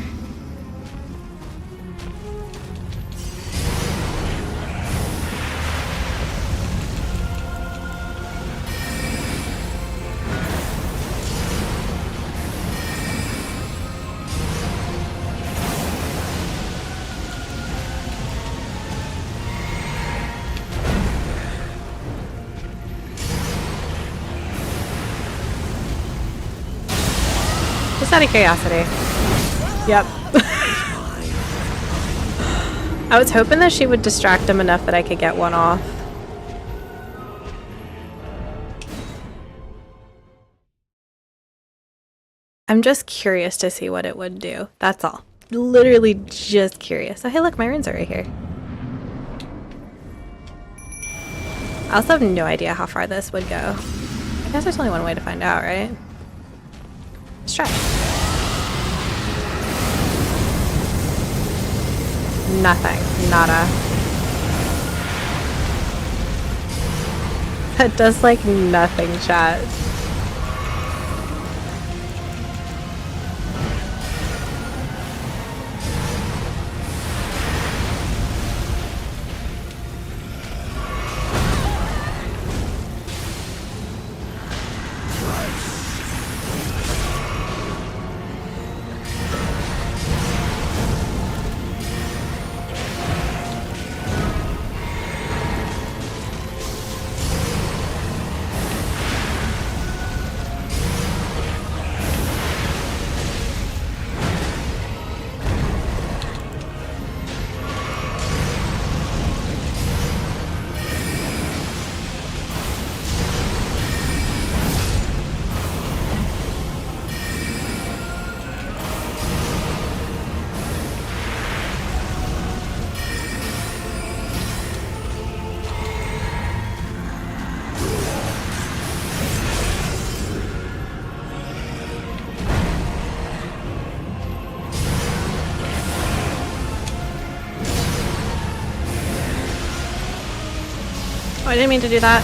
Just out of curiosity. Yep. I was hoping that she would distract him enough that I could get one off. I'm just curious to see what it would do. That's all. Literally just curious. Oh, hey, look, my runes are right here. I also have no idea how far this would go. I guess there's only one way to find out, right? Let's try. Nothing. Nada. That does like nothing, chat. Oh, I didn't mean to do that.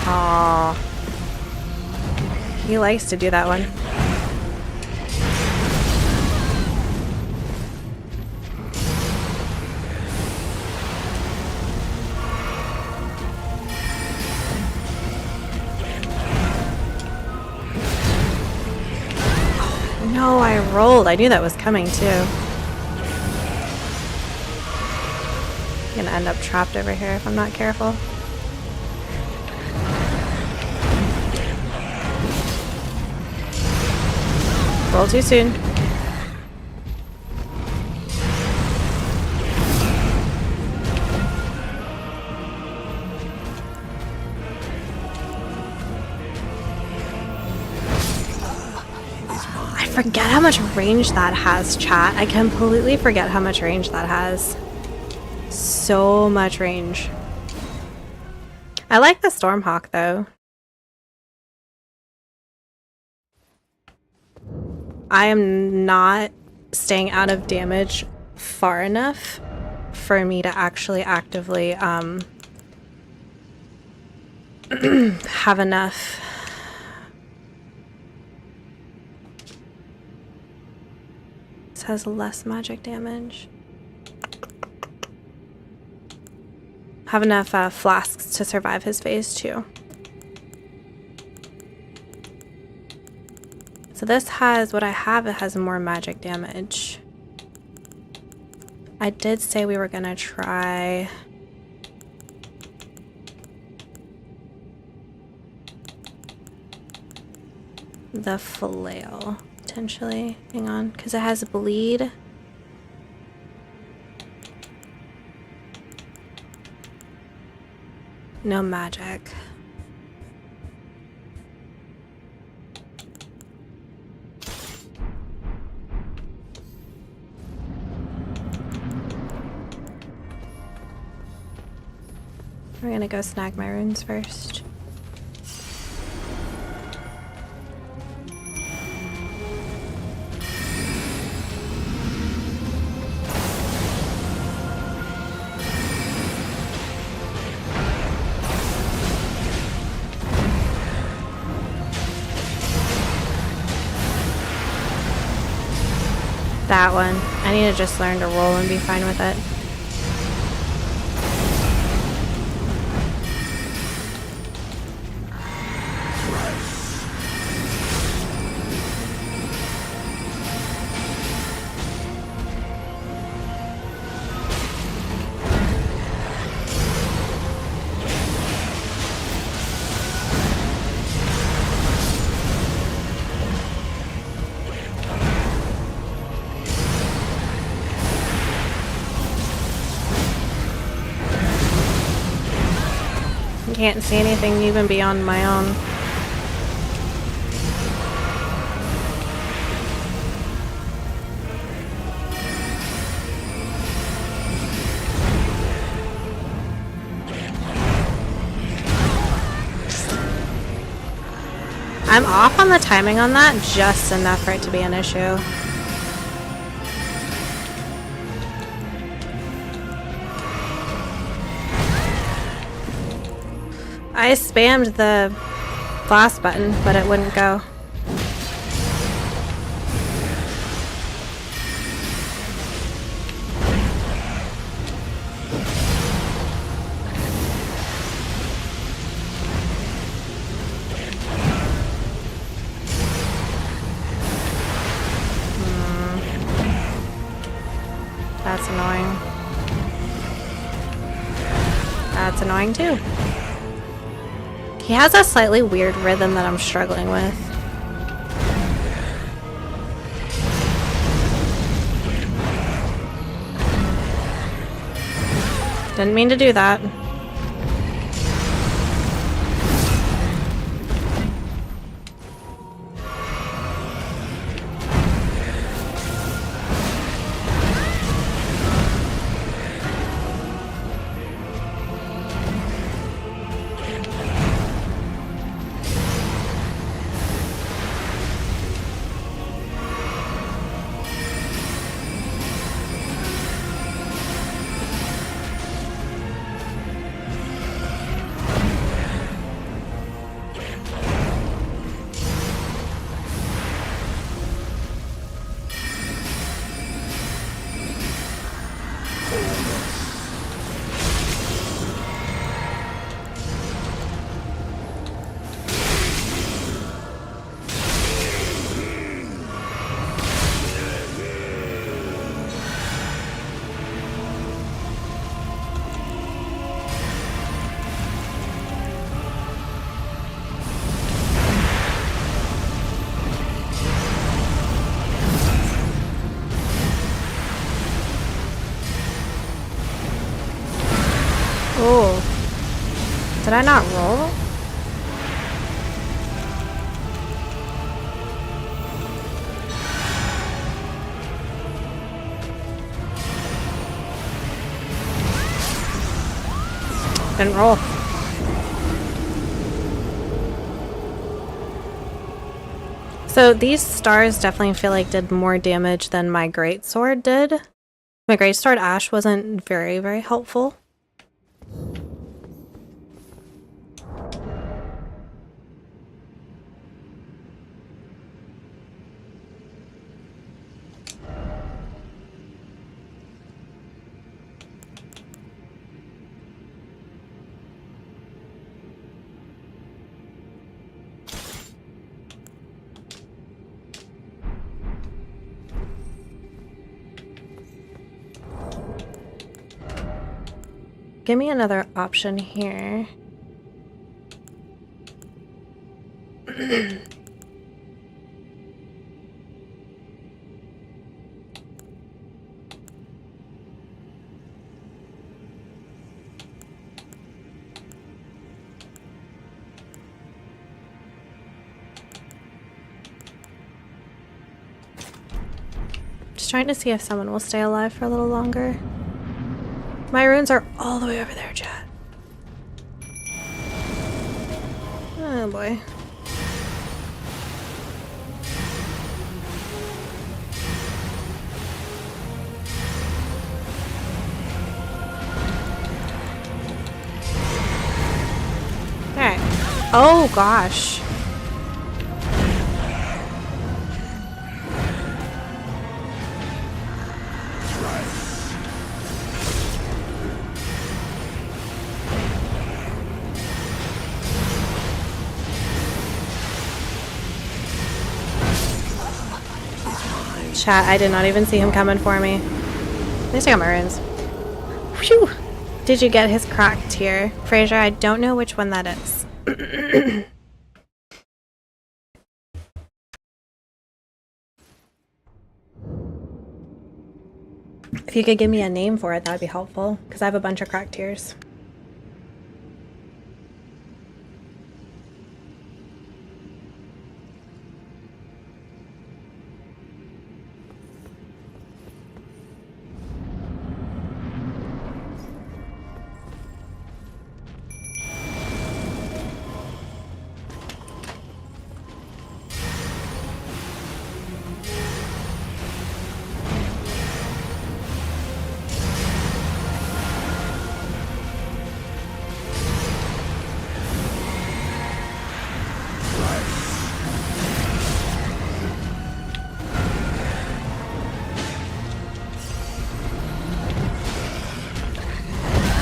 Aww. He likes to do that one. No, I rolled. I knew that was coming too. I'm gonna end up trapped over here if I'm not careful. Roll too soon. I forget how much range that has, chat. I completely forget how much range that has. So much range. I like the Stormhawk though. I am not staying out of damage far enough for me to actually actively have enough. This has less magic damage. Have enough flasks to survive his phase 2. So this has, what I have, it has more magic damage. I did say we were gonna try the flail, potentially. Hang on, because it has bleed. No magic. We're gonna go snag my runes first. That one. I need to just learn to roll and be fine with it. can't see anything even beyond my own. I'm off on the timing on that, just enough for it to be an issue. I spammed the blast button, but it wouldn't go. That's annoying. That's annoying too. He has a slightly weird rhythm that I'm struggling with. Didn't mean to do that. Oh. Did I not roll? Didn't roll. So these stars definitely feel like did more damage than my greatsword did. My greatsword Ash wasn't very, very helpful. Give me another option here. Just trying to see if someone will stay alive for a little longer. My runes are all the way over there, chat. Oh boy. Alright. Oh gosh. Chat, I did not even see him coming for me. At least I got my runes. Whew! Did you get his cracked tier? Fraser, I don't know which one that is. If you could give me a name for it, that would be helpful, because I have a bunch of cracked tiers.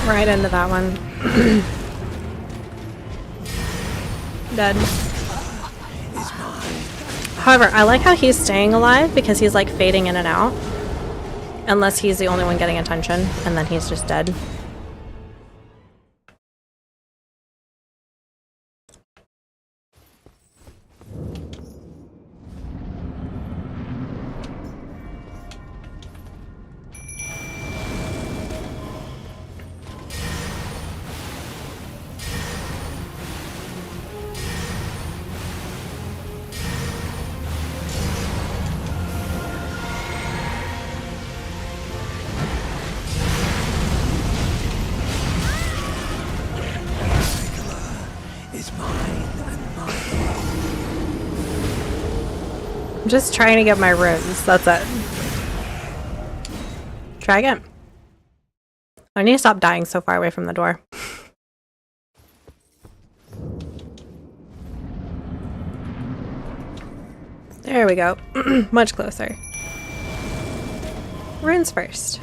Right into that one. Dead. However, I like how he's staying alive because he's like fading in and out. Unless he's the only one getting attention, and then he's just dead. I'm just trying to get my runes, that's it. Try again. I need to stop dying so far away from the door. There we go. Much closer. Runes first.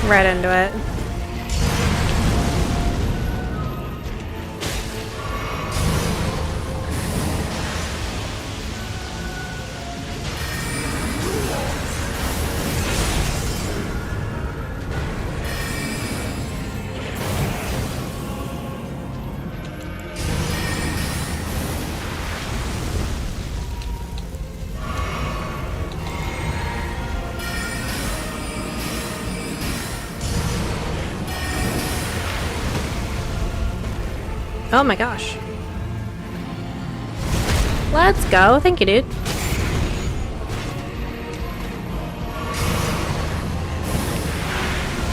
Right into it. Oh my gosh. Let's go. Thank you, dude.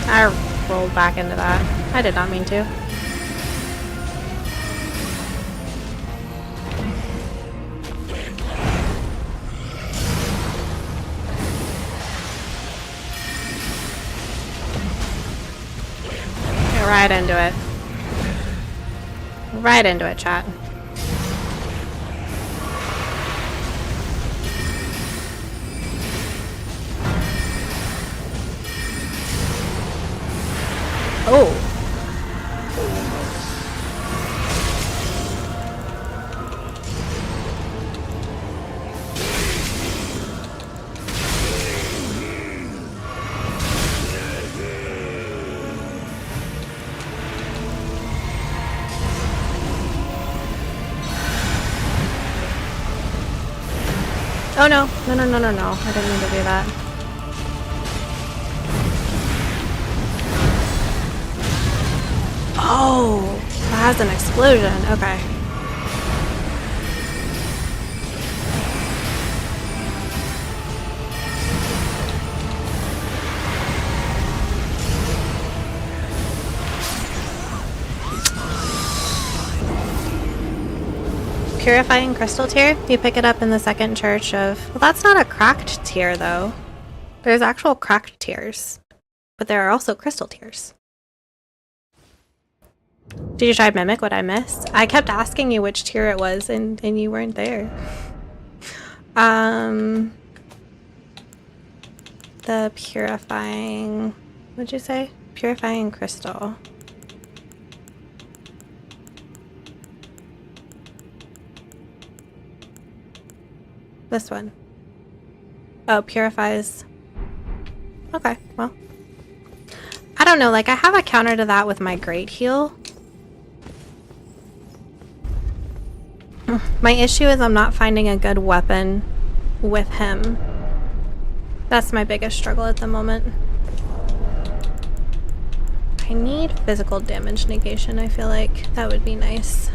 I rolled back into that. I did not mean to. Get right into it. Right into it, chat. Oh. Oh no. No, no, no, no, no. I didn't mean to do that. Oh, that has an explosion. Okay. Purifying crystal tier. You pick it up in the second church of... Well, that's not a cracked tier, though. There's actual cracked tiers. But there are also crystal tiers. Did you try Mimic? What I missed? I kept asking you which tier it was, and you weren't there. The purifying... What'd you say? Purifying crystal. This one. Oh, purifies. Okay, well. I don't know, like I have a counter to that with my great heal. My issue is I'm not finding a good weapon with him. That's my biggest struggle at the moment. I need physical damage negation, I feel like. That would be nice.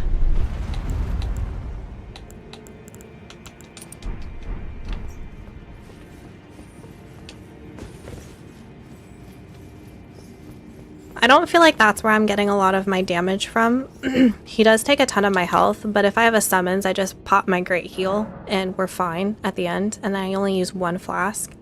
I don't feel like that's where I'm getting a lot of my damage from. He does take a ton of my health, but if I have a summons, I just pop my great heal and we're fine at the end, and then I only use 1 flask.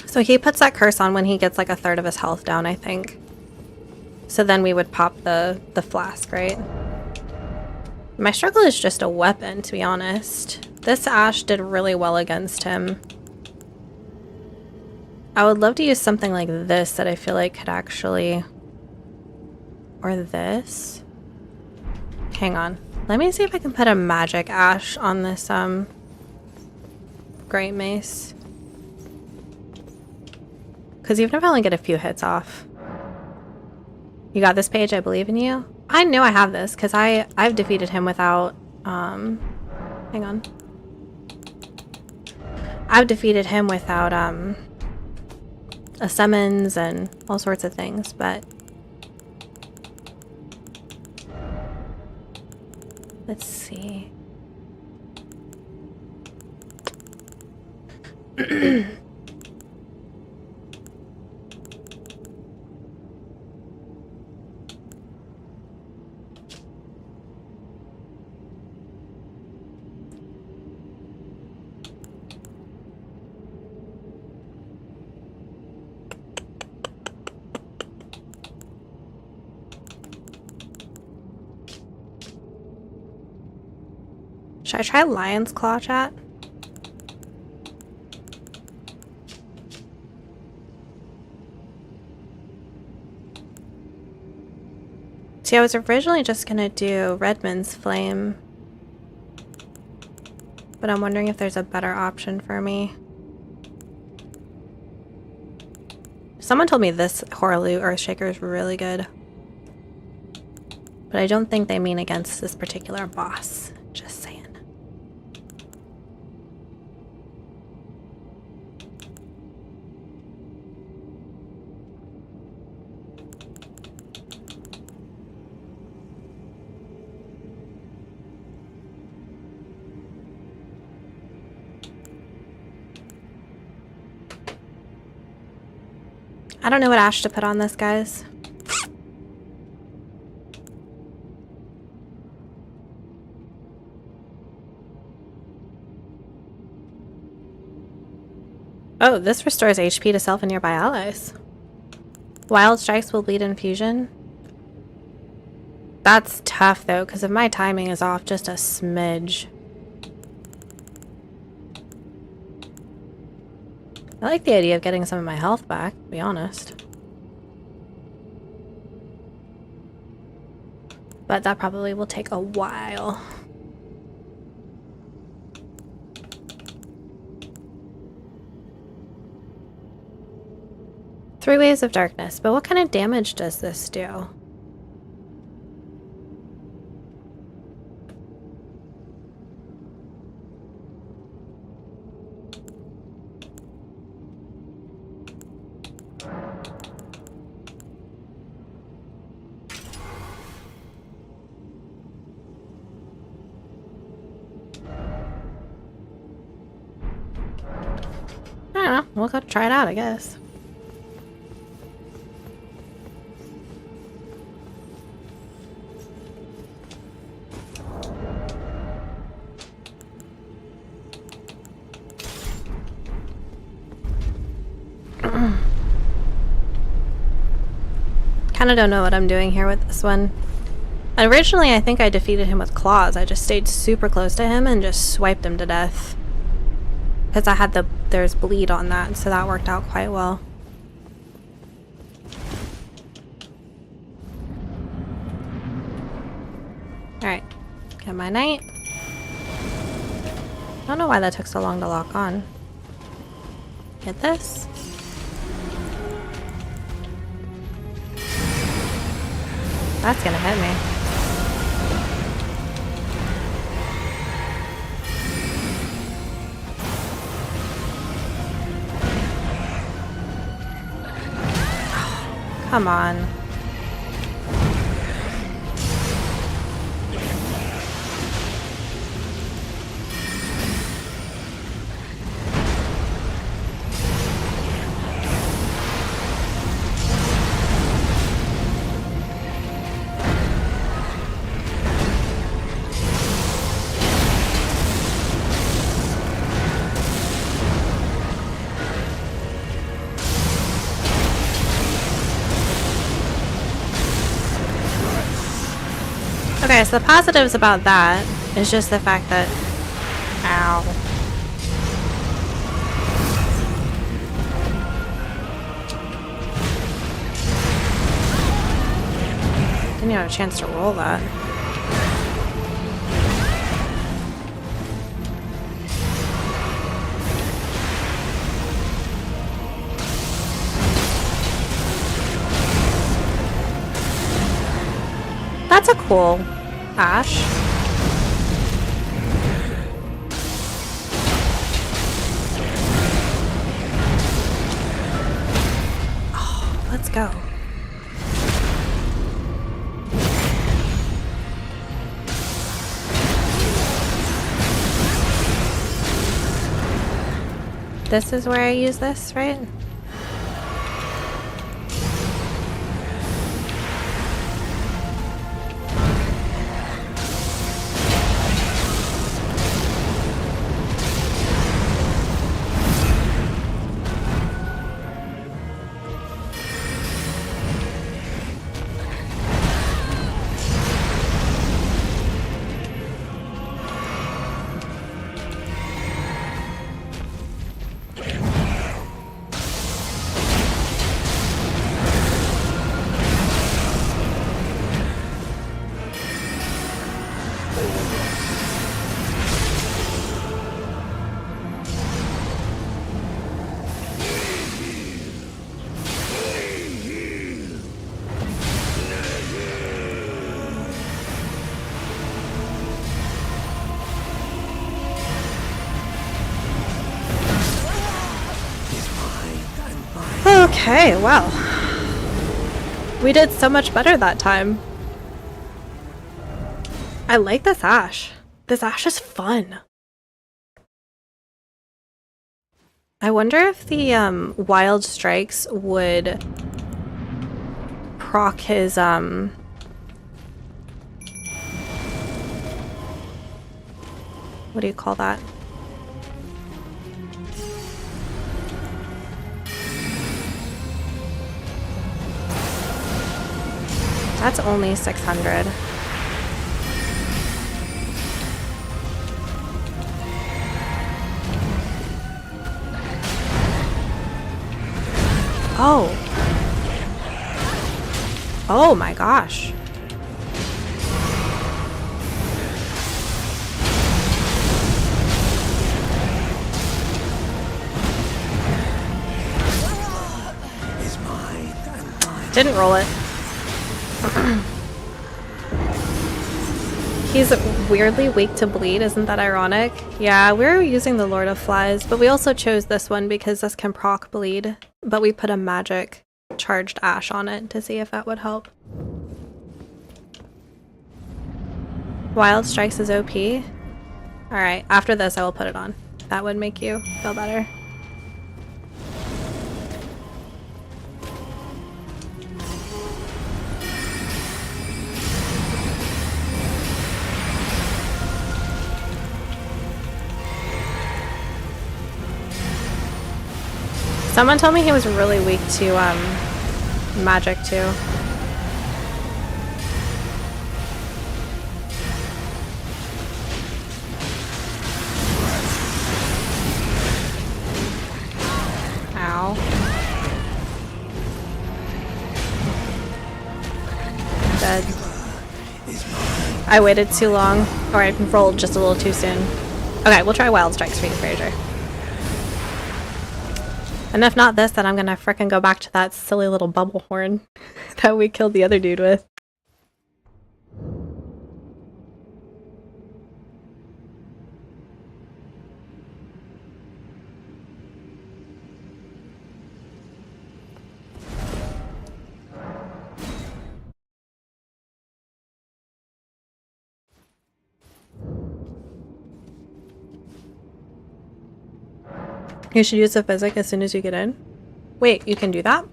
So he puts that curse on when he gets like 1/3 of his health down, I think. So then we would pop the flask, right? My struggle is just a weapon, to be honest. This Ash did really well against him. I would love to use something like this that I feel like could actually... Or this? Hang on. Let me see if I can put a magic Ash on this Great Mace. Because even if I only get a few hits off. You got this, Paige? I believe in you. I know I have this because I've defeated him without hang on. I've defeated him without a summons and all sorts of things, but let's see. Should I try Lion's Claw, chat? See, I was originally just gonna do Redmond's Flame, but I'm wondering if there's a better option for me. Someone told me this Horaloo Earthshaker is really good, but I don't think they mean against this particular boss. Just saying. I don't know what Ash to put on this, guys. Oh, this restores HP to self and nearby allies. Wild Strikes will bleed infusion. That's tough, though, because if my timing is off just a smidge. I like the idea of getting some of my health back, to be honest. But that probably will take a while. Three Waves of Darkness, but what kind of damage does this do? I don't know. We'll go try it out, I guess. Kinda don't know what I'm doing here with this one. Originally, I think I defeated him with claws. I just stayed super close to him and just swiped him to death. Because I had there's bleed on that, so that worked out quite well. Alright, get my knight. I don't know why that took so long to lock on. Get this. That's gonna hit me. Come on. Okay, so the positives about that is just the fact that... Ow. Didn't even have a chance to roll that. That's a cool ash. Oh, let's go. This is where I use this, right? Okay, well. We did so much better that time. I like this ash. This ash is fun. I wonder if the wild strikes would proc his what do you call that? That's only 600. Oh. Oh my gosh. Didn't roll it. He's weirdly weak to bleed, isn't that ironic? Yeah, we're using the Lord of Flies, but we also chose this one because this can proc bleed, but we put a magic charged ash on it to see if that would help. Wild Strikes is OP. Alright, after this I will put it on. That would make you feel better. Someone told me he was really weak to magic too. Ow. Dead. I waited too long, or I rolled just a little too soon. Okay, we'll try Wild Strikes for you, Fraser. And if not this, then I'm gonna frickin' go back to that silly little bubble horn that we killed the other dude with. You should use the physic as soon as you get in. Wait, you can do that?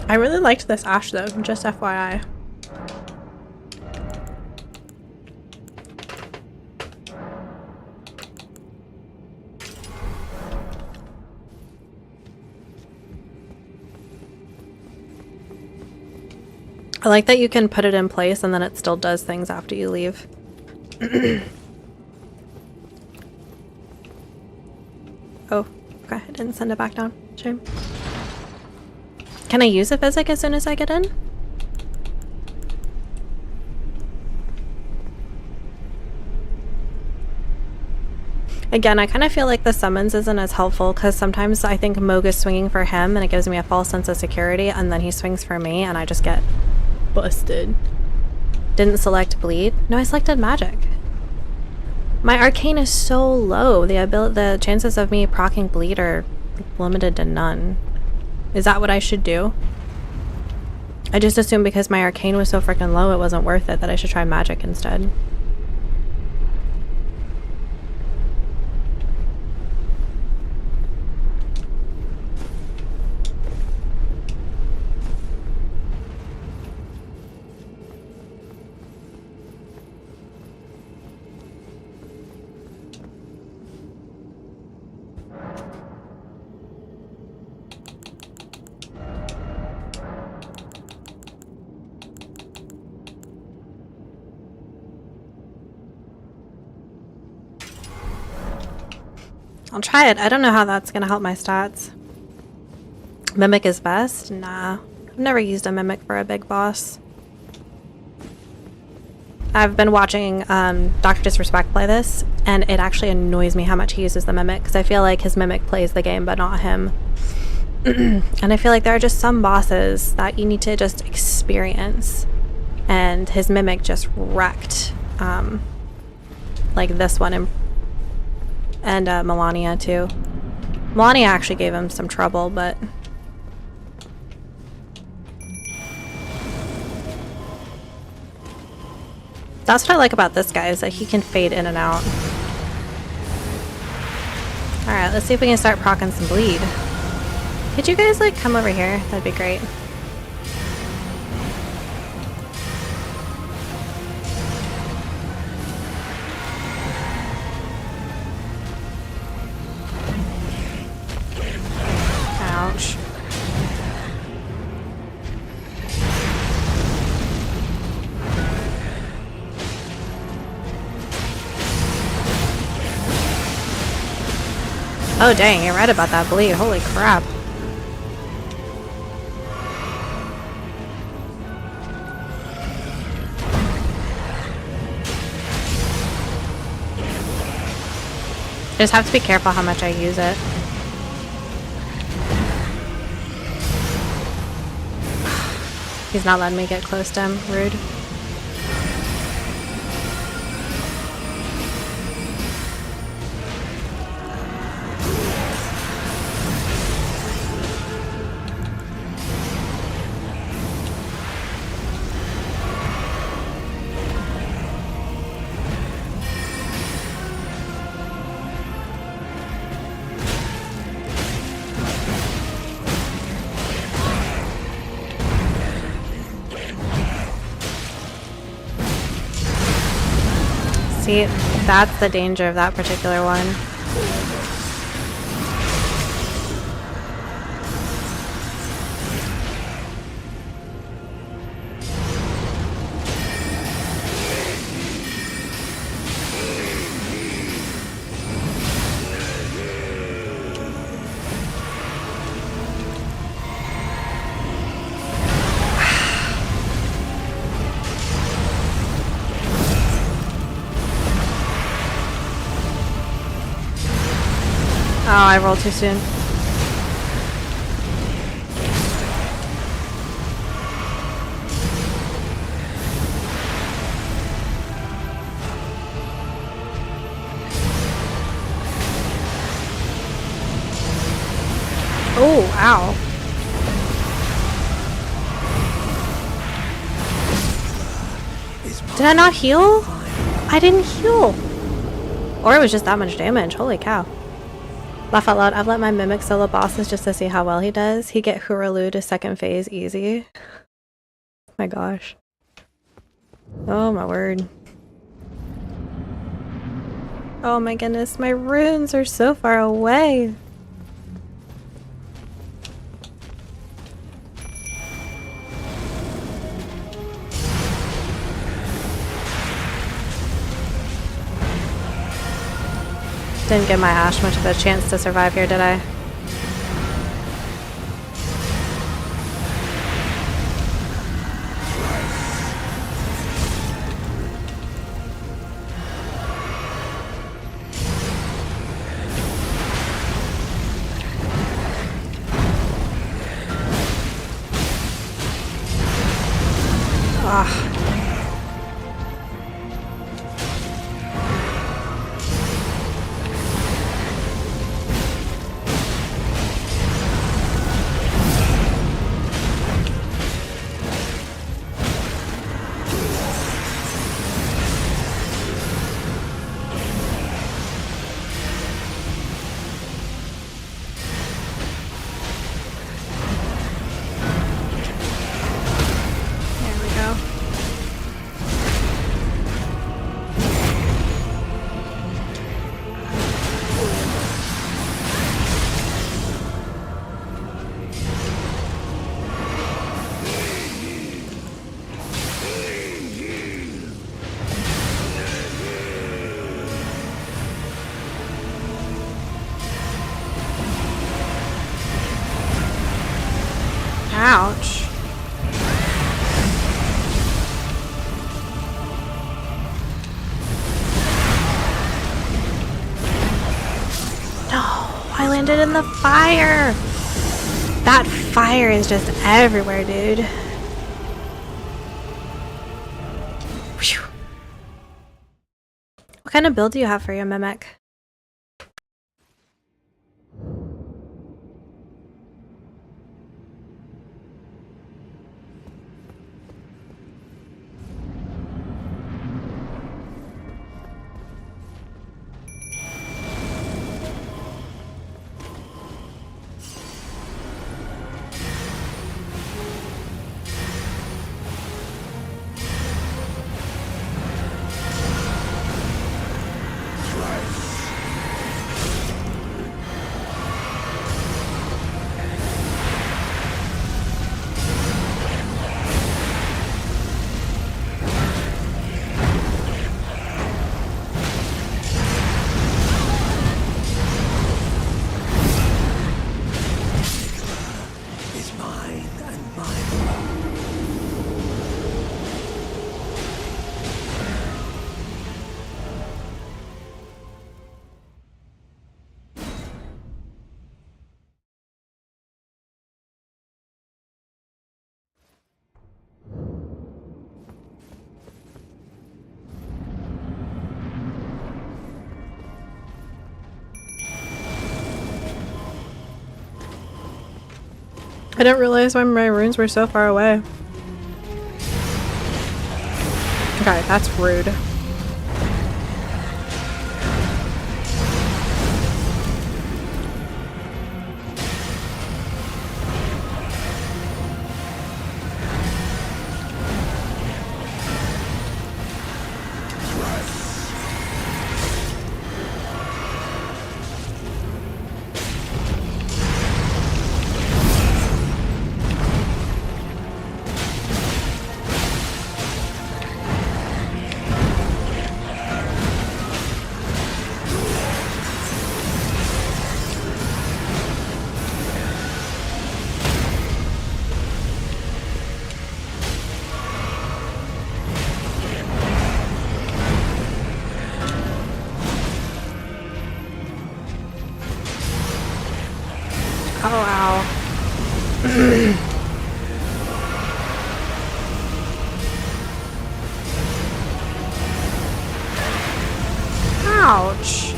I really liked this ash though, just FYI. I like that you can put it in place and then it still does things after you leave. Oh, okay. I didn't send it back down. Shame. Can I use a physic as soon as I get in? Again, I kind of feel like the summons isn't as helpful because sometimes I think Moog is swinging for him and it gives me a false sense of security, and then he swings for me and I just get busted. Didn't select bleed? No, I selected magic. My arcane is so low. The chances of me proccing bleed are limited to none. Is that what I should do? I just assumed because my arcane was so freaking low it wasn't worth it, that I should try magic instead. I'll try it. I don't know how that's gonna help my stats. Mimic is best? Nah. I've never used a mimic for a big boss. I've been watching Dr. Disrespect play this, and it actually annoys me how much he uses the mimic, because I feel like his mimic plays the game, but not him. And I feel like there are just some bosses that you need to just experience, and his mimic just wrecked. Like this one, and Melania too. Melania actually gave him some trouble, but that's what I like about this guy, is that he can fade in and out. Alright, let's see if we can start proccing some bleed. Could you guys like come over here? That'd be great. Ouch. Oh dang, you're right about that bleed. Holy crap. Just have to be careful how much I use it. He's not letting me get close to him. Rude. See, that's the danger of that particular one. Oh, I rolled too soon. Oh, ow. Did I not heal? I didn't heal. Or it was just that much damage. Holy cow. Laugh out loud. I've let my mimic solo bosses just to see how well he does. He get Huralu to second phase easy. My gosh. Oh my word. Oh my goodness, my runes are so far away. Didn't give my Ash much of a chance to survive here, did I? Ah. There we go. Ouch. No, I landed in the fire. That fire is just everywhere, dude. Phew. What kind of build do you have for your mimic? Is mine and mine alone. I didn't realize why my runes were so far away. Okay, that's rude. Oh, ow. Ouch.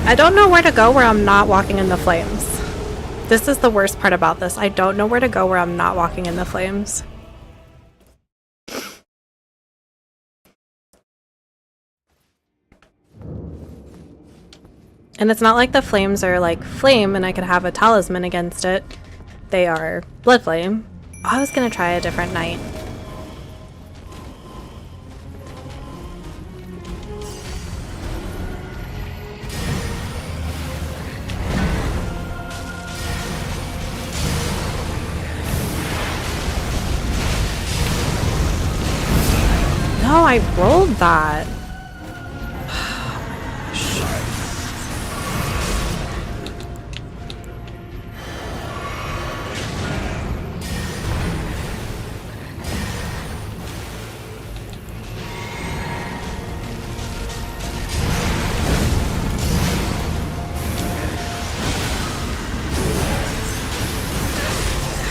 I don't know where to go where I'm not walking in the flames. This is the worst part about this. I don't know where to go where I'm not walking in the flames. And it's not like the flames are like flame and I could have a talisman against it. They are blood flame. Oh, I was gonna try a different knight. No, I rolled that.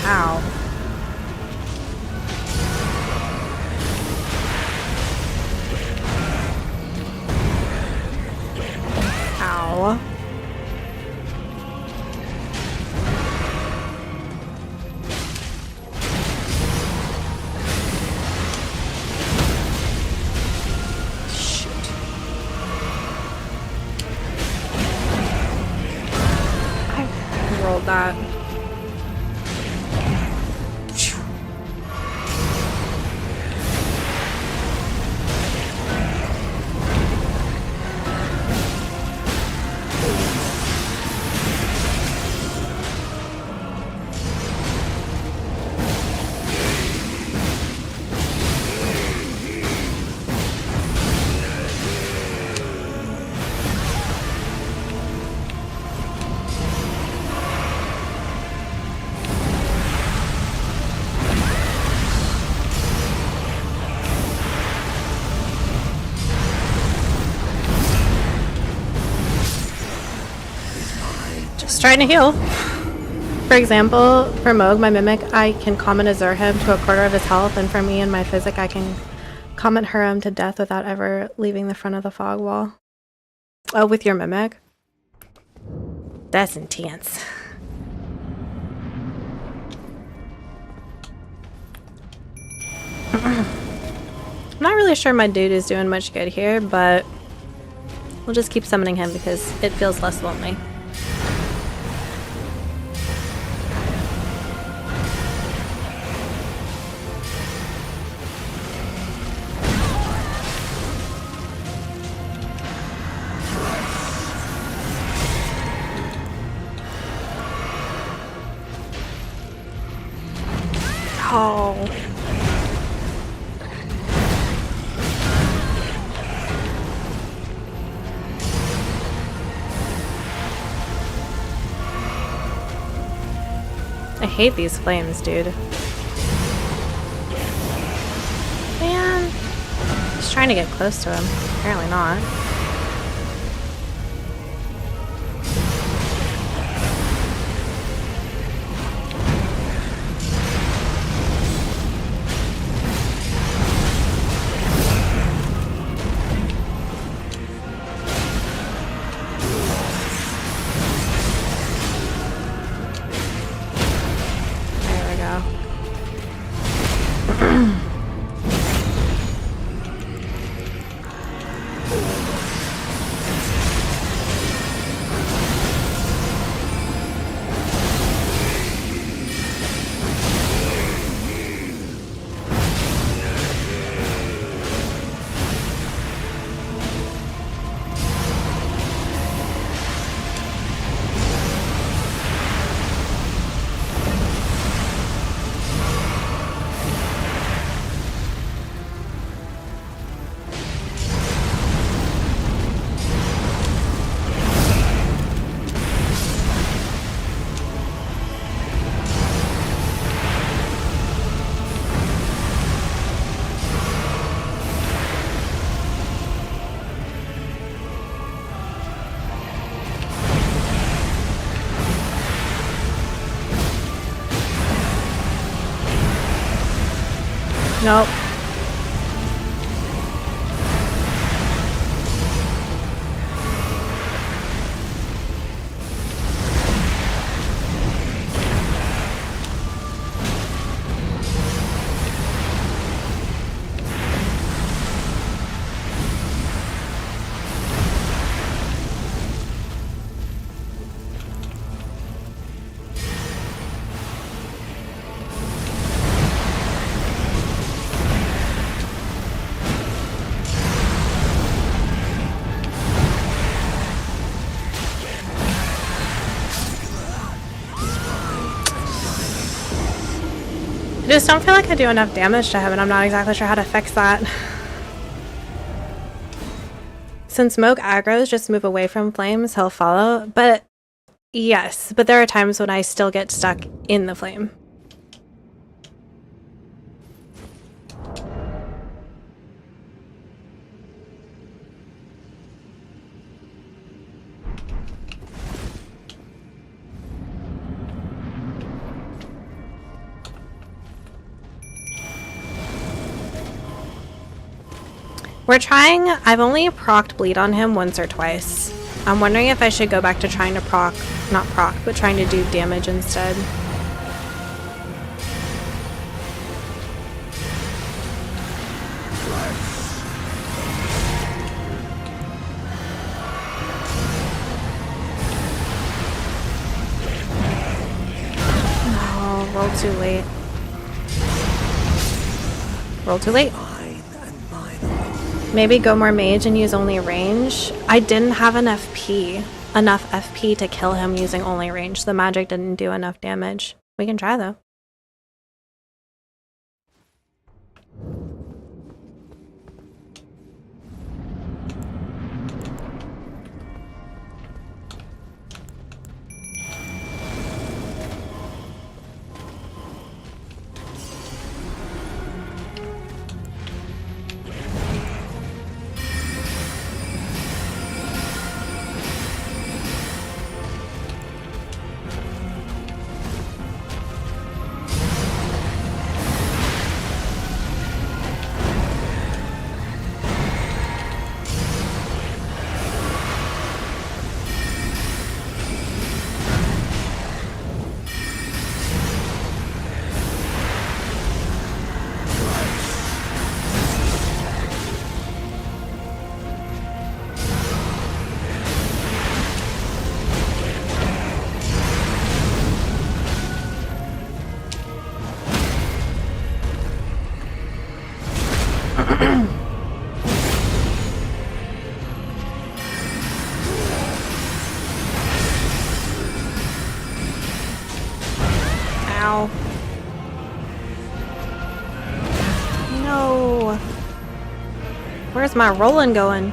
Ow. Ow. Shoot. I rolled that. Just trying to heal. For example, for Moog, my mimic, I can common Azure him to a quarter of his health, and for me and my physic, I can common her him to death without ever leaving the front of the fog wall. Oh, with your mimic? That's intense. I'm not really sure my dude is doing much good here, but we'll just keep summoning him because it feels less lonely. Oh. I hate these flames, dude. Man. Just trying to get close to him. Apparently not. Nope. I just don't feel like I do enough damage to him, and I'm not exactly sure how to fix that. Since smoke aggroes just move away from flames, he'll follow. But yes, but there are times when I still get stuck in the flame. We're trying. I've only procced bleed on him once or twice. I'm wondering if I should go back to trying to not proc, but trying to do damage instead. Oh, rolled too late. Rolled too late. Maybe go more mage and use only range. I didn't have enough FP to kill him using only range. The magic didn't do enough damage. We can try though. Ow. No. Where's my rolling going?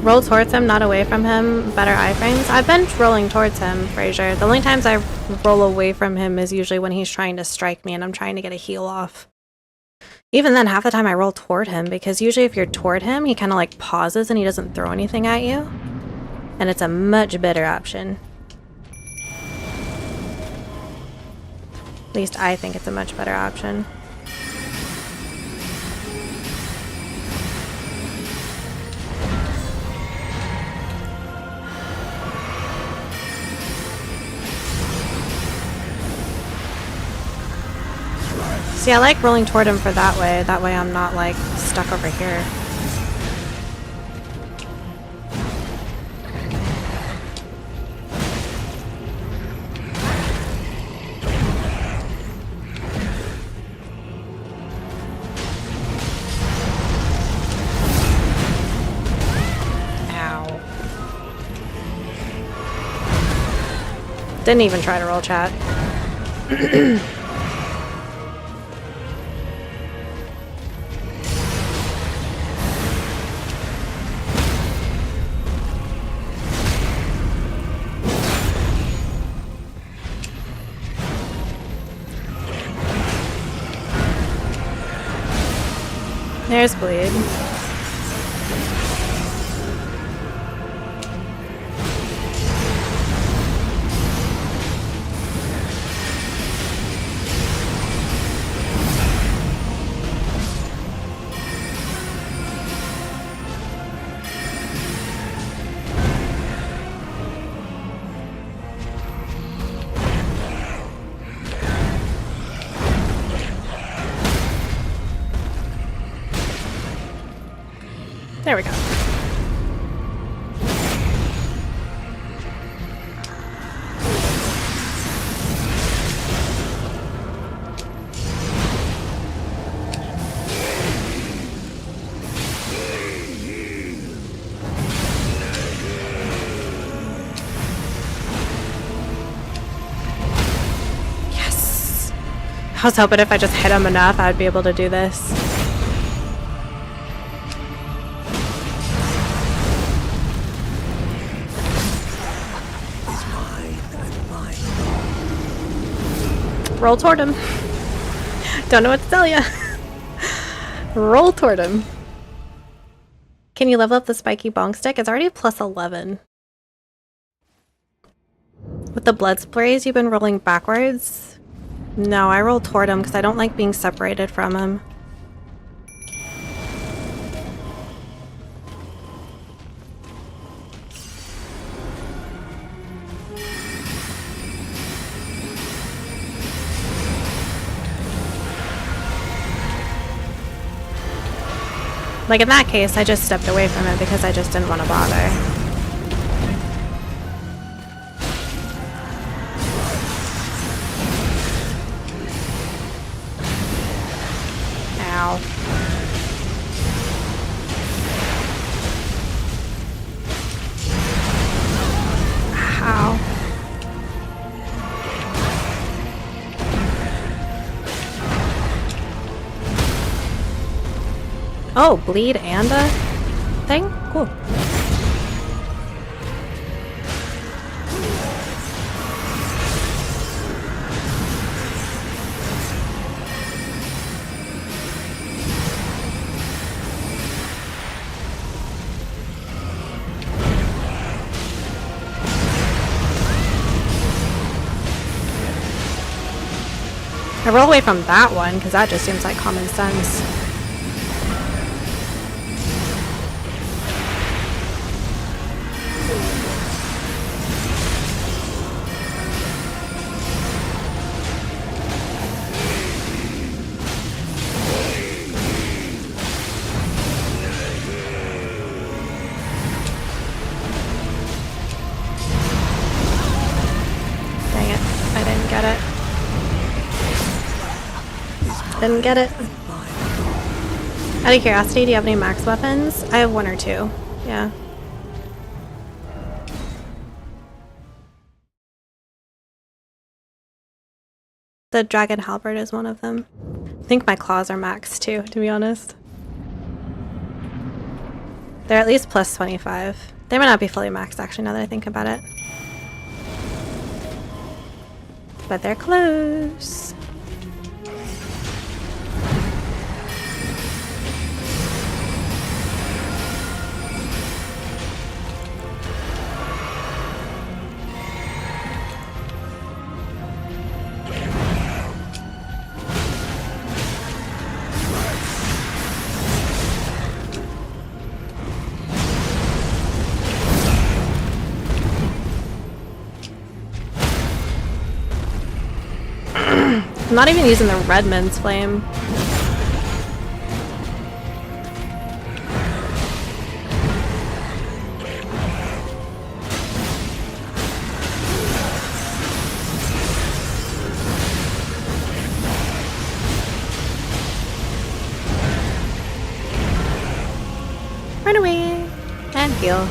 Roll towards him, not away from him. Better iframes. I've been rolling towards him, Fraser. The only times I roll away from him is usually when he's trying to strike me and I'm trying to get a heal off. Even then, half the time I roll toward him, because usually if you're toward him, he kind of like pauses and he doesn't throw anything at you. And it's a much better option. At least I think it's a much better option. See, I like rolling toward him for that way. That way I'm not, like, stuck over here. Ow. Didn't even try to roll chat. There's bleed. There we go. Yes! I was hoping if I just hit him enough, I'd be able to do this. Roll toward him. Don't know what to tell you. Roll toward him. Can you level up the spiky bong stick? It's already plus 11. With the blood sprays, you've been rolling backwards? No, I roll toward him because I don't like being separated from him. Like in that case, I just stepped away from it because I just didn't want to bother. Ow. Ow. Oh, bleed and a thing? Cool. I roll away from that one because that just seems like common sense. Dang it, I didn't get it. Didn't get it. Out of curiosity, do you have any max weapons? I have one or two. Yeah. The dragon halberd is one of them. I think my claws are max too, to be honest. They're at least plus 25. They might not be fully maxed actually now that I think about it. But they're close. I'm not even using the Redmond's flame. Run away and heal.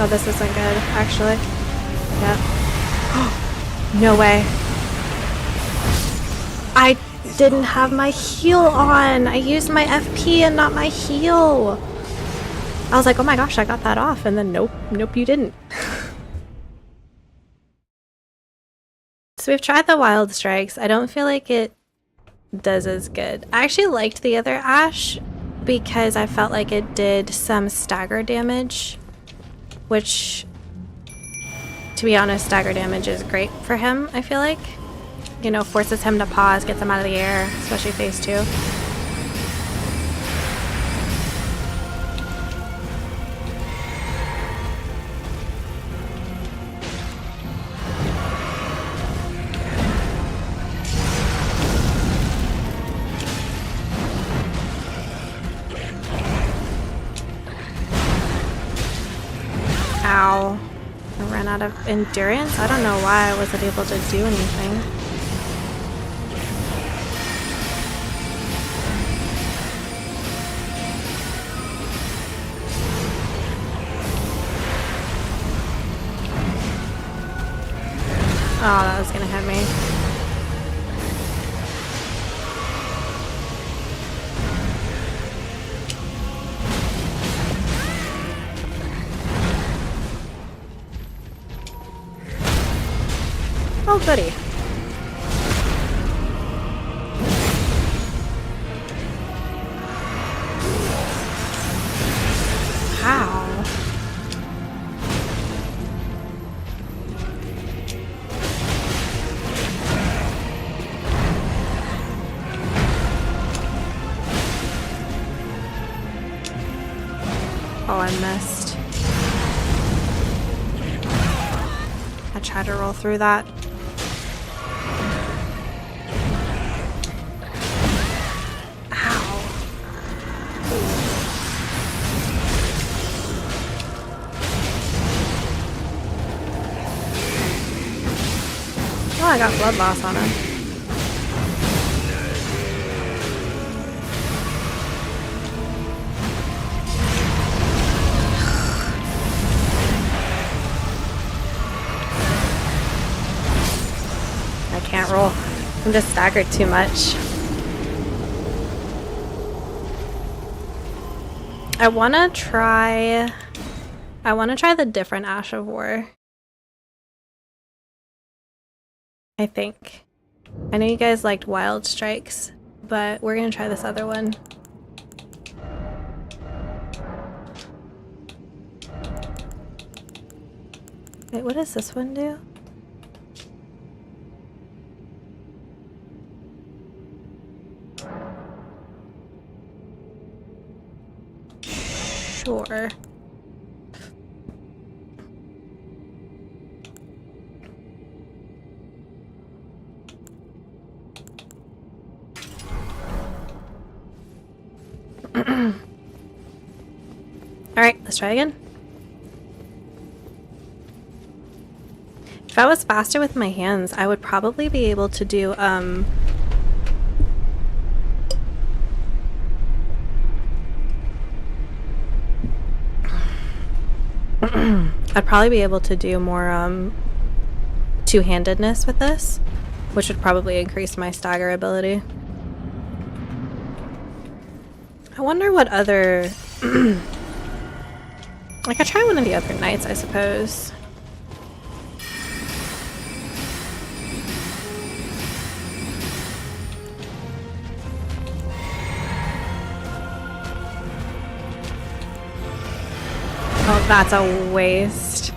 Oh, this isn't good, actually. Yeah. No way. I didn't have my heal on. I used my FP and not my heal. I was like, oh my gosh, I got that off. And then nope, nope, you didn't. So we've tried the Wild Strikes. I don't feel like it does as good. I actually liked the other Ash because I felt like it did some stagger damage, which To be honest, stagger damage is great for him, I feel like. You know, forces him to pause, gets him out of the air, especially phase 2. Ow. I ran out of endurance? I don't know why I wasn't able to do anything. Oh, that was gonna hit me. Oh, goody. How? Oh, I missed. I tried to roll through that. Oh, I got blood loss on him. I can't roll. I'm just staggered too much. I wanna try the different Ash of War. I think. I know you guys liked Wild Strikes, but we're gonna try this other one. Wait, what does this one do? Sure. Alright, let's try again. If I was faster with my hands, I would probably be able to do, I'd probably be able to do more, two-handedness with this, which would probably increase my stagger ability. I wonder what other... I could try one of the other knights, I suppose. Oh, that's a waste.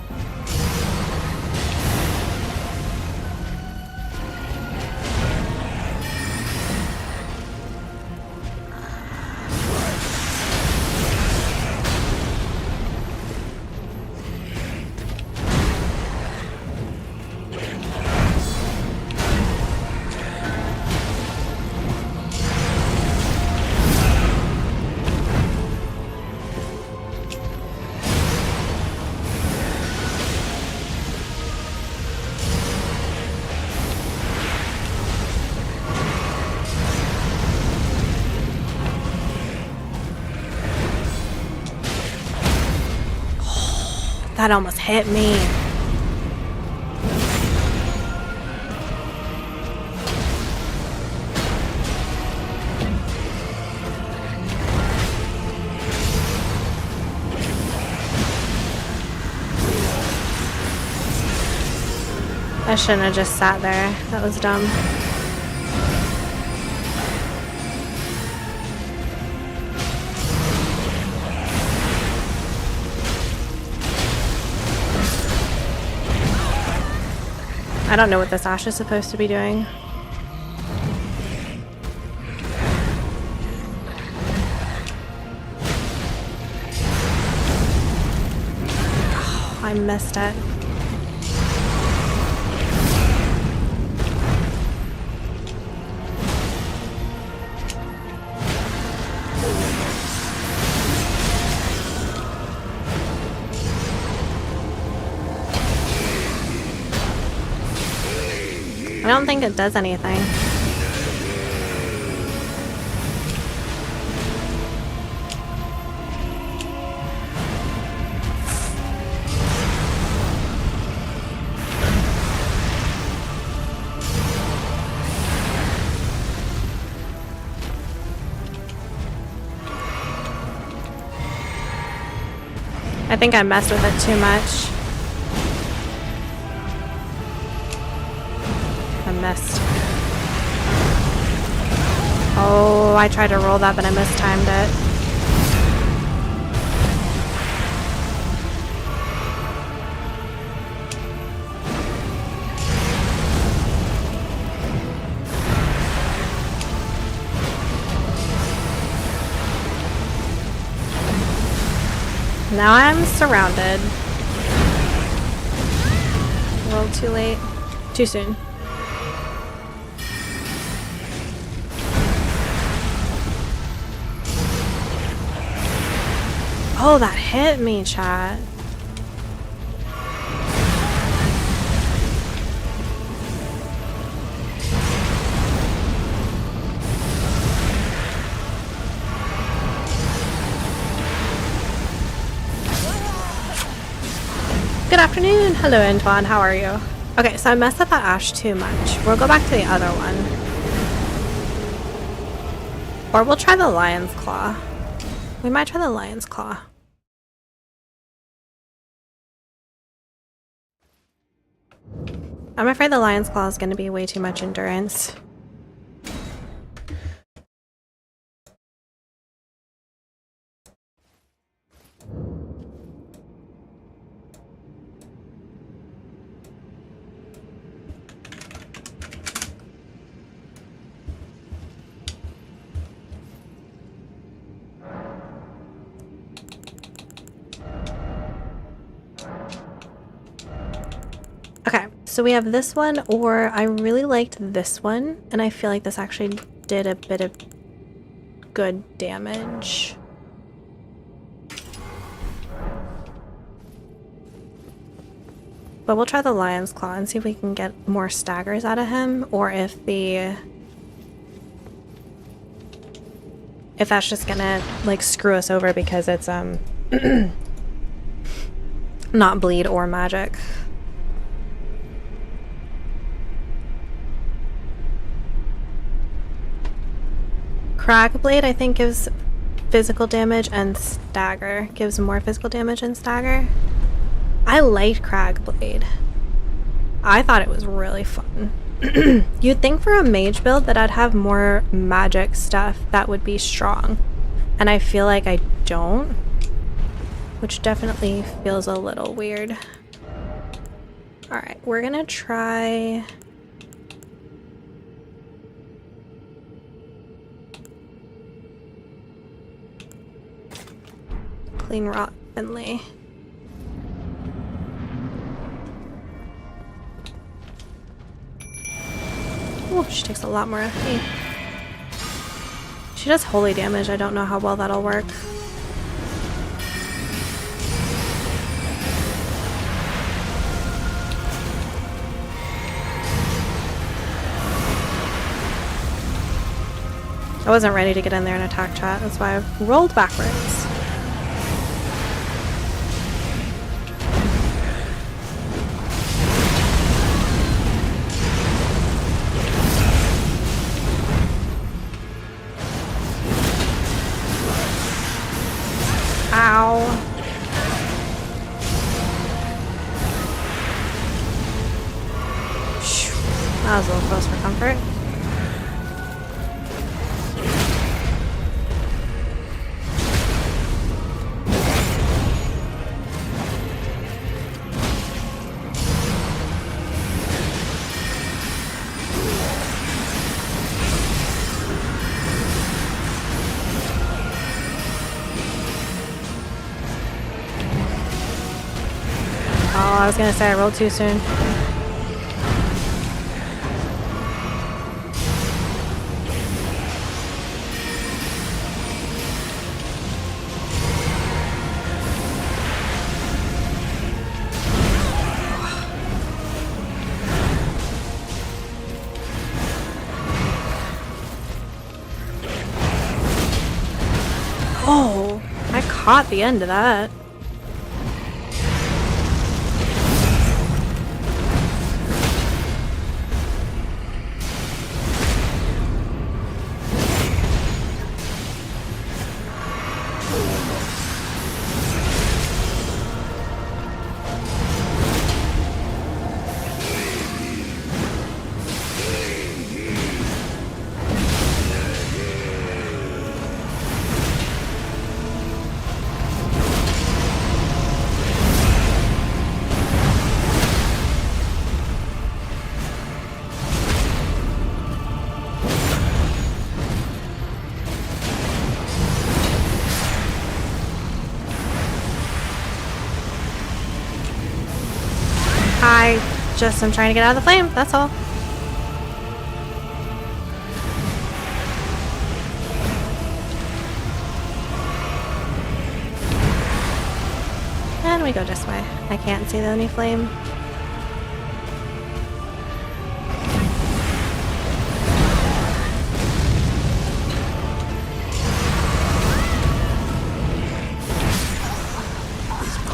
That almost hit me. I shouldn't have just sat there. That was dumb. I don't know what this ash is supposed to be doing. Oh, I missed it. I don't think it does anything. I think I messed with it too much. Missed. Oh, I tried to roll that, but I mistimed it. Now I'm surrounded. A little too late. Too soon. Oh, that hit me, chat. Good afternoon. Hello, Antoine. How are you? Okay, so I messed up that ash too much. We'll go back to the other one. Or we'll try the lion's claw. We might try the lion's claw. I'm afraid the lion's claw is going to be way too much endurance. Okay, so we have this one, or I really liked this one, and I feel like this actually did a bit of good damage. But we'll try the lion's claw and see if we can get more staggers out of him, or if that's just gonna like screw us over because it's not bleed or magic. Crag Blade, I think, gives physical damage, and Stagger gives more physical damage and Stagger. I liked Crag Blade. I thought it was really fun. You'd think for a mage build that I'd have more magic stuff that would be strong. And I feel like I don't. Which definitely feels a little weird. Alright, we're gonna try... Clean Rot Finley. Oh, she takes a lot more FP. She does holy damage. I don't know how well that'll work. I wasn't ready to get in there and attack chat. That's why I rolled backwards. Ow. That was a little close for comfort. I was gonna say I rolled too soon. Oh, I caught the end of that. I'm trying to get out of the flame, that's all. And we go this way. I can't see any flame.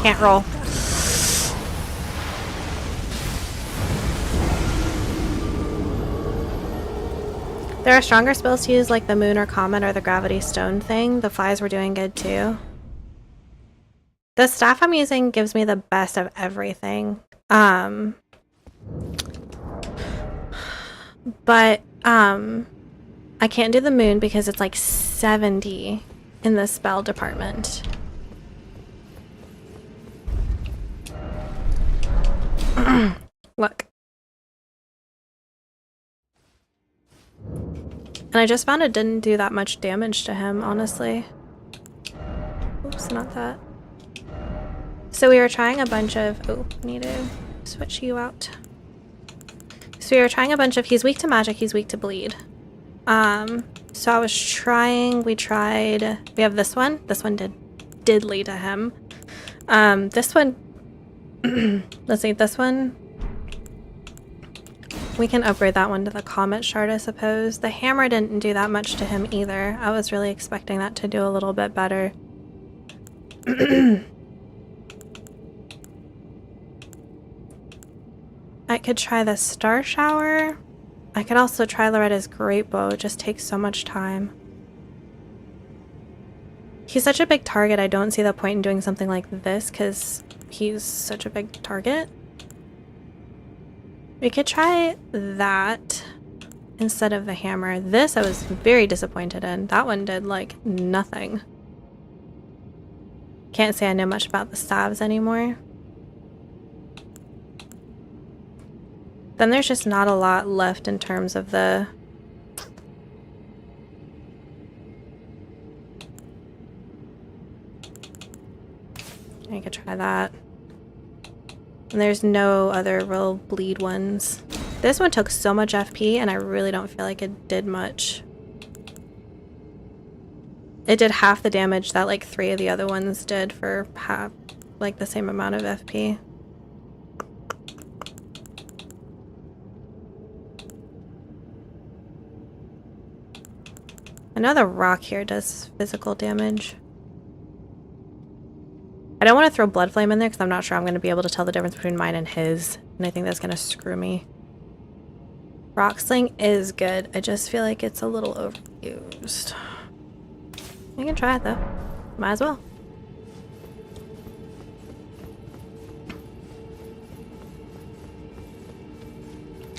Can't roll. There are stronger spells to use like the moon or comet or the gravity stone thing. The flies were doing good too. The staff I'm using gives me the best of everything. But I can't do the moon because it's like 70 in the spell department. Look. And I just found it didn't do that much damage to him, honestly. Oops, not that. So we were trying a bunch of... Oh, need to switch you out. So we were trying a bunch of... He's weak to magic, he's weak to bleed. So I was trying... We tried... We have this one. This one did diddly to him. This one... Let's see, this one... We can upgrade that one to the Comet Shard, I suppose. The hammer didn't do that much to him either. I was really expecting that to do a little bit better. I could try the Star Shower. I could also try Loretta's Great Bow. It just takes so much time. He's such a big target, I don't see the point in doing something like this because he's such a big target. We could try that instead of the hammer. This I was very disappointed in. That one did like nothing. Can't say I know much about the staves anymore. Then there's just not a lot left in terms of the... I could try that. And there's no other real bleed ones. This one took so much FP and I really don't feel like it did much. It did half the damage that like 3 of the other ones did for half, like the same amount of FP. I know the rock here does physical damage. I don't want to throw Blood Flame in there because I'm not sure I'm going to be able to tell the difference between mine and his. And I think that's going to screw me. Rock Sling is good. I just feel like it's a little overused. I can try it though. Might as well.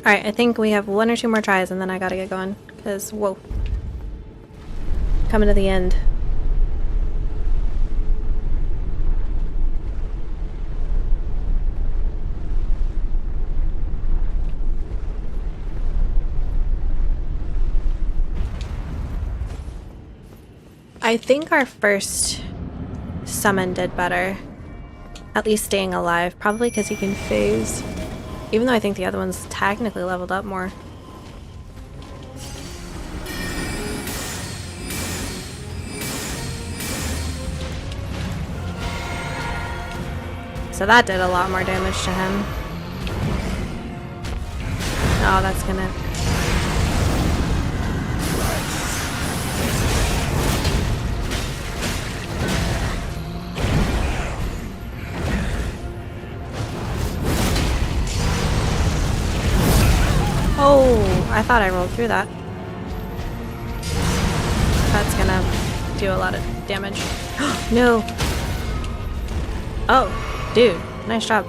Alright, I think we have 1 or 2 more tries and then I gotta get going. Because, whoa. Coming to the end. I think our first summon did better. at least staying alive. Probably because he can phase. Even though I think the other one's technically leveled up more. So that did a lot more damage to him. Oh, that's gonna... Oh, I thought I rolled through that. That's gonna do a lot of damage. No! Oh, dude, nice job.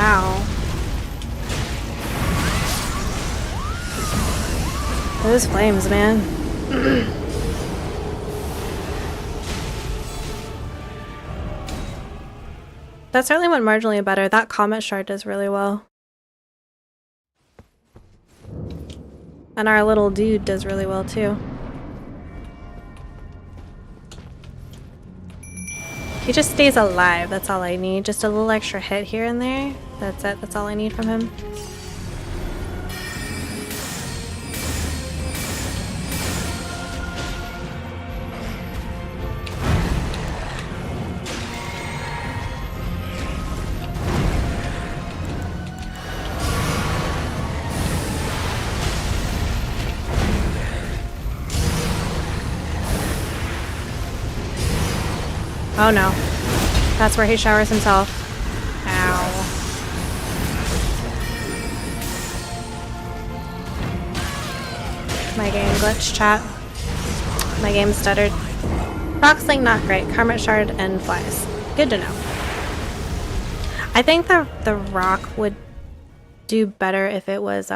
Oh. Those flames, man. That certainly went marginally better. That Comet Shard does really well. And our little dude does really well too. He just stays alive, that's all I need. Just a little extra hit here and there. That's it, that's all I need from him. Oh no. That's where he showers himself. Ow. My game glitched, chat. My game stuttered. Rock Sling, not great. Karma Shard and flies. Good to know. I think the rock would do better if it was,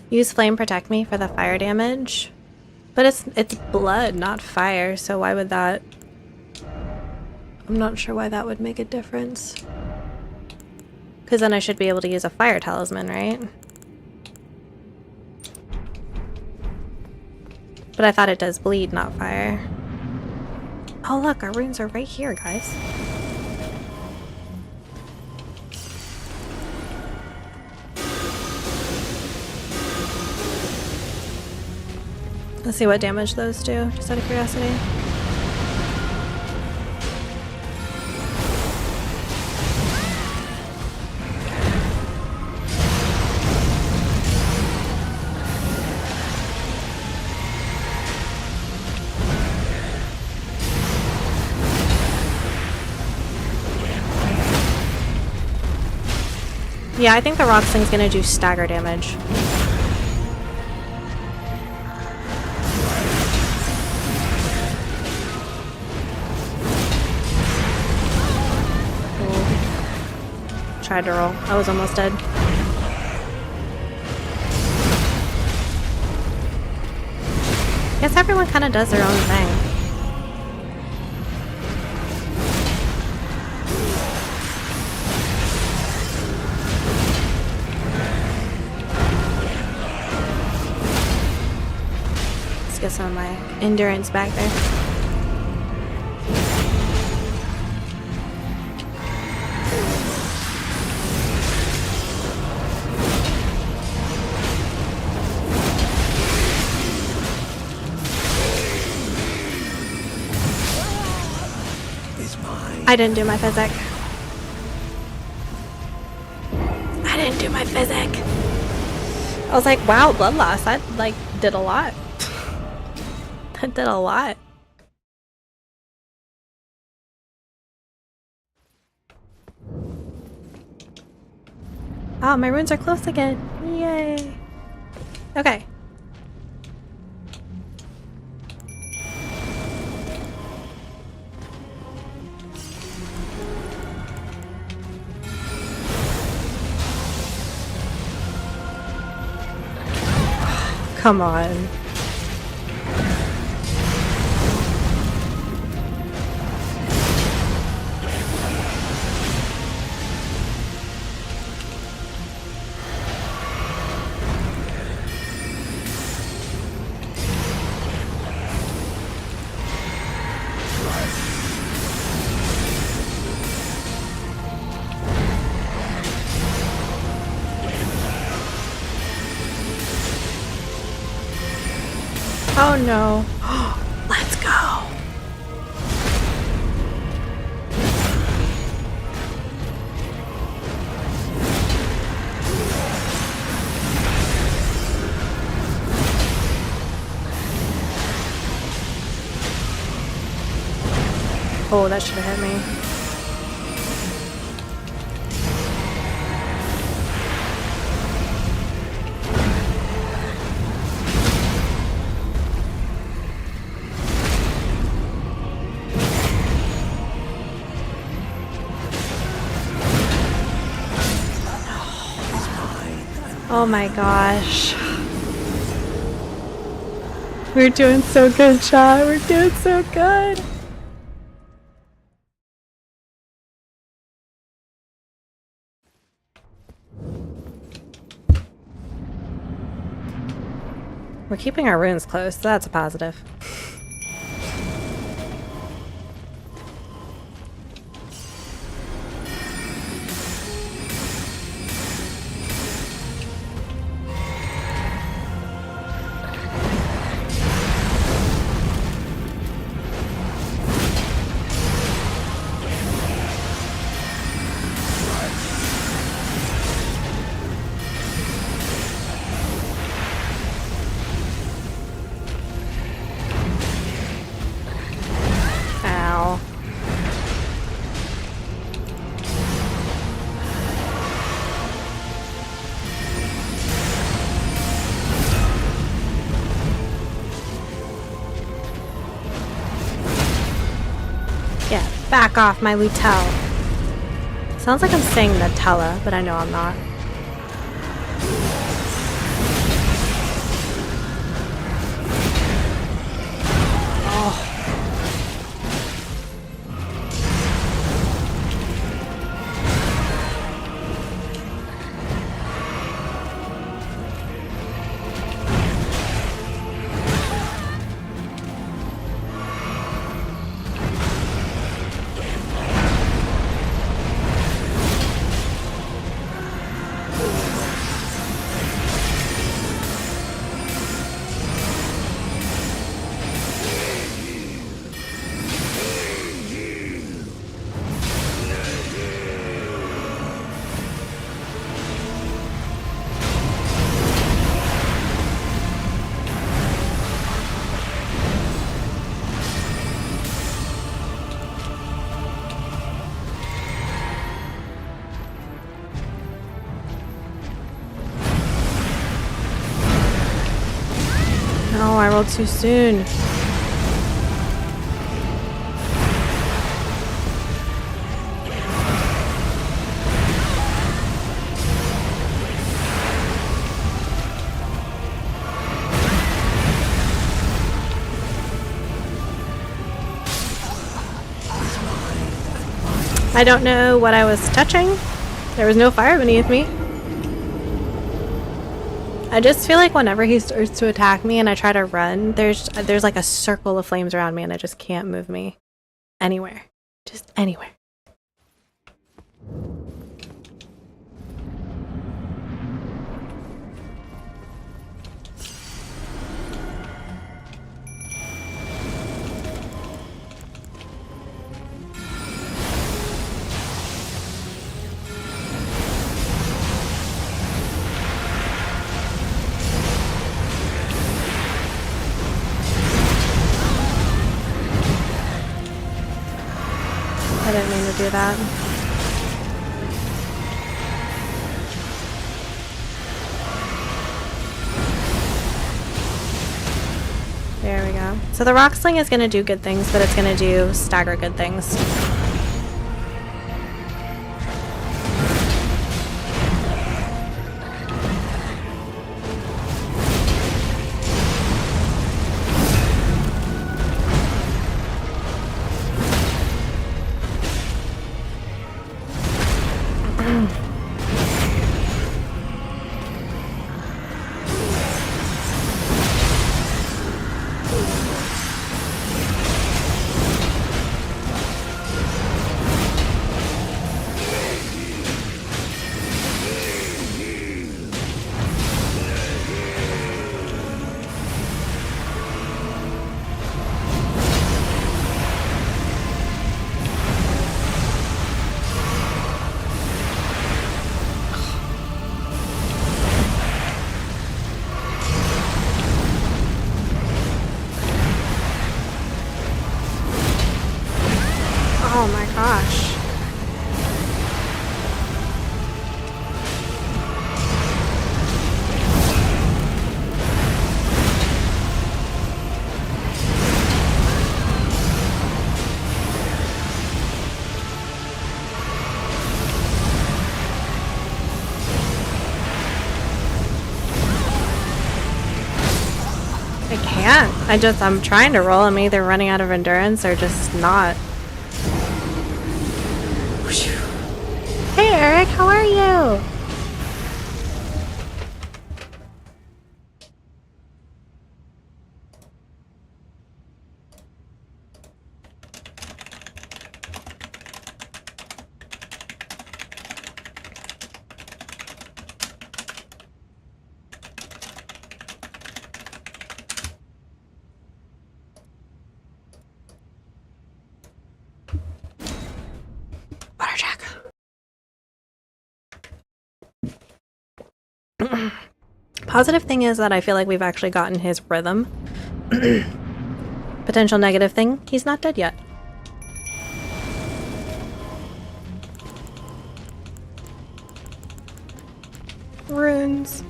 use Flame Protect Me for the fire damage. But it's blood, not fire, so why would that... I'm not sure why that would make a difference. Because then I should be able to use a fire talisman, right? But I thought it does bleed, not fire. Oh look, our runes are right here, guys. Let's see what damage those do, just out of curiosity. Yeah, I think the rock sling's gonna do stagger damage. Tried to roll. I was almost dead. Guess everyone kind of does their own thing. Let's get some of my endurance back there. I didn't do my physic. I didn't do my physic. I was like, wow, blood loss. That like did a lot. That did a lot. Oh, my runes are close again. Yay. Okay. Come on. Oh no. Let's go. Oh, that should have hit me. Oh my gosh. We're doing so good, chat. We're doing so good. We're keeping our runes close, so that's a positive. Ow. Yeah, back off my Lutel. Sounds like I'm saying Nutella, but I know I'm not. No, I rolled too soon. I don't know what I was touching. There was no fire beneath me. I just feel like whenever he starts to attack me and I try to run, there's like a circle of flames around me and I just can't move me anywhere. Just anywhere. do that. There we go. So the rock sling is going to do good things, but it's going to do stagger good things. Oh my gosh. I can't. I'm trying to roll. I'm either running out of endurance or just not. Hey Eric, how are you? Butterjack. Positive thing is that I feel like we've actually gotten his rhythm. Potential negative thing, he's not dead yet. Runes.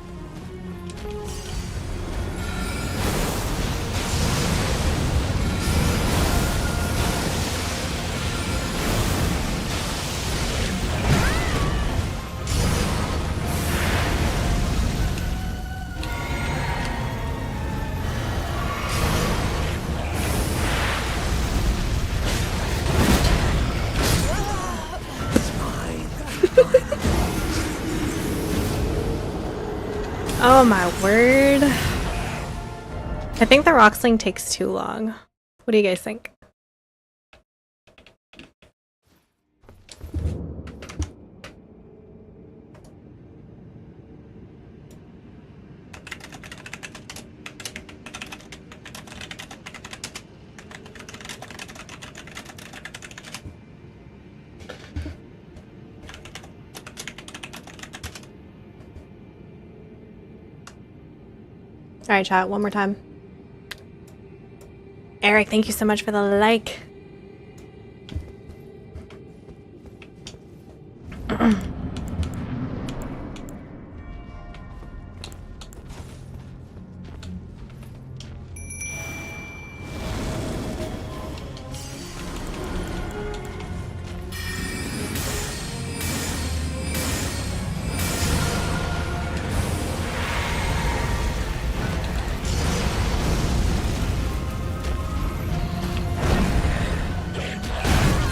Oh my word. I think the rock sling takes too long. What do you guys think? Alright, chat, one more time. Eric, thank you so much for the like.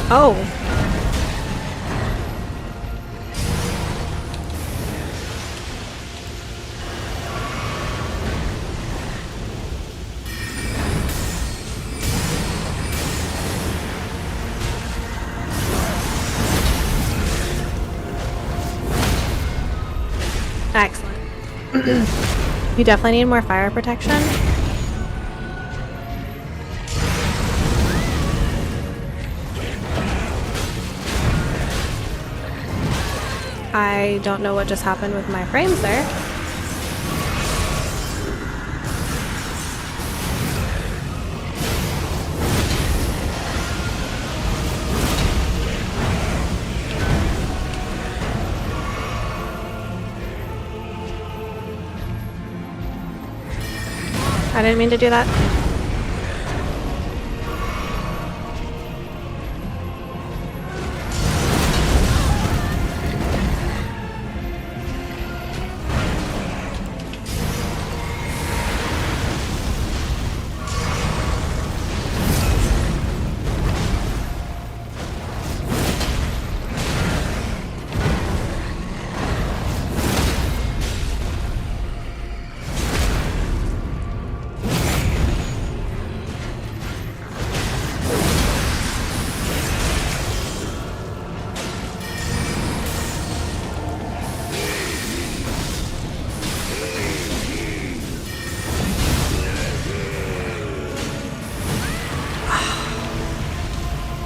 Oh. Excellent. You definitely need more fire protection. I don't know what just happened with my frames there. I didn't mean to do that.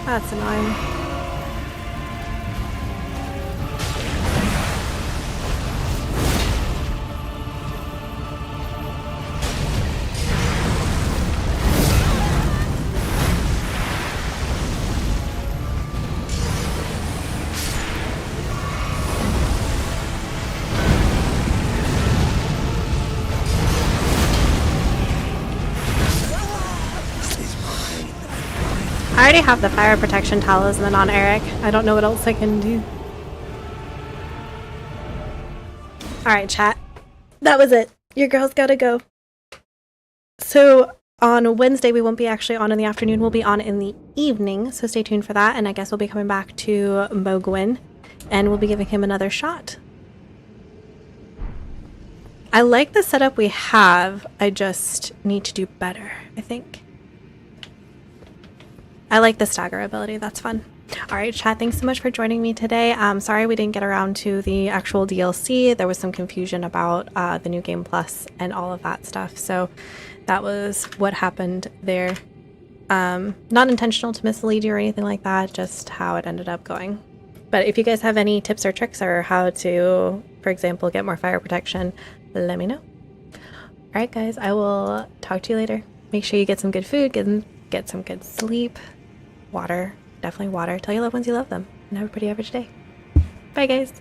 That's annoying. I already have the fire protection talisman on Eric. I don't know what else I can do. Alright, chat. That was it. Your girl's gotta go. So on Wednesday, we won't be actually on in the afternoon. We'll be on in the evening. So stay tuned for that. And I guess we'll be coming back to Mogwin. And we'll be giving him another shot. I like the setup we have. I just need to do better, I think. I like the stagger ability. That's fun. All right, chat, thanks so much for joining me today. Sorry we didn't get around to the actual DLC. There was some confusion about the New Game Plus and all of that stuff. So that was what happened there. Not intentional to mislead you or anything like that, just how it ended up going. But if you guys have any tips or tricks or how to, for example, get more fire protection, let me know. All right, guys, I will talk to you later. Make sure you get some good food, get some good sleep. Water, definitely water. Tell your loved ones you love them, and have a pretty average day. Bye, guys.